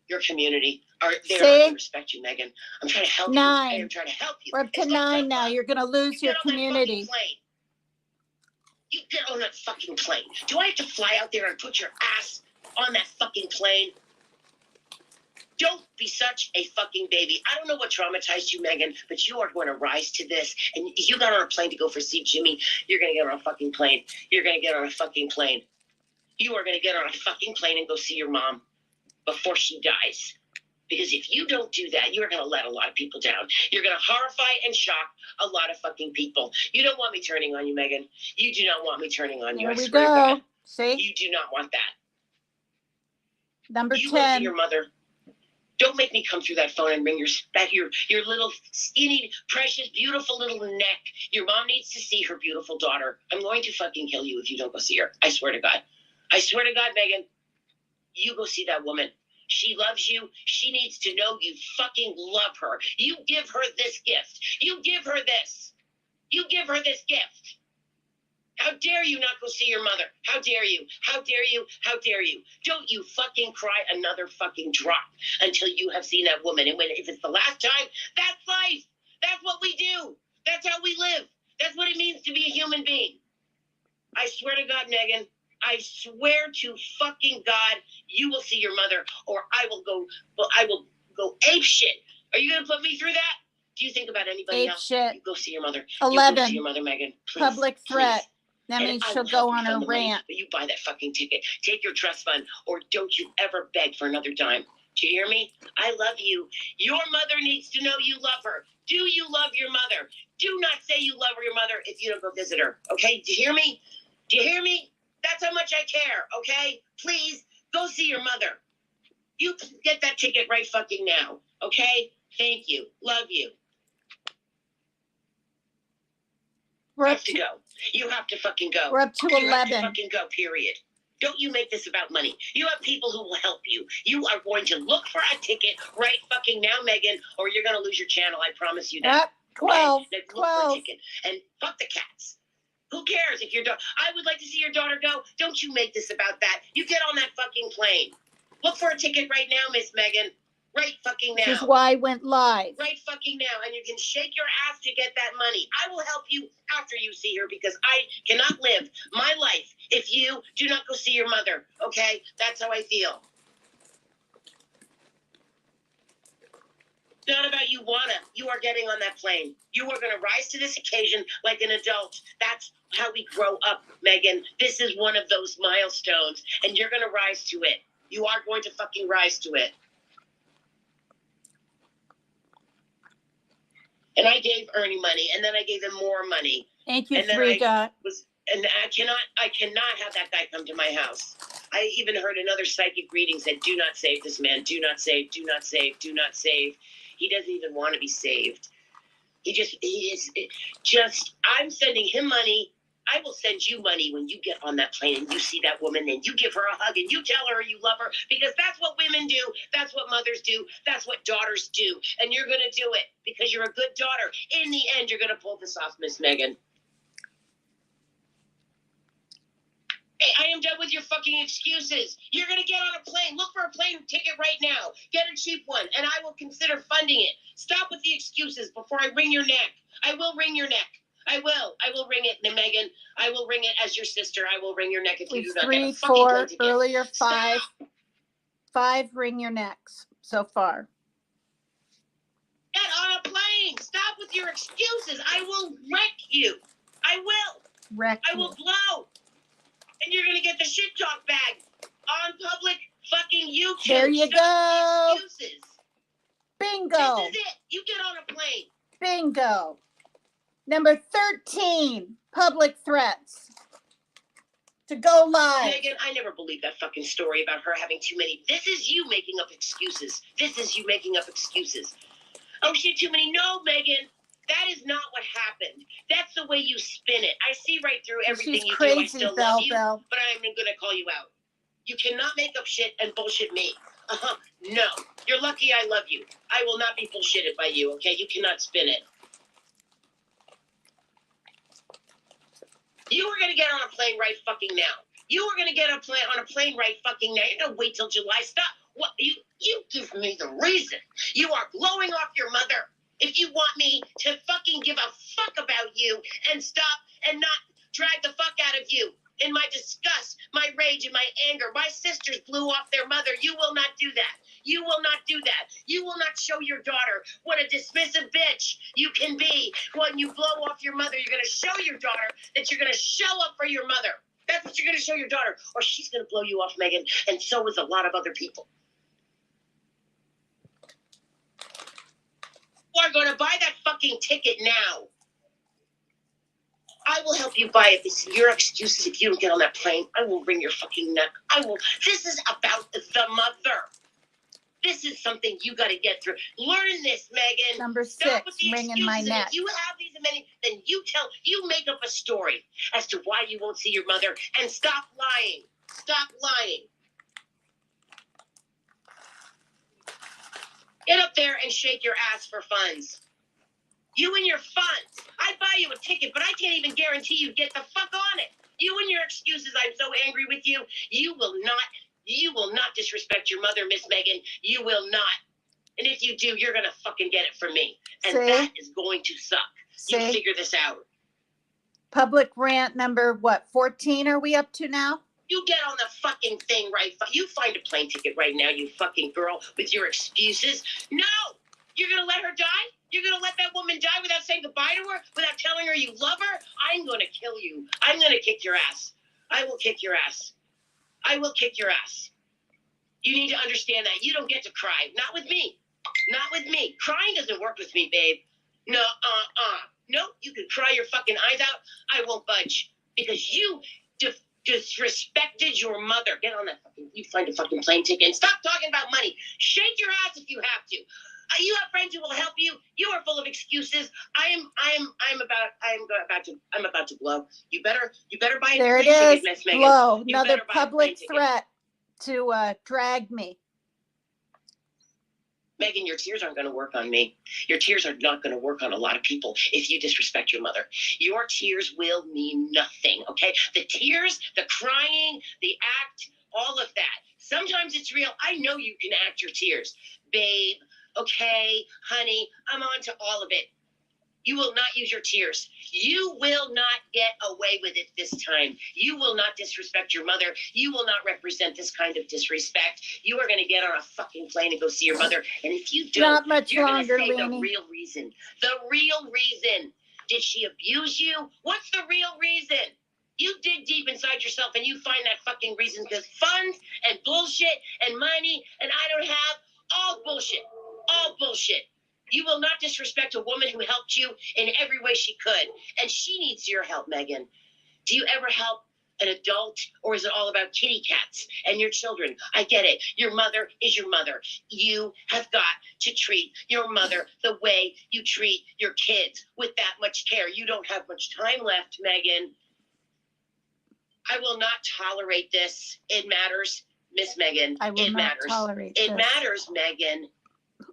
your community. They're not going to respect you, Megan. I'm trying to help you. 9. I am trying to help you. We're up to It's not 9 tough now. love. You're going to lose You your get on that community. fucking plane. You get on that fucking plane. Do I have to fly out there and put your ass on that fucking plane? Don't be such a fucking baby. I don't know what traumatized you, Megan, but you are going to rise to this. And you got on a plane to go for see Jimmy. You're going to get on a fucking plane. You're going to get on a fucking plane. You are going to get on a fucking plane and go see your mom before she dies. Because if you don't do that, you're going to let a lot of people down. You're going to horrify and shock a lot of fucking people. You don't want me turning on you, Megan. You do not want me turning on you. Here I we swear to go. God. See? You do not want that. Number You go see 10. your mother. Don't make me come through that phone and bring your little skinny, precious, beautiful little neck. Your mom needs to see her beautiful daughter. I'm going to fucking kill you if you don't go see her. I swear to God. I swear to God, Megan. You go see that woman. She loves you. She needs to know you fucking love her. You give her this gift. You give her this. You give her this gift. How dare you not go see your mother? How dare you? How dare you? How dare you? Don't you fucking cry another fucking drop until you have seen that woman. And if it's the last time, that's life. That's what we do. That's how we live. That's what it means to be a human being. I swear to God, Megan, I swear to fucking God, you will see your mother, or I will go ape shit. Are you going to put me through that? Do you think about anybody Ape else? shit. You go see your mother. 11. You go see your mother, Megan. Please, Public threat. please. That And means I she'll will help go you on fund her the money, rant. but you buy that fucking ticket. Take your trust fund, or don't you ever beg for another dime. Do you hear me? I love you. Your mother needs to know you love her. Do you love your mother? Do not say you love your mother if you don't go visit her. Okay? Do you hear me? Do you hear me? That's how much I care. Okay? Please go see your mother. You get that ticket right fucking now. Okay? Thank you. Love you. We're You up have to to, go. You have to fucking go. we're up to You have to 11. fucking go, period. Don't you make this about money. You have people who will help you. You are going to look for a ticket right fucking now, Megan, or you're going to lose your channel. I promise you that. Up 12. Okay? Look for a 12. ticket. And fuck the cats. Who cares if your daughter... I would like to see your daughter go. Don't you make this about that. You get on that fucking plane. Look for a ticket right now, Miss Megan. Right fucking now. This is why I went live. Right fucking now, and you can shake your ass to get that money. I will help you after you see her, because I cannot live my life if you do not go see your mother, okay? That's how I feel. It's not about you wanna. You are getting on that plane. You are going to rise to this occasion like an adult. That's how we grow up, Megan. This is one of those milestones, and you're going to rise to it. You are going to fucking rise to it. And I gave Ernie money, and then I gave him more money. Thank you, And then 3 Dot. And I cannot have that guy come to my house. I even heard another psychic reading said, do not save this man. Do not save, do not save, do not save. He doesn't even want to be saved. I'm sending him money. I will send you money when you get on that plane and you see that woman and you give her a hug and you tell her you love her, because that's what women do. That's what mothers do. That's what daughters do. And you're going to do it because you're a good daughter. In the end, you're going to pull this off, Miss Megan. Hey, I am done with your fucking excuses. You're going to get on a plane. Look for a plane ticket right now. Get a cheap one, and I will consider funding it. Stop with the excuses before I wring your neck. I will wring your neck. I will. I will wring it, Megan. I will wring it as your sister. I will wring your neck if you do not get 3, a fucking 4, plane ticket. earlier 5. Stop. 5 ring your necks so far. Get on a plane. Stop with your excuses. I will wreck you. I will. Wreck I will blow. And you're going to get the shit talk bag on public fucking YouTube. There you Stop go. the excuses. Bingo. This is it. You get on a plane. Bingo. Number 13, public threats to go live. Megan, I never believed that fucking story about her having too many. This is you making up excuses. This is you making up excuses. Oh, shit, too many. No, Megan. That is not what happened. That's the way you spin it. I see right through everything She's you crazy, do. I still Belle, love you, Belle. but I'm going to call you out. You cannot make up shit and bullshit me. No. You're lucky I love you. I will not be bullshitted by you, okay? You cannot spin it. You were going to get on a plane right fucking now. You were going to get on a plane right fucking now. You're going to wait till July. Stop. What? You give me the reason. You are blowing off your mother. If you want me to fucking give a fuck about you and stop and not drag the fuck out of you in my disgust, my rage, and my anger. My sisters blew off their mother. You will not do that. You will not do that. You will not show your daughter what a dismissive bitch you can be. When you blow off your mother, you're going to show your daughter that you're going to show up for your mother. That's what you're going to show your daughter. Or she's going to blow you off, Megan, and so is a lot of other people. You are going to buy that fucking ticket now. I will help you buy it. This is your excuses if you don't get on that plane. I will wring your fucking neck. I will. This is about the mother. This is something you got to get through. Learn this, Megan. Number Stop 6, with the wringing my excuses. neck. If you have these many, then you make up a story as to why you won't see your mother, and stop lying. Stop lying. Get up there and shake your ass for funds. You and your funds. I buy you a ticket, but I can't even guarantee you get the fuck on it. You and your excuses. I'm so angry with you. You will not disrespect your mother, Miss Megan. You will not. And if you do, you're gonna fucking get it from me. And that is going to suck. You figure this out. Public rant number, what, 14 are we up to now? You get on the fucking thing right. You find a plane ticket right now, you fucking girl, with your excuses. No! You're going to let her die? You're going to let that woman die without saying goodbye to her? Without telling her you love her? I'm going to kill you. I'm going to kick your ass. I will kick your ass. I will kick your ass. You need to understand that. You don't get to cry. Not with me. Not with me. Crying doesn't work with me, babe. No, No, you can cry your fucking eyes out. I won't budge. Because you disrespected your mother. Get on that fucking, you find a fucking plane ticket and stop talking about money. Shake your ass if you have to. You have friends who will help you. You are full of excuses. I'm about to blow. You better buy a There it plane is. ticket, Miss Megan. Blow. You Another better buy a plane public ticket. threat to drag me. Megan, your tears aren't going to work on me. Your tears are not going to work on a lot of people if you disrespect your mother. Your tears will mean nothing, okay? The tears, the crying, the act, all of that. Sometimes it's real. I know you can act your tears. Babe, okay, honey, I'm on to all of it. You will not use your tears. You will not get away with it this time. You will not disrespect your mother. You will not represent this kind of disrespect. You are going to get on a fucking plane and go see your mother. And if you don't, Not much you're longer, going to say Lainey. the real reason. The real reason. Did she abuse you? What's the real reason? You dig deep inside yourself and you find that fucking reason, because funds and bullshit and money and I don't have, all bullshit. All bullshit. You will not disrespect a woman who helped you in every way she could. And she needs your help, Megan. Do you ever help an adult, or is it all about kitty cats and your children? I get it. Your mother is your mother. You have got to treat your mother the way you treat your kids, with that much care. You don't have much time left, Megan. I will not tolerate this. It matters, Miss Megan. I will it not matters. tolerate It this. matters, Megan.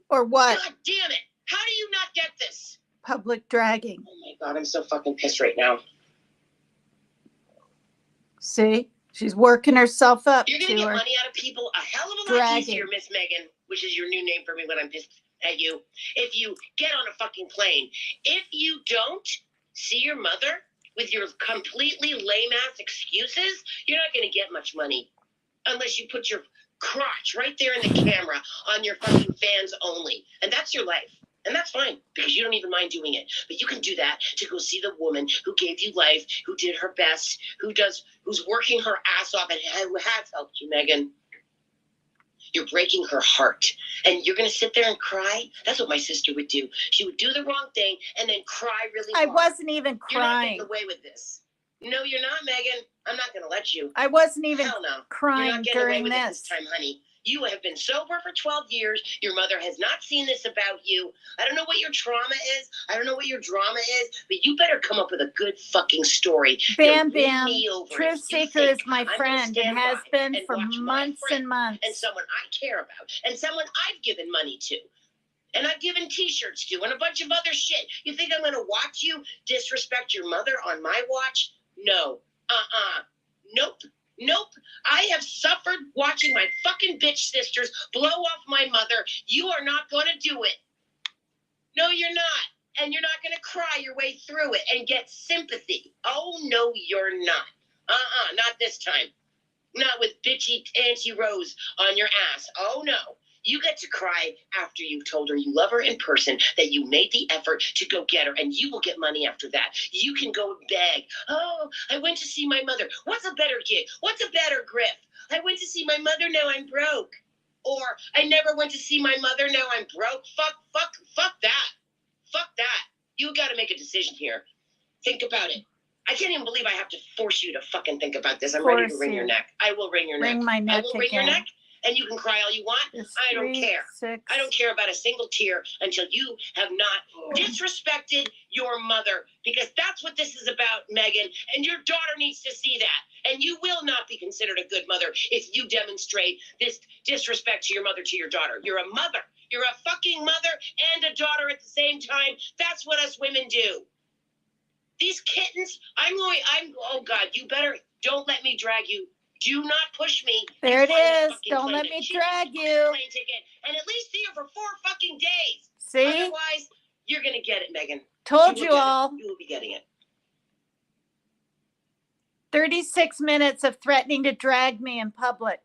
Or what? God damn it. How do you not get this? Public dragging. Oh my God, I'm so fucking pissed right now. See? She's working herself up You're going to to get her. money out of people a hell of a lot Dragging. easier, Miss Megan, which is your new name for me when I'm pissed at you, if you get on a fucking plane. If you don't see your mother with your completely lame-ass excuses, you're not going to get much money unless you put your crotch right there in the camera on your fucking fans only. And that's your life. And that's fine, because you don't even mind doing it. But you can do that to go see the woman who gave you life, who did her best, who's working her ass off, and who has helped you, Megan. You're breaking her heart. And you're going to sit there and cry? That's what my sister would do. She would do the wrong thing and then cry really I hard. wasn't even You're not crying. getting away with this. No, you're not, Megan. I'm not going to let you. I wasn't even Hell no. You're crying not getting away during with it this. this time, honey. You have been sober for 12 years. Your mother has not seen this about you. I don't know what your trauma is. I don't know what your drama is, but you better come up with a good fucking story. Bam to win Bam, me over. Truth If you Seeker is think my I'm gonna friend and stand has by been and for watch my months friend and months. and someone I care about, and someone I've given money to, and I've given t-shirts to, and a bunch of other shit. You think I'm going to watch you disrespect your mother on my watch? No. Nope. Nope. I have suffered watching my fucking bitch sisters blow off my mother. You are not going to do it. No, you're not. And you're not going to cry your way through it and get sympathy. Oh, no, you're not. Not this time. Not with bitchy Auntie Rose on your ass. Oh, no. You get to cry after you've told her you love her in person, that you made the effort to go get her, and you will get money after that. You can go beg. Oh, I went to see my mother. What's a better gig? What's a better grift? I went to see my mother, now I'm broke. Or I never went to see my mother, now I'm broke. Fuck that. Fuck that. You got to make a decision here. Think about it. I can't even believe I have to force you to fucking think about this. I'm ready to wring your neck. I will wring your neck. Wring my neck I will wring your again. neck, and you can cry all you want. I don't care. I don't care about a single tear until you have not disrespected your mother, because that's what this is about, Megan. And your daughter needs to see that. And you will not be considered a good mother if you demonstrate this disrespect to your mother, to your daughter. You're a mother. You're a fucking mother and a daughter at the same time. That's what us women do. These kittens, oh God, you better, don't let me drag you. Do not push me. There it is. Don't let me drag you. Plane ticket, and at least see you for 4 fucking days. See? Otherwise, you're going to get it, Megan. Told you all. You will be getting it. 36 minutes of threatening to drag me in public.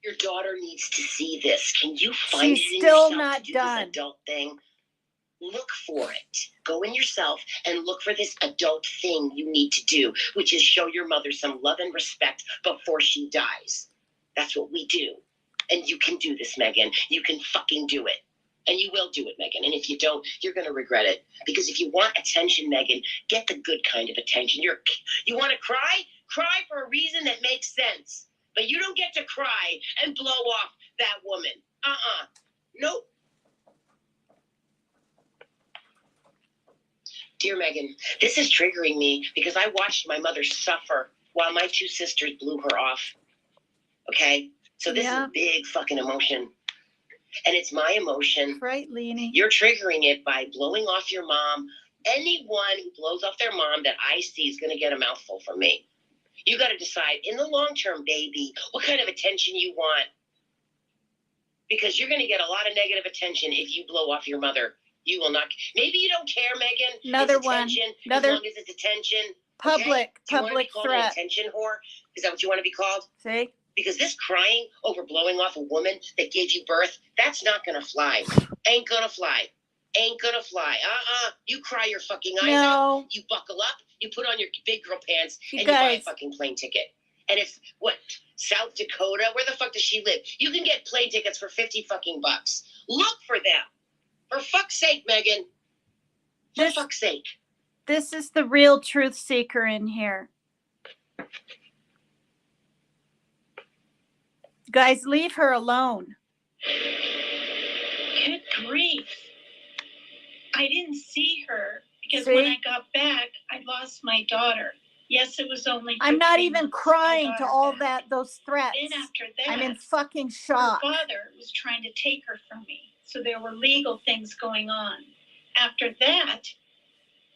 Your daughter needs to see this. Can you find She's it in still yourself not to do done. this adult thing? Look for it. Go in yourself and look for this adult thing you need to do, which is show your mother some love and respect before she dies. That's what we do. And you can do this, Megan. You can fucking do it. And you will do it, Megan. And if you don't, you're going to regret it. Because if you want attention, Megan, get the good kind of attention. You want to cry? Cry for a reason that makes sense. But you don't get to cry and blow off that woman. Nope. Dear Megan, this is triggering me because I watched my mother suffer while my 2 sisters blew her off. Okay? So this is a big fucking emotion. And it's my emotion. Right, Leanie. You're triggering it by blowing off your mom. Anyone who blows off their mom that I see is going to get a mouthful from me. You got to decide in the long term, baby, what kind of attention you want. Because you're going to get a lot of negative attention if you blow off your mother. You will not. Maybe you don't care, Megan. Another it's one. As long as it's attention. Public An threat. attention whore? Is that what you want to be called? See? Because this crying over blowing off a woman that gave you birth, that's not going to fly. Ain't going to fly. Ain't going to fly. You cry your fucking eyes out. You buckle up. You put on your big girl pants. You buy a fucking plane ticket. And if, South Dakota? Where the fuck does she live? You can get plane tickets for $50 fucking bucks. Look for them. For fuck's sake, Megan. For fuck's sake. This is the real truth seeker in here. Guys, leave her alone. Good grief. I didn't see her because when I got back, I lost my daughter. Yes, it was only. I'm not even crying to all those threats. Then after that, I'm in fucking shock. Her father was trying to take her from me. So there were legal things going on. After that,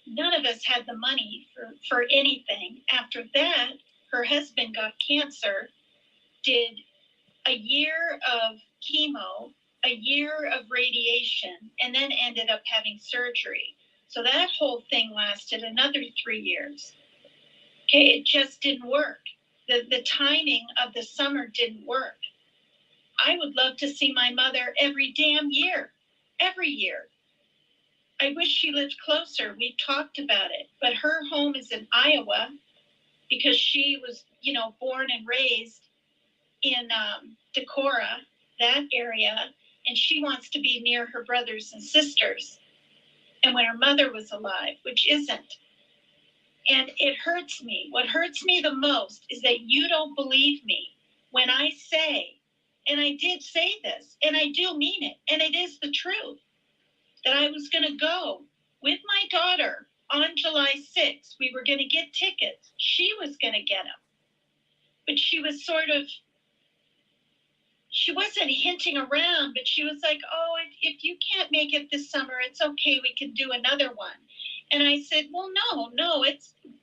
none of us had the money for anything. After that, her husband got cancer, did a year of chemo, a year of radiation, and then ended up having surgery. So that whole thing lasted another 3 years. Okay, it just didn't work. The timing of the summer didn't work. I would love to see my mother every damn year. Every year. I wish she lived closer. We talked about it. But her home is in Iowa because she was, born and raised in Decorah, that area. And she wants to be near her brothers and sisters. And when her mother was alive, which isn't. And it hurts me. What hurts me the most is that you don't believe me when I say, and I did say this, and I do mean it, and it is the truth, that I was going to go with my daughter on July 6th. We were going to get tickets. She was going to get them. But she was she wasn't hinting around, but she was like, oh, if you can't make it this summer, it's okay. We can do another one. And I said, well, no,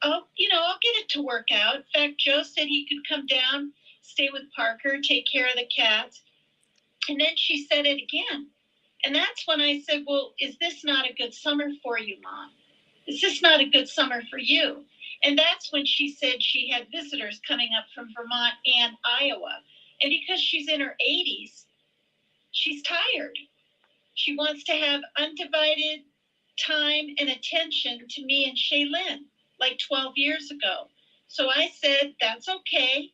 I'll get it to work out. In fact, Joe said he could come down, stay with Parker, take care of the cats. And then she said it again. And that's when I said, well, is this not a good summer for you, Mom? Is this not a good summer for you? And that's when she said she had visitors coming up from Vermont and Iowa. And because she's in her 80s, she's tired. She wants to have undivided time and attention to me and Shaylin, like 12 years ago. So I said, that's okay.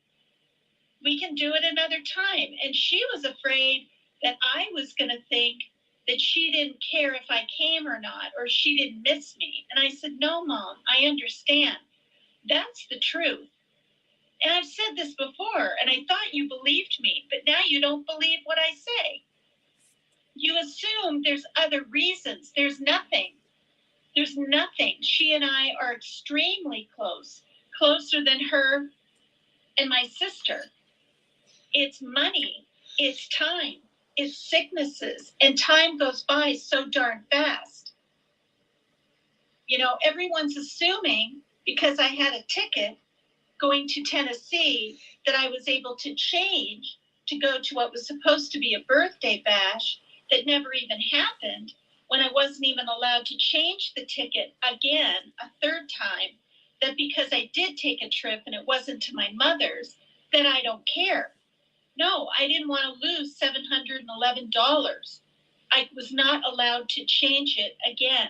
We can do it another time. And she was afraid that I was going to think that she didn't care if I came or not, or she didn't miss me. And I said, no, Mom, I understand. That's the truth. And I've said this before, and I thought you believed me, but now you don't believe what I say. You assume there's other reasons. There's nothing. There's nothing. She and I are extremely close, closer than her and my sister. It's money, it's time, it's sicknesses, and time goes by so darn fast. You know, everyone's assuming because I had a ticket going to Tennessee that I was able to change to go to what was supposed to be a birthday bash that never even happened, when I wasn't even allowed to change the ticket again a third time, that because I did take a trip and it wasn't to my mother's, that I don't care. No, I didn't want to lose $711. I was not allowed to change it again.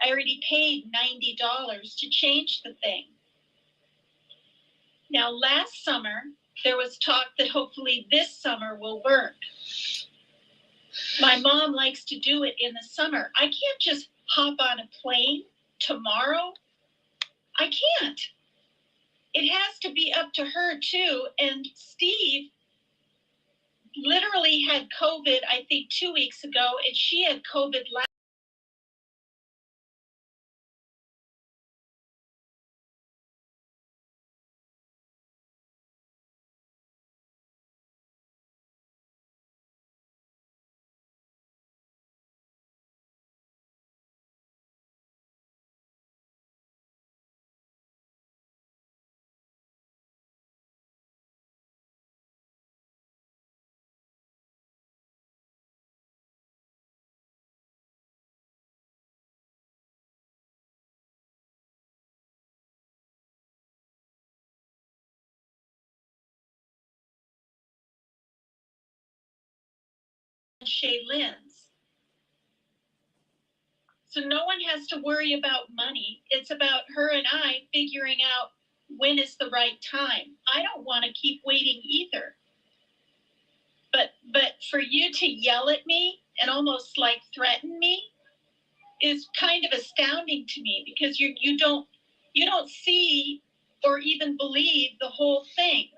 I already paid $90 to change the thing. Now, last summer, there was talk that hopefully this summer will work. My mom likes to do it in the summer. I can't just hop on a plane tomorrow. I can't. It has to be up to her too. And Steve literally had COVID, I think 2 weeks ago, and she had COVID last. Shaylin's. So no one has to worry about money. It's about her and I figuring out when is the right time. I don't want to keep waiting either. But for you to yell at me and almost like threaten me is kind of astounding to me, because you don't see or even believe the whole thing.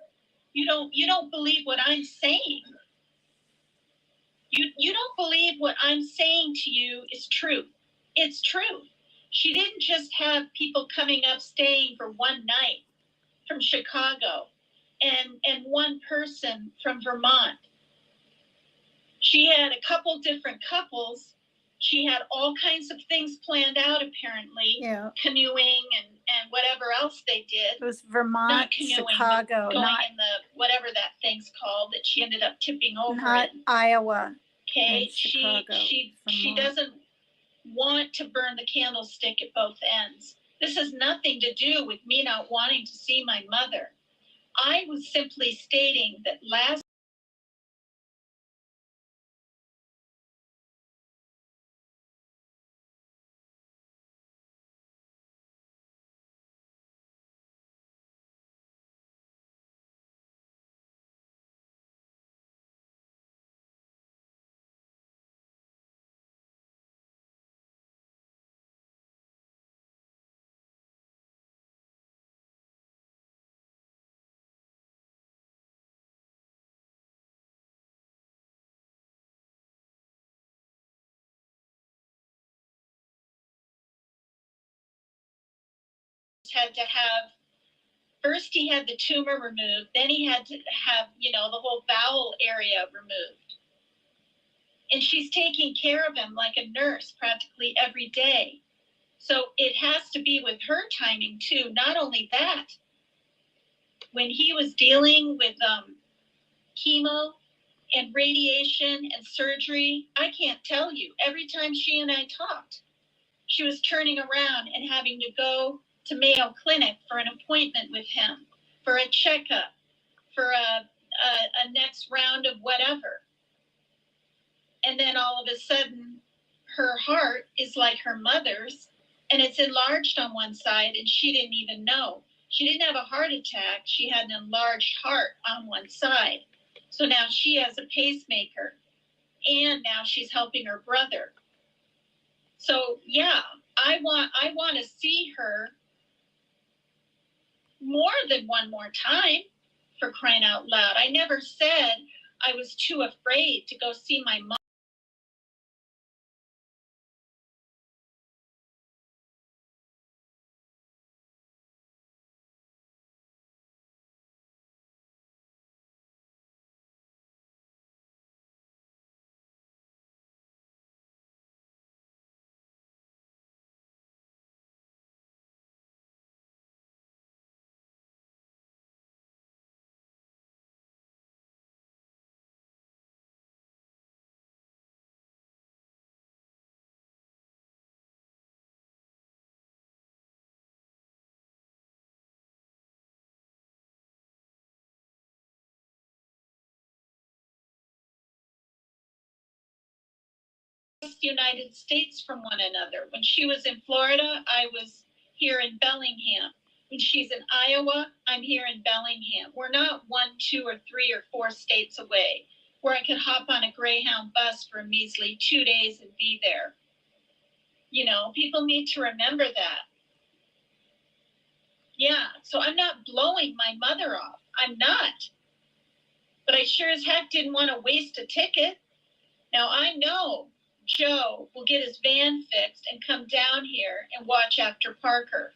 You don't believe what I'm saying. You don't believe what I'm saying to you is truth. It's truth. She didn't just have people coming up staying for one night from Chicago and one person from Vermont. She had a couple different couples. She had all kinds of things planned out, apparently. Yeah. Canoeing and whatever else they did. It was Vermont, Not canoeing, Chicago, going not in the whatever that thing's called that she ended up tipping over not in. Iowa. Okay, and Chicago, she Vermont. doesn't want to burn the candlestick at both ends. This has nothing to do with me not wanting to see my mother. I was simply stating that last had to have, first he had the tumor removed, then he had to have, the whole bowel area removed. And she's taking care of him like a nurse practically every day. So it has to be with her timing too. Not only that, when he was dealing with chemo and radiation and surgery, I can't tell you, every time she and I talked, she was turning around and having to go to Mayo Clinic for an appointment with him, for a checkup, for a next round of whatever. And then all of a sudden, her heart is like her mother's, and it's enlarged on one side, and she didn't even know. She didn't have a heart attack. She had an enlarged heart on one side. So now she has a pacemaker, and now she's helping her brother. So yeah, I want to see her more than one more time, for crying out loud. I never said I was too afraid to go see my mom. United States from one another. When she was in Florida, I was here in Bellingham. When she's in Iowa, I'm here in Bellingham. We're not 1, 2, or 3 or 4 states away where I could hop on a Greyhound bus for a measly 2 days and be there. You know, people need to remember that. Yeah, so I'm not blowing my mother off. I'm not. But I sure as heck didn't want to waste a ticket. Now I know Joe will get his van fixed and come down here and watch after Parker.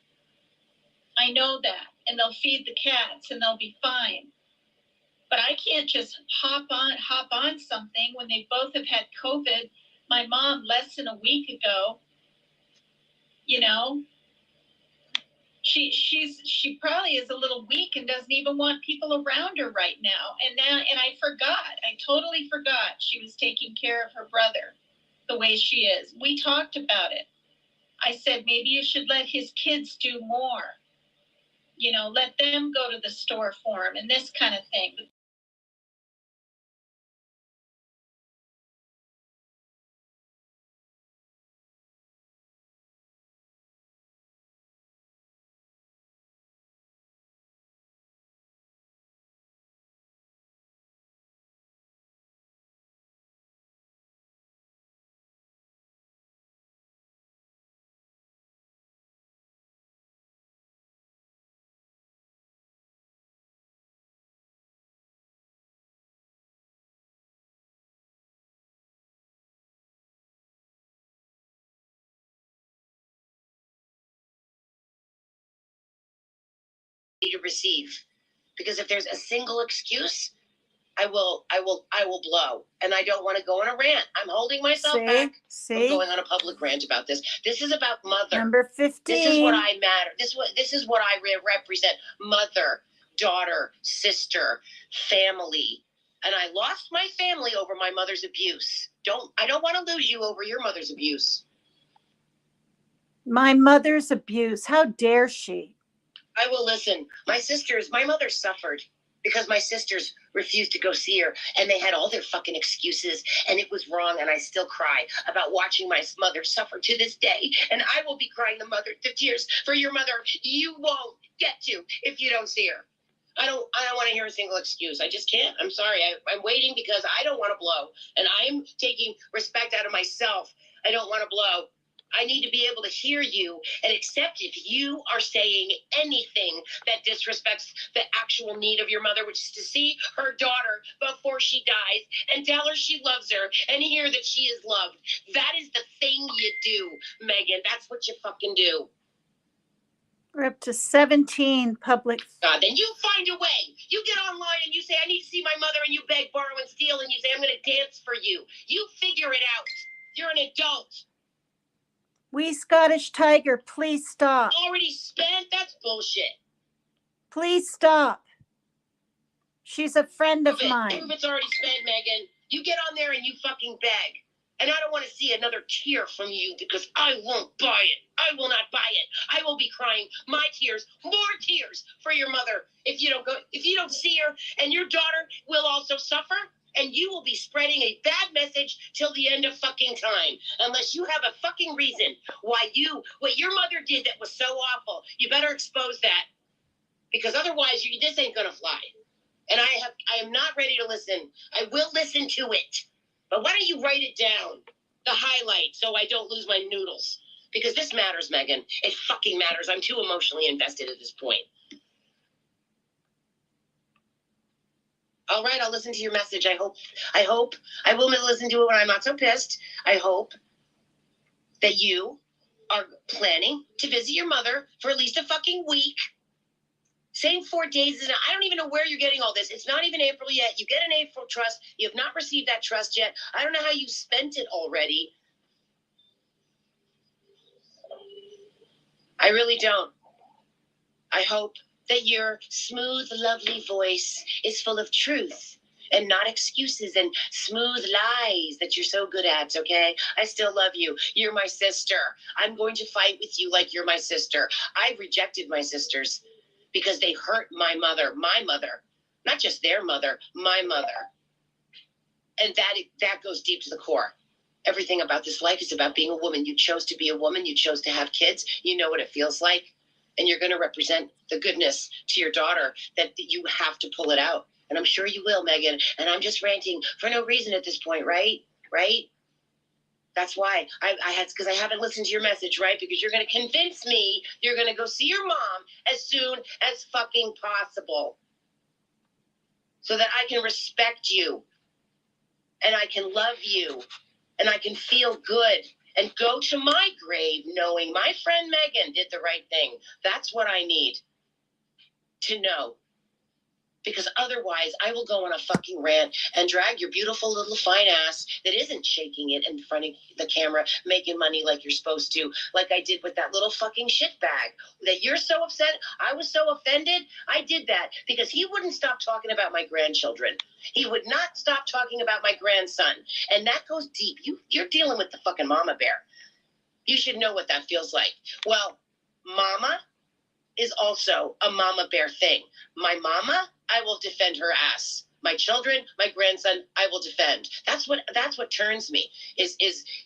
I know that. And they'll feed the cats and they'll be fine. But I can't just hop on something when they both have had COVID. My mom less than a week ago, you know, she probably is a little weak and doesn't even want people around her right now. And I forgot. I totally forgot she was taking care of her brother the way she is. We talked about it. I said, maybe you should let his kids do more. You know, let them go to the store for him and this kind of thing. To receive, because if there's a single excuse, I will blow, and I don't want to go on a rant. I'm holding myself back from going on a public rant about this. This is about mother. Number 15. This is what I matter. This is what I represent: mother, daughter, sister, family. And I lost my family over my mother's abuse. I don't want to lose you over your mother's abuse. My mother's abuse. How dare she? I will listen. My mother suffered because my sisters refused to go see her, and they had all their fucking excuses, and it was wrong, and I still cry about watching my mother suffer to this day, and I will be crying the tears for your mother. You won't get to if you don't see her. I don't want to hear a single excuse. I just can't. I'm sorry. I'm waiting because I don't want to blow, and I'm taking respect out of myself. I don't want to blow. I need to be able to hear you and accept if you are saying anything that disrespects the actual need of your mother, which is to see her daughter before she dies and tell her she loves her and hear that she is loved. That is the thing you do, Megan. That's what you fucking do. We're up to 17 public. Then you find a way. You get online and you say, I need to see my mother, and you beg, borrow, and steal, and you say, I'm going to dance for you. You figure it out. You're an adult. We Scottish Tiger, please stop. Already spent? That's bullshit. Please stop. She's a friend of mine. Prove it's already spent, Megan. You get on there and you fucking beg. And I don't want to see another tear from you because I won't buy it. I will not buy it. I will be crying my tears, more tears for your mother if you don't see her, and your daughter will also suffer, and you will be spreading a bad message till the end of fucking time, unless you have a fucking reason why what your mother did that was so awful. You better expose that, because otherwise this ain't gonna fly. And I am not ready to listen. I will listen to it, but why don't you write it down, the highlight, so I don't lose my noodles, because this matters, Megan. It fucking matters. I'm too emotionally invested at this point. All right, I'll listen to your message. I hope I will listen to it when I'm not so pissed. I hope that you are planning to visit your mother for at least a fucking week. Saying 4 days, I don't even know where you're getting all this. It's not even April yet. You get an April trust. You have not received that trust yet. I don't know how you spent it already. I really don't. I hope that your smooth, lovely voice is full of truth and not excuses and smooth lies that you're so good at, okay? I still love you. You're my sister. I'm going to fight with you like you're my sister. I rejected my sisters because they hurt my mother, not just their mother, my mother. And that goes deep to the core. Everything about this life is about being a woman. You chose to be a woman. You chose to have kids. You know what it feels like. And you're going to represent the goodness to your daughter, that you have to pull it out. And I'm sure you will, Megan. And I'm just ranting for no reason at this point, right? Right? That's why because I haven't listened to your message, right? Because you're going to convince me you're going to go see your mom as soon as fucking possible, so that I can respect you and I can love you and I can feel good and go to my grave knowing my friend Megan did the right thing. That's what I need to know. Because otherwise, I will go on a fucking rant and drag your beautiful little fine ass that isn't shaking it in front of the camera, making money like you're supposed to, like I did with that little fucking shit bag. That you're so upset, I was so offended. I did that because he wouldn't stop talking about my grandchildren. He would not stop talking about my grandson. And that goes deep. You're dealing with the fucking mama bear. You should know what that feels like. Well, mama is also a mama bear thing. My mama, I will defend her ass. My children, my grandson, I will defend. That's what turns me is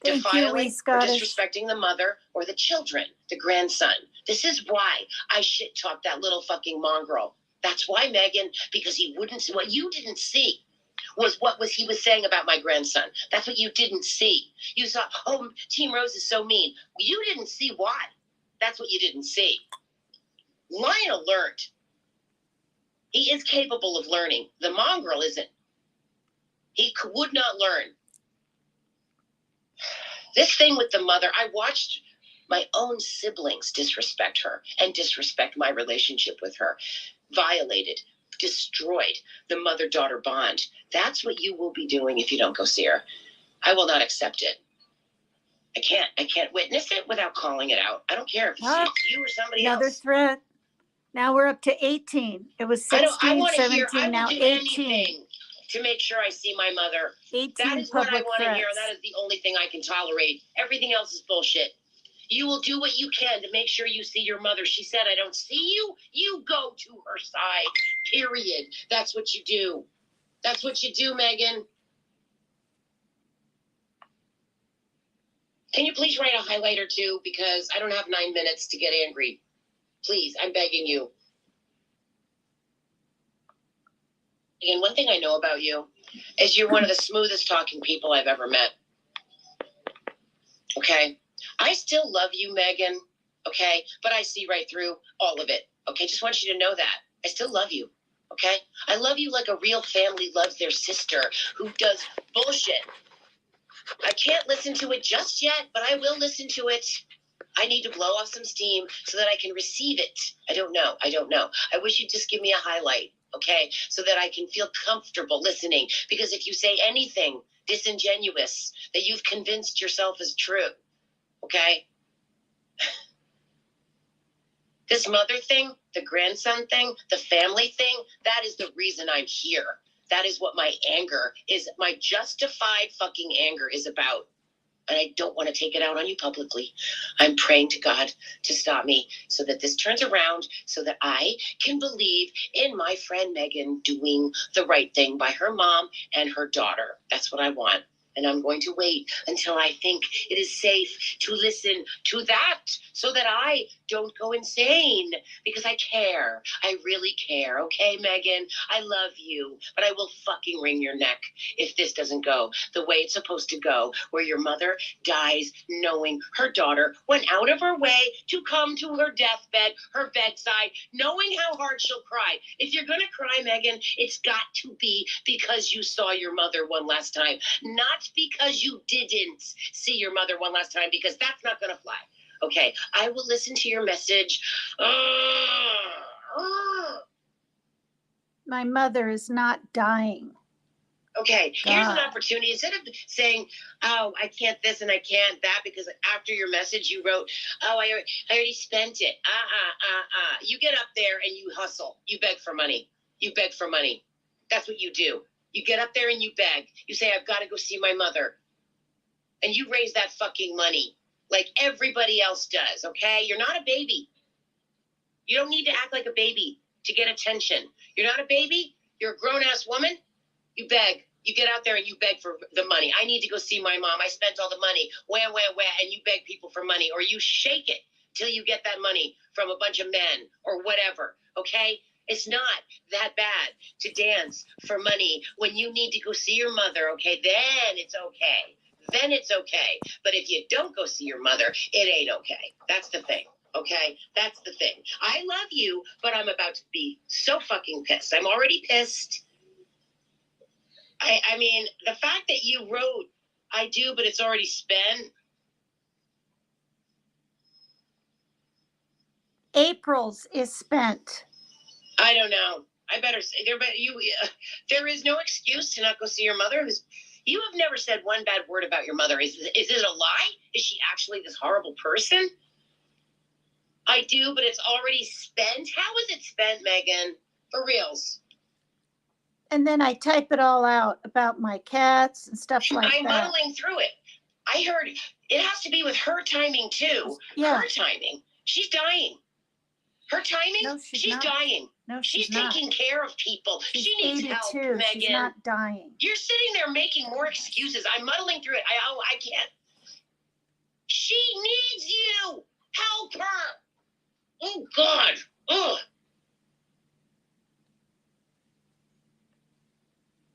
defiling or disrespecting the mother or the children, the grandson. This is why I shit talk that little fucking mongrel. That's why, Megan, because he wouldn't. What you didn't see was he was saying about my grandson. That's what you didn't see. You saw, oh, Team Rose is so mean. You didn't see why. That's what you didn't see. Lionel learned. He is capable of learning. The mongrel isn't. He would not learn. This thing with the mother, I watched my own siblings disrespect her and disrespect my relationship with her. Violated, destroyed the mother-daughter bond. That's what you will be doing if you don't go see her. I will not accept it. I can't witness it without calling it out. I don't care if it's you or somebody else. Another threat. Now we're up to 18. It was 16, 17, now 18. To make sure I see my mother. 18 that is what I want to hear, and threats. that is the only thing I can tolerate. Everything else is bullshit. You will do what you can to make sure you see your mother. She said, I don't see you. You go to her side, period. That's what you do. That's what you do, Megan. Can you please write a highlight or two? Because I don't have 9 minutes to get angry. Please, I'm begging you. And one thing I know about you is you're one of the smoothest talking people I've ever met. Okay? I still love you, Megan. Okay? But I see right through all of it. Okay? Just want you to know that. I still love you. Okay? I love you like a real family loves their sister who does bullshit. I can't listen to it just yet, but I will listen to it. I need to blow off some steam so that I can receive it. I don't know. I wish you'd just give me a highlight, okay? So that I can feel comfortable listening. Because if you say anything disingenuous that you've convinced yourself is true, okay? This mother thing, the grandson thing, the family thing, that is the reason I'm here. That is what my anger is. My justified fucking anger is about. And I don't want to take it out on you publicly. I'm praying to God to stop me so that this turns around, so that I can believe in my friend Megan doing the right thing by her mom and her daughter. That's what I want. And I'm going to wait until I think it is safe to listen to that so that I don't go insane, because I care. I really care. Okay, Megan? I love you, but I will fucking wring your neck if this doesn't go the way it's supposed to go, where your mother dies knowing her daughter went out of her way to come to her deathbed, her bedside, knowing how hard she'll cry. If you're going to cry, Megan, it's got to be because you saw your mother one last time, not because you didn't see your mother one last time, because that's not going to fly. Okay, I will listen to your message. My mother is not dying. Okay, here's an God. opportunity. Instead of saying, oh, I can't this and I can't that, because after your message you wrote, oh, I already spent it. You get up there and you hustle. You beg for money. You beg for money. That's what you do. You get up there and you beg. You say, I've got to go see my mother. And you raise that fucking money like everybody else does, okay? You're not a baby. You don't need to act like a baby to get attention. You're not a baby. You're a grown-ass woman. You beg. You get out there and you beg for the money. I need to go see my mom. I spent all the money. Wah, and you beg people for money. Or you shake it till you get that money from a bunch of men or whatever, okay? It's not that bad to dance for money when you need to go see your mother, okay? Then it's okay. Then it's okay. But if you don't go see your mother, it ain't okay. That's the thing, okay? That's the thing. I love you, but I'm about to be so fucking pissed. I'm already pissed. I mean, the fact that you wrote, I do, but it's already spent. April's is spent. I don't know. I better say, there is no excuse to not go see your mother. You have never said one bad word about your mother. Is it a lie? Is she actually this horrible person? I do, but it's already spent. How is it spent, Megan? For reals. And then I type it all out about my cats and stuff like I'm that. muddling through it. I heard it has to be with her timing too. Yeah. Her timing. She's dying. Her timing? No, she's not. Dying. No, She's not. taking care of people. She's She needs 82. help, Megan. She's not dying. You're sitting there making more excuses. I'm muddling through it. I can't. She needs you. Help her. Oh, God. Ugh.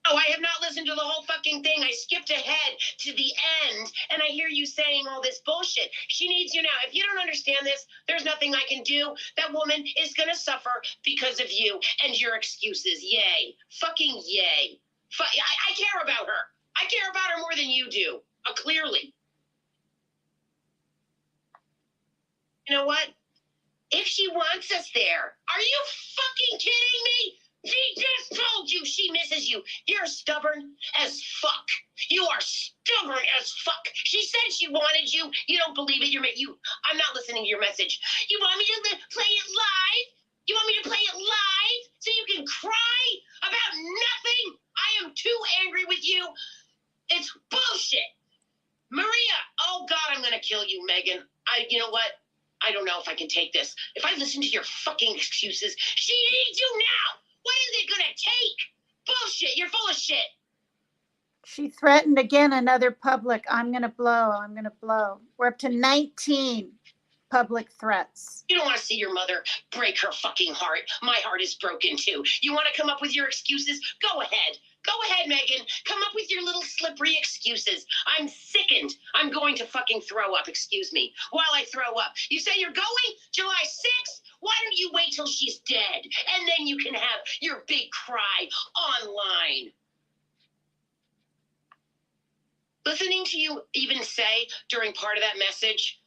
Oh, I have not listened to the whole fucking thing. I skipped ahead to the end, and I hear you saying all this bullshit. She needs you now. If you don't understand this, there's nothing I can do. That woman is going to suffer because of you and your excuses. Yay. Fucking yay. I care about her. I care about her more than you do. Clearly. You know what? If she wants us there, are you fucking kidding me? She just told you she misses you. You're stubborn as fuck. You are stubborn as fuck. She said she wanted you. You don't believe it. I'm not listening to your message. You want me to play it live? You want me to play it live so you can cry about nothing? I am too angry with you. It's bullshit. Maria, oh God, I'm gonna kill you, Megan. You know what? I don't know if I can take this. If I listen to your fucking excuses, she needs you now. What is it gonna take? Bullshit, you're full of shit. She threatened again another public. I'm going to blow. We're up to 19 public threats. You don't want to see your mother break her fucking heart. My heart is broken too. You want to come up with your excuses? Go ahead. Go ahead, Megan. Come up with your little slippery excuses. I'm sickened. I'm going to fucking throw up, excuse me, while I throw up. You say you're going July 6th? Why don't you wait till she's dead? And then you can have your big cry online. Listening to you even say during part of that message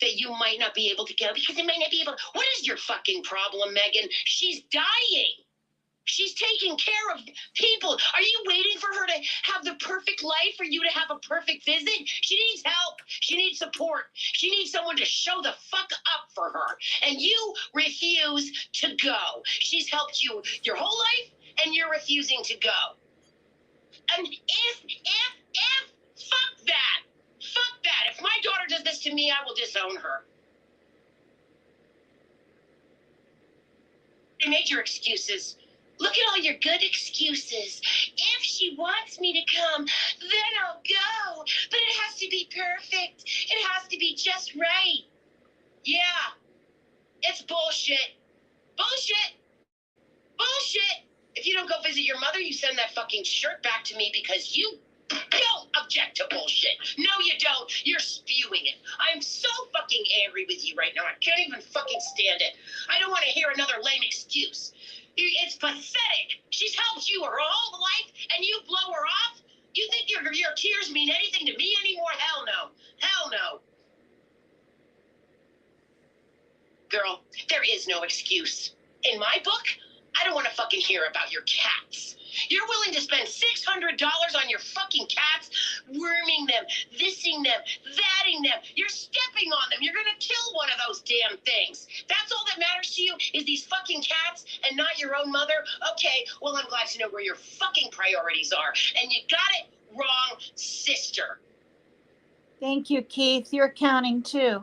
that you might not be able to go because it might not be able. What is your fucking problem, Megan? She's dying. She's taking care of people. Are you waiting for her to have the perfect life, for you to have a perfect visit? She needs help. She needs support. She needs someone to show the fuck up for her. And you refuse to go. She's helped you your whole life, and you're refusing to go. And if, fuck that. Fuck that. If my daughter does this to me, I will disown her. You made your excuses. Look at all your good excuses. If she wants me to come, then I'll go. But it has to be perfect. It has to be just right. Yeah, it's bullshit. Bullshit. Bullshit. If you don't go visit your mother, you send that fucking shirt back to me because you don't object to bullshit. No, you don't. You're spewing it. I'm so fucking angry with you right now. I can't even fucking stand it. I don't want to hear another lame excuse. It's pathetic. She's helped you her whole life, and you blow her off? You think your tears mean anything to me anymore? Hell no. Hell no. Girl, there is no excuse. In my book, I don't want to fucking hear about your cats. You're willing to spend $600 on your fucking cats, worming them, thising them, thatting them. You're stepping on them. You're going to kill one of those damn things. That's all that matters to you is these fucking cats and not your own mother? Okay, well, I'm glad to know where your fucking priorities are. And you got it wrong, sister. Thank you, Keith. You're counting too.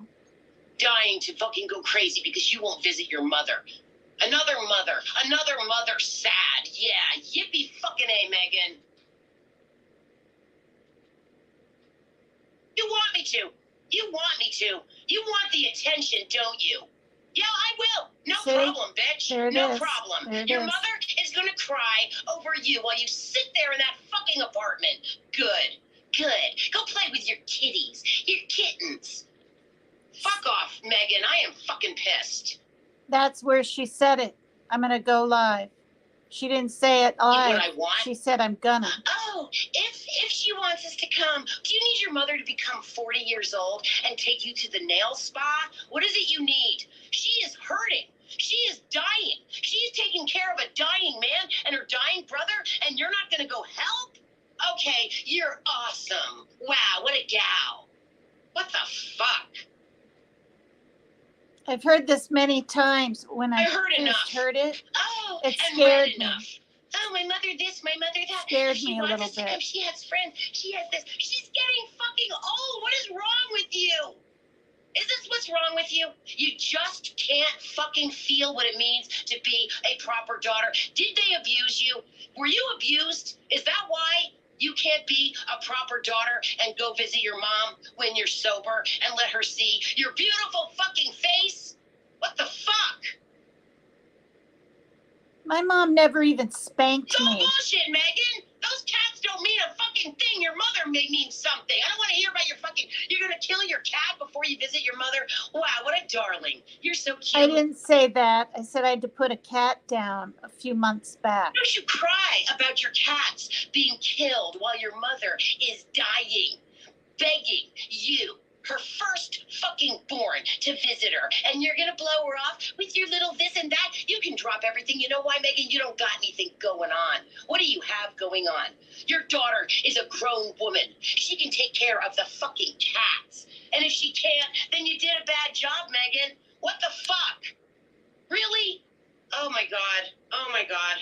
Dying to fucking go crazy because you won't visit your mother. Another mother sad. Yeah, yippee fucking A, Megan. You want me to. You want me to. You want the attention, don't you? Yeah, I will. No problem, bitch. No problem. Your mother is going to cry over you while you sit there in that fucking apartment. Good. Good. Go play with your kitties, your kittens. Fuck off, Megan. I am fucking pissed. That's where she said it. I'm going to go live. She didn't say it live. What I want? She said, I'm gonna. Oh, if she wants us to come, do you need your mother to become 40 years old and take you to the nail spa? What is it you need? She is hurting. She is dying. She's taking care of a dying man and her dying brother, and you're not going to go help? Okay, you're awesome. Wow, what a gal. What the fuck? I've heard this many times. When I first heard it, it scared me. Oh, my mother this, my mother that. Scared me a little bit. She has friends. She has this. She's getting fucking old. What is wrong with you? Is this what's wrong with you? You just can't fucking feel what it means to be a proper daughter. Did they abuse you? Were you abused? Is that why you can't be a proper daughter and go visit your mom when you're sober and let her see your beautiful fucking face? What the fuck? My mom never even spanked No me. bullshit, Megan. Those cats don't mean a fucking thing. Your mother may mean something. I don't want to hear about your fucking... You're going to kill your cat before you visit your mother? Wow, what a darling. You're so cute. I didn't say that. I said I had to put a cat down a few months back. Don't you cry about your cats being killed while your mother is dying, begging you, her first fucking born, to visit her, and you're gonna blow her off with your little this and that? You can drop everything. You know why, Megan? You don't got anything going on. What do you have going on? Your daughter is a grown woman. She can take care of the fucking cats. And if she can't, then you did a bad job, Megan. What the fuck? Really? Oh my God. Oh my God.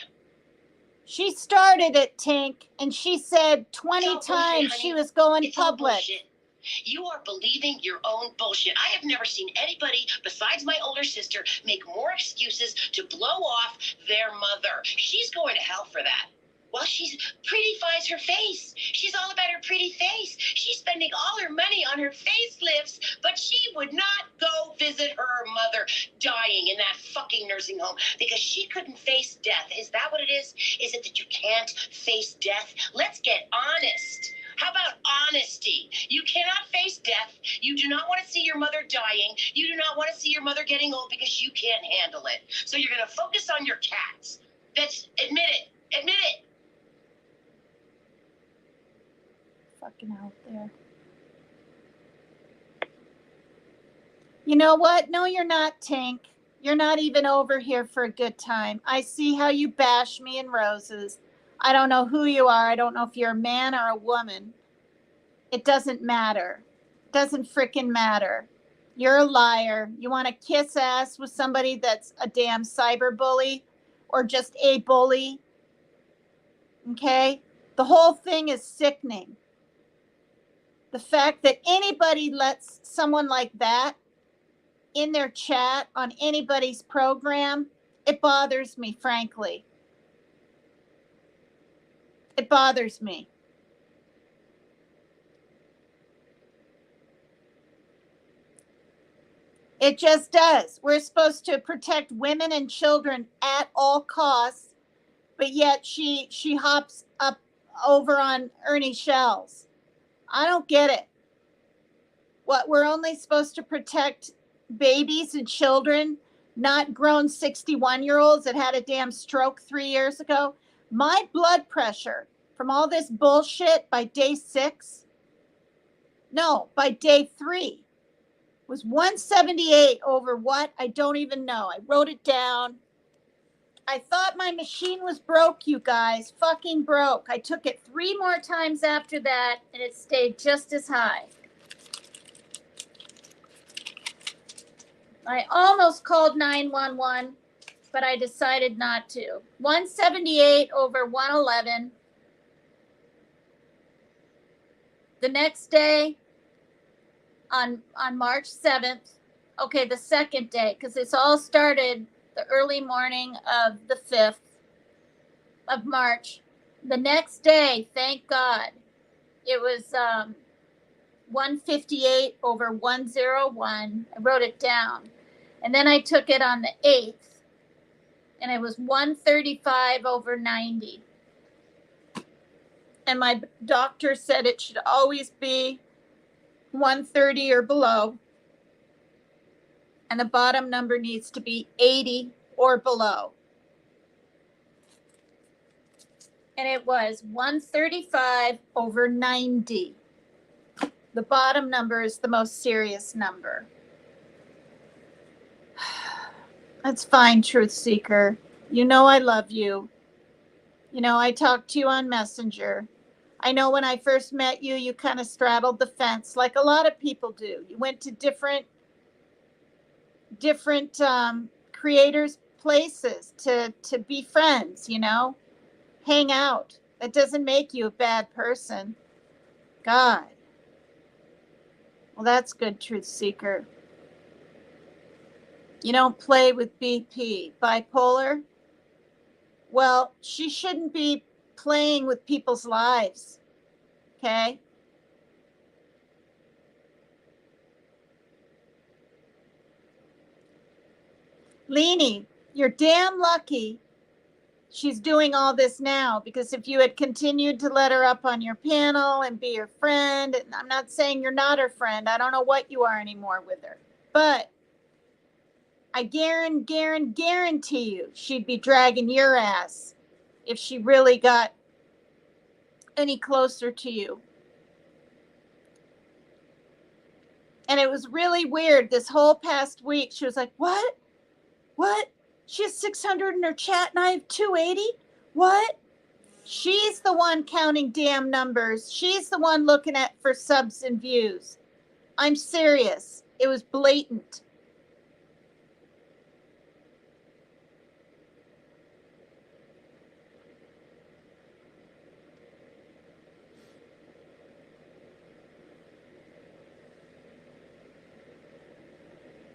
She started it, Tink, and she said 20 It's all times bullshit, she honey. was going It's all public. bullshit. You are believing your own bullshit. I have never seen anybody besides my older sister make more excuses to blow off their mother. She's going to hell for that. Well, she's prettifies her face. She's all about her pretty face. She's spending all her money on her facelifts, but she would not go visit her mother dying in that fucking nursing home because she couldn't face death. Is that what it is? Is it that you can't face death? Let's get honest. How about honesty? You cannot face death. You do not want to see your mother dying. You do not want to see your mother getting old because you can't handle it. So you're going to focus on your cats. That's, admit it. Admit it. Fucking out there. You know what? No, you're not, Tink. You're not even over here for a good time. I see how you bash me in roses. I don't know who you are. I don't know if you're a man or a woman. It doesn't matter. It doesn't freaking matter. You're a liar. You want to kiss ass with somebody that's a damn cyber bully or just a bully. Okay? The whole thing is sickening. The fact that anybody lets someone like that in their chat on anybody's program, it bothers me, frankly. It bothers me. It just does. We're supposed to protect women and children at all costs, but yet she hops up over on Ernie Shells. I don't get it. What, we're only supposed to protect babies and children, not grown 61-year-olds that had a damn stroke 3 years ago? My blood pressure from all this bullshit by day 6, no, by day 3, was 178 over what? I don't even know. I wrote it down. I thought my machine was broke, you guys. Fucking broke. I took it 3 more times after that, and it stayed just as high. I almost called 911, but I decided not to. 178 over 111. The next day, on March 7th, okay, the second day, because this all started the early morning of the 5th of March. The next day, thank God, it was 158 over 101. I wrote it down. And then I took it on the 8th, and it was 135 over 90. And my doctor said it should always be 130 or below. And the bottom number needs to be 80 or below. And it was 135 over 90. The bottom number is the most serious number. That's fine, Truth Seeker. You know I love you. You know I talked to you on Messenger. I know when I first met you, you kind of straddled the fence like a lot of people do. You went to different creators' places to be friends, you know, hang out. That doesn't make you a bad person. God. Well, that's good, Truth Seeker. You don't play with BP. Bipolar? Well, she shouldn't be playing with people's lives. Okay? Leanie, you're damn lucky she's doing all this now, because if you had continued to let her up on your panel and be your friend, and I'm not saying you're not her friend, I don't know what you are anymore with her, but I guarantee you she'd be dragging your ass if she really got any closer to you. And it was really weird this whole past week. She was like, what? She has 600 in her chat and I have 280? What? She's the one counting damn numbers. She's the one looking at for subs and views. I'm serious. It was blatant.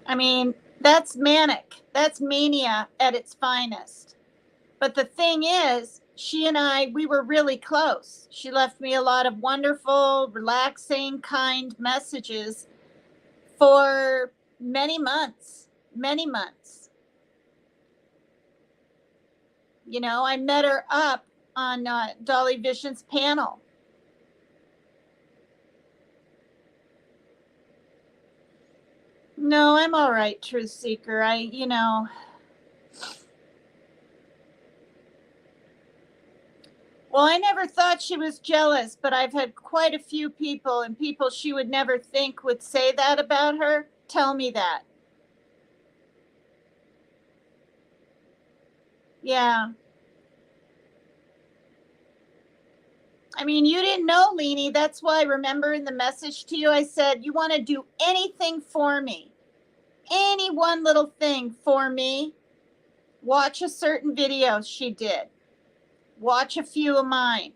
I mean, that's manic. That's mania at its finest. But the thing is, she and I, we were really close. She left me a lot of wonderful, relaxing, kind messages for many months. You know, I met her up on Dolly Vision's panel. No, I'm all right, Truth Seeker. Well, I never thought she was jealous, but I've had quite a few people, and people she would never think would say that about her, tell me that. Yeah. I mean, you didn't know, Leanie. That's why, remember in the message to you, I said, you want to do anything for me. Any one little thing for me. Watch a certain video she did. Watch a few of mine.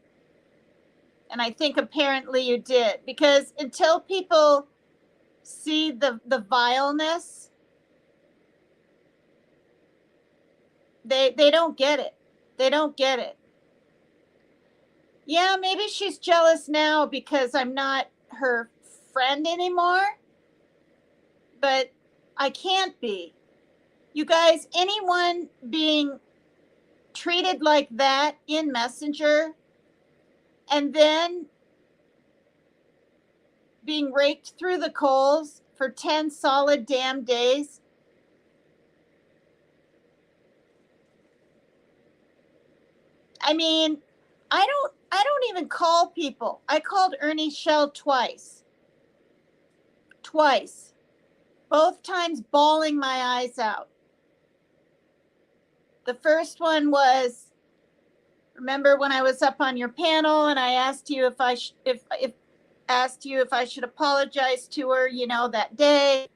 And I think apparently you did, because until people see the vileness, they don't get it. They don't get it. Yeah, maybe she's jealous now because I'm not her friend anymore, but I can't be. You guys, anyone being treated like that in Messenger and then being raked through the coals for 10 solid damn days. I mean, I don't even call people. I called Ernie Shell twice. Twice. Both times bawling my eyes out. The first one was, remember when I was up on your panel and I asked you if I should apologize to her, you know, that day.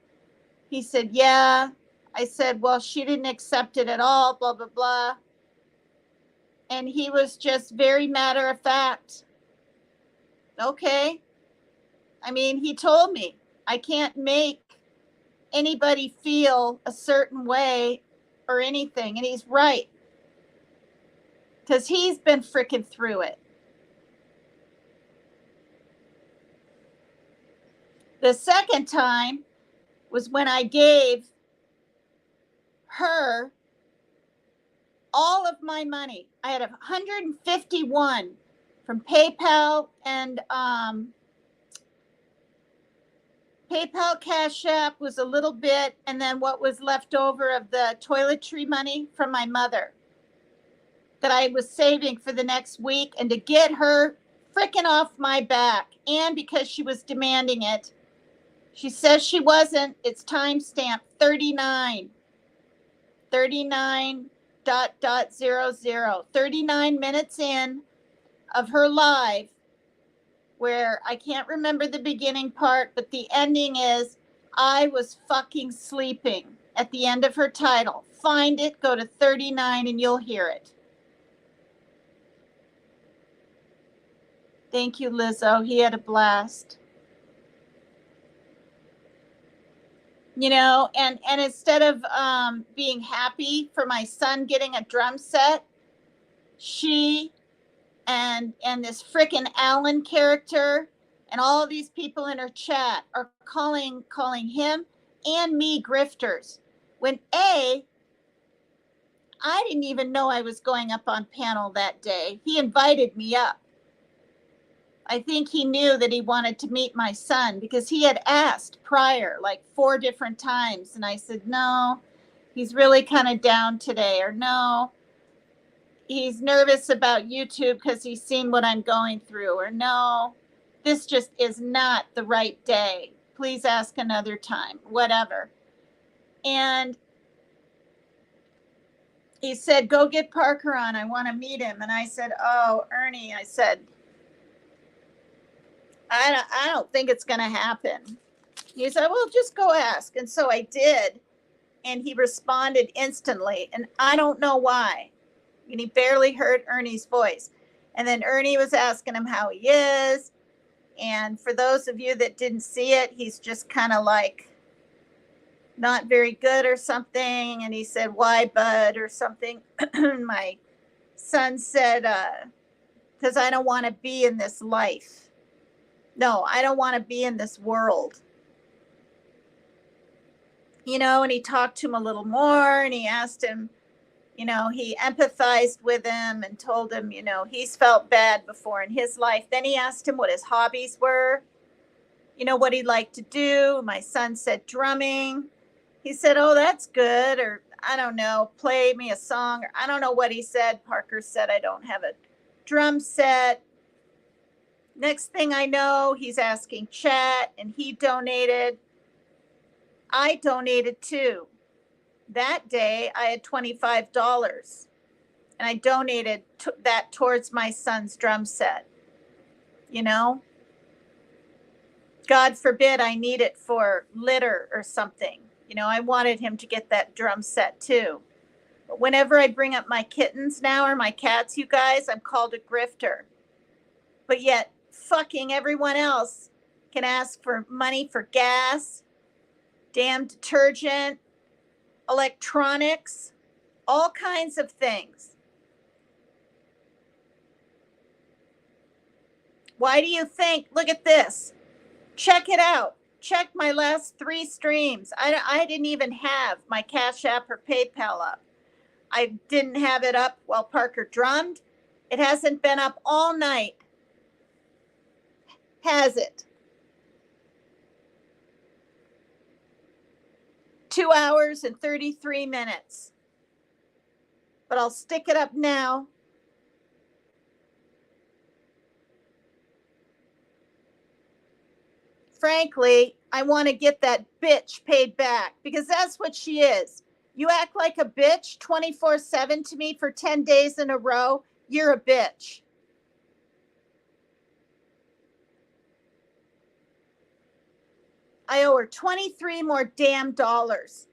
He said, yeah. I said, well, she didn't accept it at all, blah, blah, blah. And he was just very matter of fact. Okay. I mean, he told me I can't make anybody feel a certain way or anything. And he's right. Because he's been freaking through it. The second time was when I gave her all of my money. I had 151 from PayPal and PayPal Cash App was a little bit, and then what was left over of the toiletry money from my mother that I was saving for the next week, and to get her freaking off my back, and because she was demanding it. She says she wasn't. It's timestamp 39. 39.00. 39 minutes in of her live, where I can't remember the beginning part, but the ending is I was fucking sleeping at the end of her title. Find it, go to 39 and you'll hear it. Thank you, Lizzo. He had a blast. You know, and instead of being happy for my son getting a drum set, she and this frickin' Alan character and all of these people in her chat are calling him and me grifters. When I didn't even know I was going up on panel that day. He invited me up. I think he knew that he wanted to meet my son because he had asked prior, like 4 different times. And I said, no, he's really kind of down today. Or no, he's nervous about YouTube because he's seen what I'm going through. Or no, this just is not the right day. Please ask another time, whatever. And he said, go get Parker on. I want to meet him. And I said, oh, Ernie, I said, I don't think it's going to happen. He said, well, just go ask. And so I did. And he responded instantly. And I don't know why. And he barely heard Ernie's voice. And then Ernie was asking him how he is. And for those of you that didn't see it, he's just kind of like not very good or something. And he said, why, bud, or something. My son said, because I don't want to be in this life. No, I don't want to be in this world. You know, and he talked to him a little more and he asked him, you know, he empathized with him and told him, you know, he's felt bad before in his life. Then he asked him what his hobbies were, you know, what he'd like to do. My son said drumming. He said, oh, that's good. Or I don't know, play me a song. Or I don't know what he said. Parker said, I don't have a drum set. Next thing I know, he's asking chat and he donated. I donated too. That day I had $25 and I donated that towards my son's drum set. You know, God forbid I need it for litter or something. You know, I wanted him to get that drum set too. But whenever I bring up my kittens now or my cats, you guys, I'm called a grifter. But yet fucking everyone else can ask for money for gas, damn detergent, electronics, all kinds of things. Why do you think? Look at this. Check it out. Check my last 3 streams. I didn't even have my Cash App or PayPal up. I didn't have it up while Parker drummed. It hasn't been up all night. Has it? 2 hours and 33 minutes. But I'll stick it up now. Frankly, I want to get that bitch paid back because that's what she is. You act like a bitch 24/7 to me for 10 days in a row, you're a bitch. I owe her 23 more damn dollars.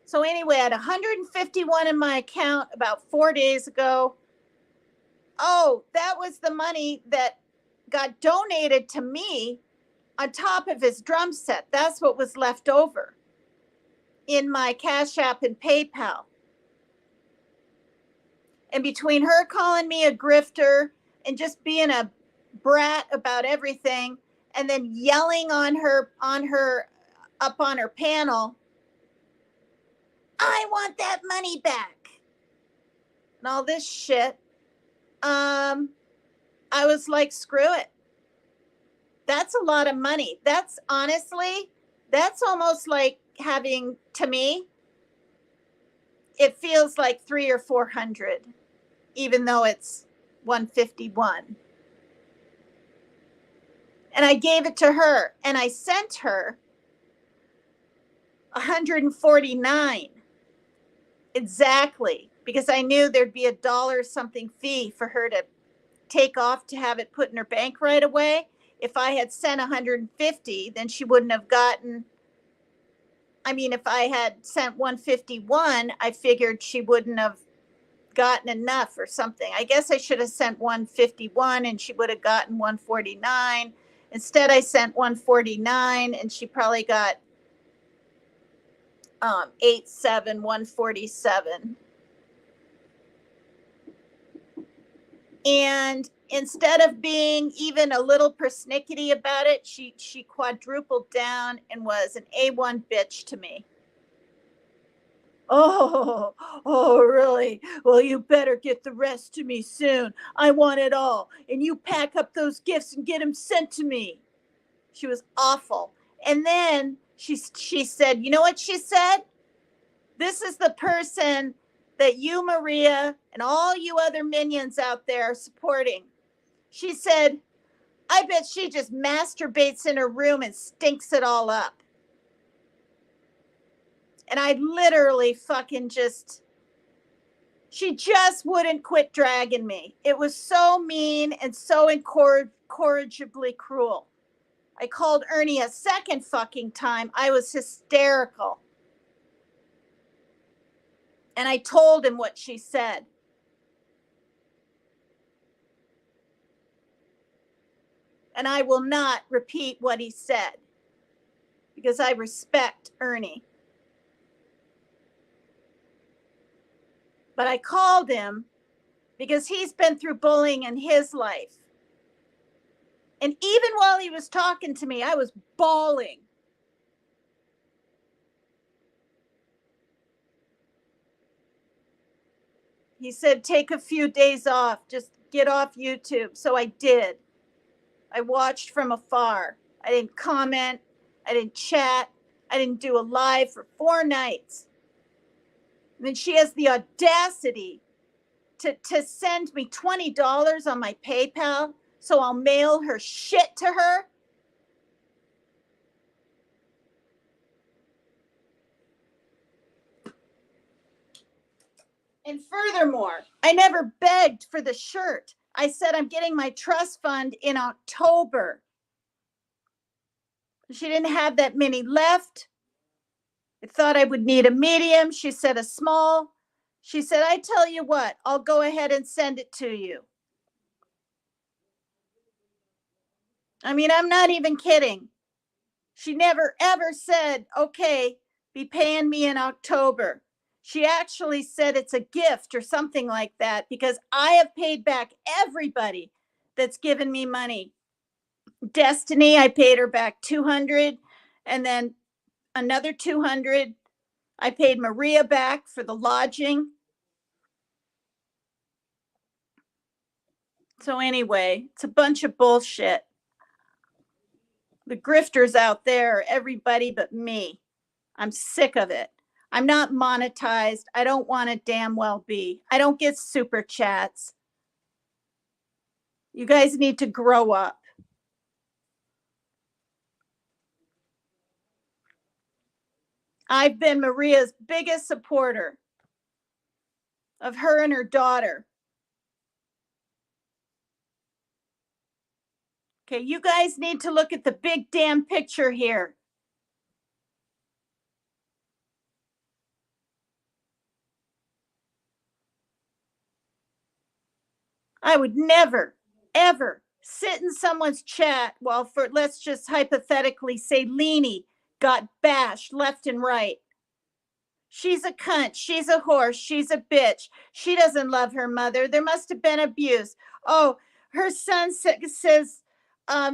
So anyway, I had 151 in my account about 4 days ago. Oh, that was the money that got donated to me on top of his drum set. That's what was left over in my Cash App and PayPal. And between her calling me a grifter and just being a brat about everything, and then yelling on her up on her panel, I want that money back, and all this shit, I was like, screw it. That's a lot of money. That's honestly, that's almost like having, to me, it feels like 300 or 400, even though it's 151. And I gave it to her, and I sent her 149 exactly, because I knew there'd be $1 something fee for her to take off to have it put in her bank right away. If I had sent 150, then she wouldn't have gotten. I mean, if I had sent 151, I figured she wouldn't have gotten enough or something. I guess I should have sent 151 and she would have gotten 149. Instead, I sent 149 and she probably got 147. And instead of being even a little persnickety about it, she quadrupled down and was an A1 bitch to me. Oh, really? Well, you better get the rest to me soon. I want it all. And you pack up those gifts and get them sent to me. She was awful. And then she said, you know what she said? This is the person that you, Maria, and all you other minions out there are supporting. She said, I bet she just masturbates in her room and stinks it all up. And I literally fucking she just wouldn't quit dragging me. It was so mean and so incorrigibly cruel. I called Ernie a second fucking time. I was hysterical. And I told him what she said. And I will not repeat what he said because I respect Ernie. But I called him because he's been through bullying in his life. And even while he was talking to me, I was bawling. He said, take a few days off, just get off YouTube. So I did. I watched from afar. I didn't comment. I didn't chat. I didn't do a live for 4 nights. And then she has the audacity to send me $20 on my PayPal so I'll mail her shit to her. And furthermore, I never begged for the shirt. I said I'm getting my trust fund in October. She didn't have that many left. I thought I would need a medium. She said a small. She said, I tell you what, I'll go ahead and send it to you. I mean, I'm not even kidding. She never ever said, okay, be paying me in October. She actually said it's a gift or something like that because I have paid back everybody that's given me money. Destiny, I paid her back 200 and then another 200. I paid Maria back for the lodging. So anyway, it's a bunch of bullshit. The grifters out there, everybody but me. I'm sick of it. I'm not monetized. I don't want to damn well be. I don't get super chats. You guys need to grow up. I've been Maria's biggest supporter of her and her daughter. Okay, you guys need to look at the big damn picture here. I would never, ever sit in someone's chat while, for let's just hypothetically say, Leanie got bashed left and right. She's a cunt. She's a horse. She's a bitch. She doesn't love her mother. There must have been abuse. Oh, her son says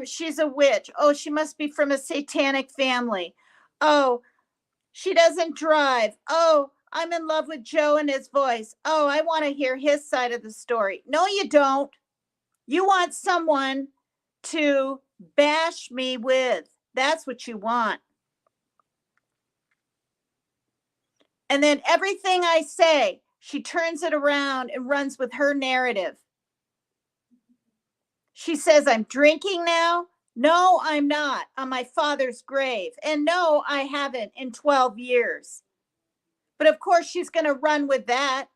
she's a witch. Oh, she must be from a satanic family. Oh, she doesn't drive. Oh, I'm in love with Joe and his voice. Oh, I want to hear his side of the story. No, you don't. You want someone to bash me with. That's what you want. And then everything I say, she turns it around and runs with her narrative. She says, I'm drinking now. No, I'm not on my father's grave. And no, I haven't in 12 years. But of course, she's going to run with that.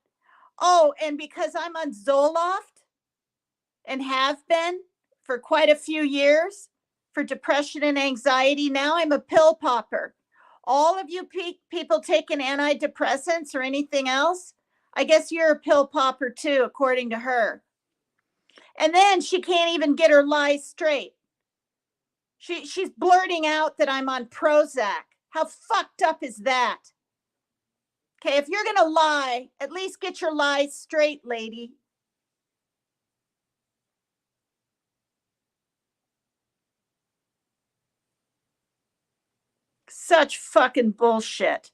Oh, and because I'm on Zoloft and have been for quite a few years for depression and anxiety, now I'm a pill popper. All of you people taking antidepressants or anything else, I guess you're a pill popper too, according to her. And then she can't even get her lies straight. She's blurting out that I'm on Prozac. How fucked up is that? Okay, if you're going to lie, at least get your lies straight, lady. Such fucking bullshit.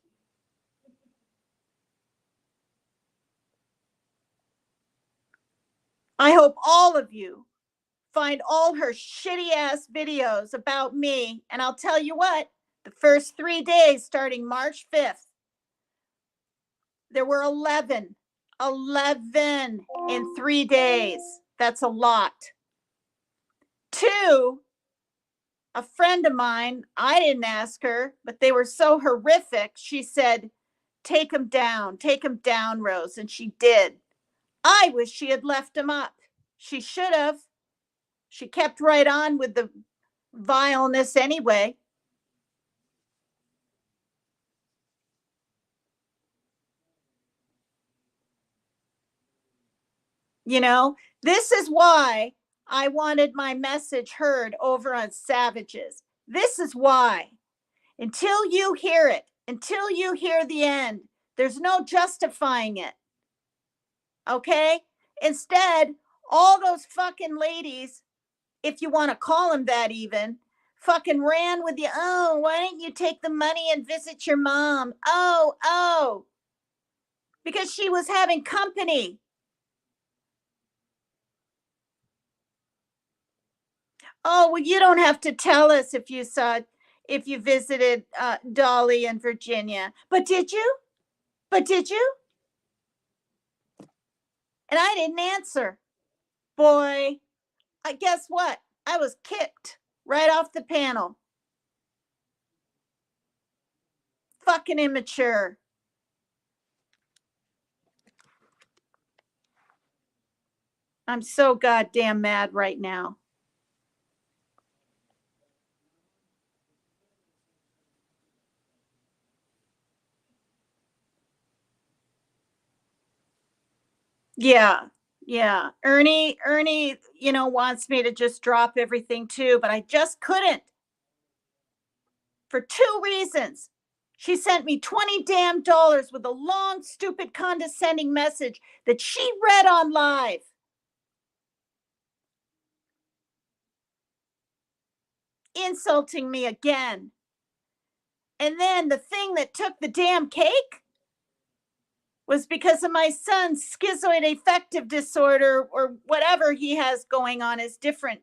I hope all of you find all her shitty ass videos about me. And I'll tell you what, the first 3 days starting March 5th, there were 11 in 3 days. That's a lot. 2, a friend of mine, I didn't ask her, but they were so horrific. She said, take them down, Rose. And she did. I wish she had left them up. She should have. She kept right on with the vileness anyway. You know, this is why I wanted my message heard over on Savages. This is why. Until you hear it, until you hear the end, there's no justifying it. Okay? Instead, all those fucking ladies, if you want to call them that even, fucking ran with you. Oh, why don't you take the money and visit your mom? Oh. Because she was having company. Oh, well, you don't have to tell us if you visited Dolly in Virginia. But did you? And I didn't answer. Boy, guess what? I was kicked right off the panel. Fucking immature. I'm so goddamn mad right now. Yeah. Yeah, Ernie, wants me to just drop everything too, but I just couldn't for 2 reasons. She sent me 20 damn dollars with a long, stupid, condescending message that she read on live. Insulting me again. And then the thing that took the damn cake was because of my son's schizoid affective disorder or whatever he has going on, his different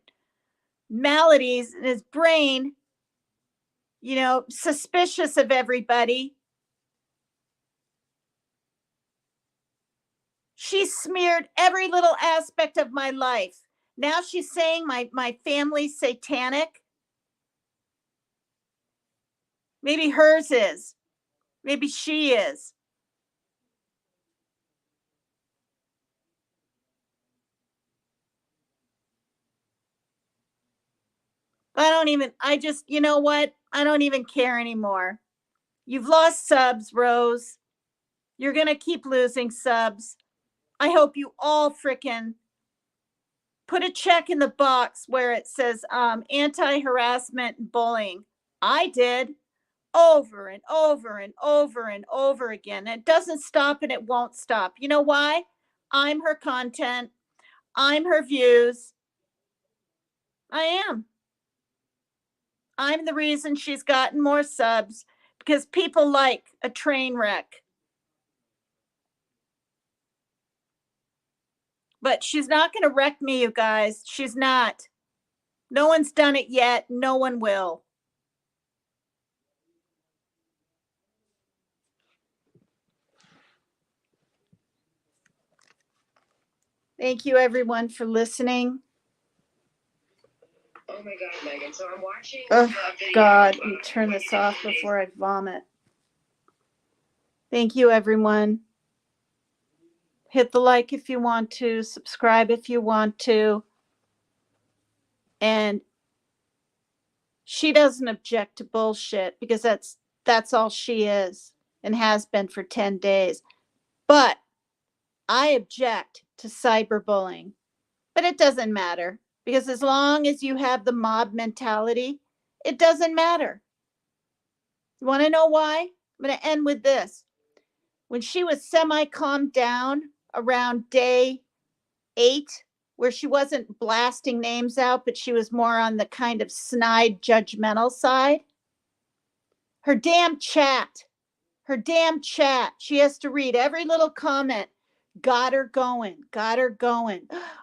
maladies in his brain, suspicious of everybody. She smeared every little aspect of my life. Now she's saying my family's satanic. Maybe hers is. Maybe she is. You know what? I don't even care anymore. You've lost subs, Rose. You're going to keep losing subs. I hope you all frickin' put a check in the box where it says anti-harassment and bullying. I did over and over and over and over again. It doesn't stop and it won't stop. You know why? I'm her content. I'm her views. I am. I'm the reason she's gotten more subs because people like a train wreck. But she's not going to wreck me, you guys. She's not. No one's done it yet. No one will. Thank you, everyone, for listening. Oh my God, Megan. So I'm watching. Oh, God. Let me turn this off before I vomit. Thank you, everyone. Hit the like if you want to. Subscribe if you want to. And she doesn't object to bullshit because that's all she is and has been for 10 days. But I object to cyberbullying. But it doesn't matter because as long as you have the mob mentality, it doesn't matter. You want to know why? I'm going to end with this. When she was semi-calmed down around day 8, where she wasn't blasting names out, but she was more on the kind of snide, judgmental side, her damn chat, she has to read every little comment. Got her going.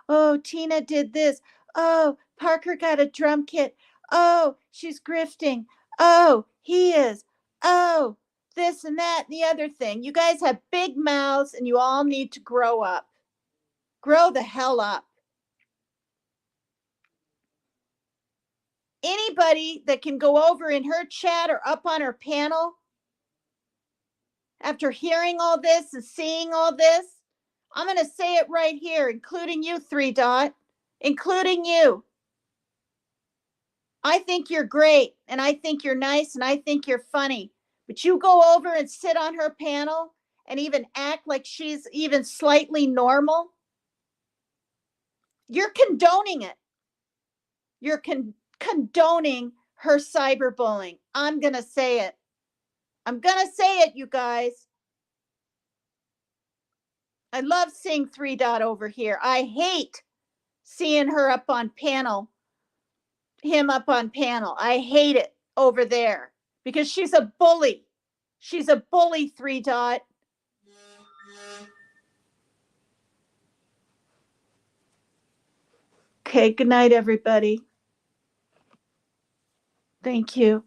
Oh, Tina did this. Oh, Parker got a drum kit. Oh, she's grifting. Oh, he is. Oh, this and that and the other thing. You guys have big mouths and you all need to grow up. Grow the hell up. Anybody that can go over in her chat or up on her panel after hearing all this and seeing all this, I'm going to say it right here, including you, 3 Dot, including you. I think you're great, and I think you're nice, and I think you're funny. But you go over and sit on her panel and even act like she's even slightly normal. You're condoning it. You're condoning her cyberbullying. I'm going to say it. I'm going to say it, you guys. I love seeing 3 Dot over here. I hate seeing her up on panel, him up on panel. I hate it over there because she's a bully. She's a bully, 3 Dot. Okay, good night, everybody. Thank you.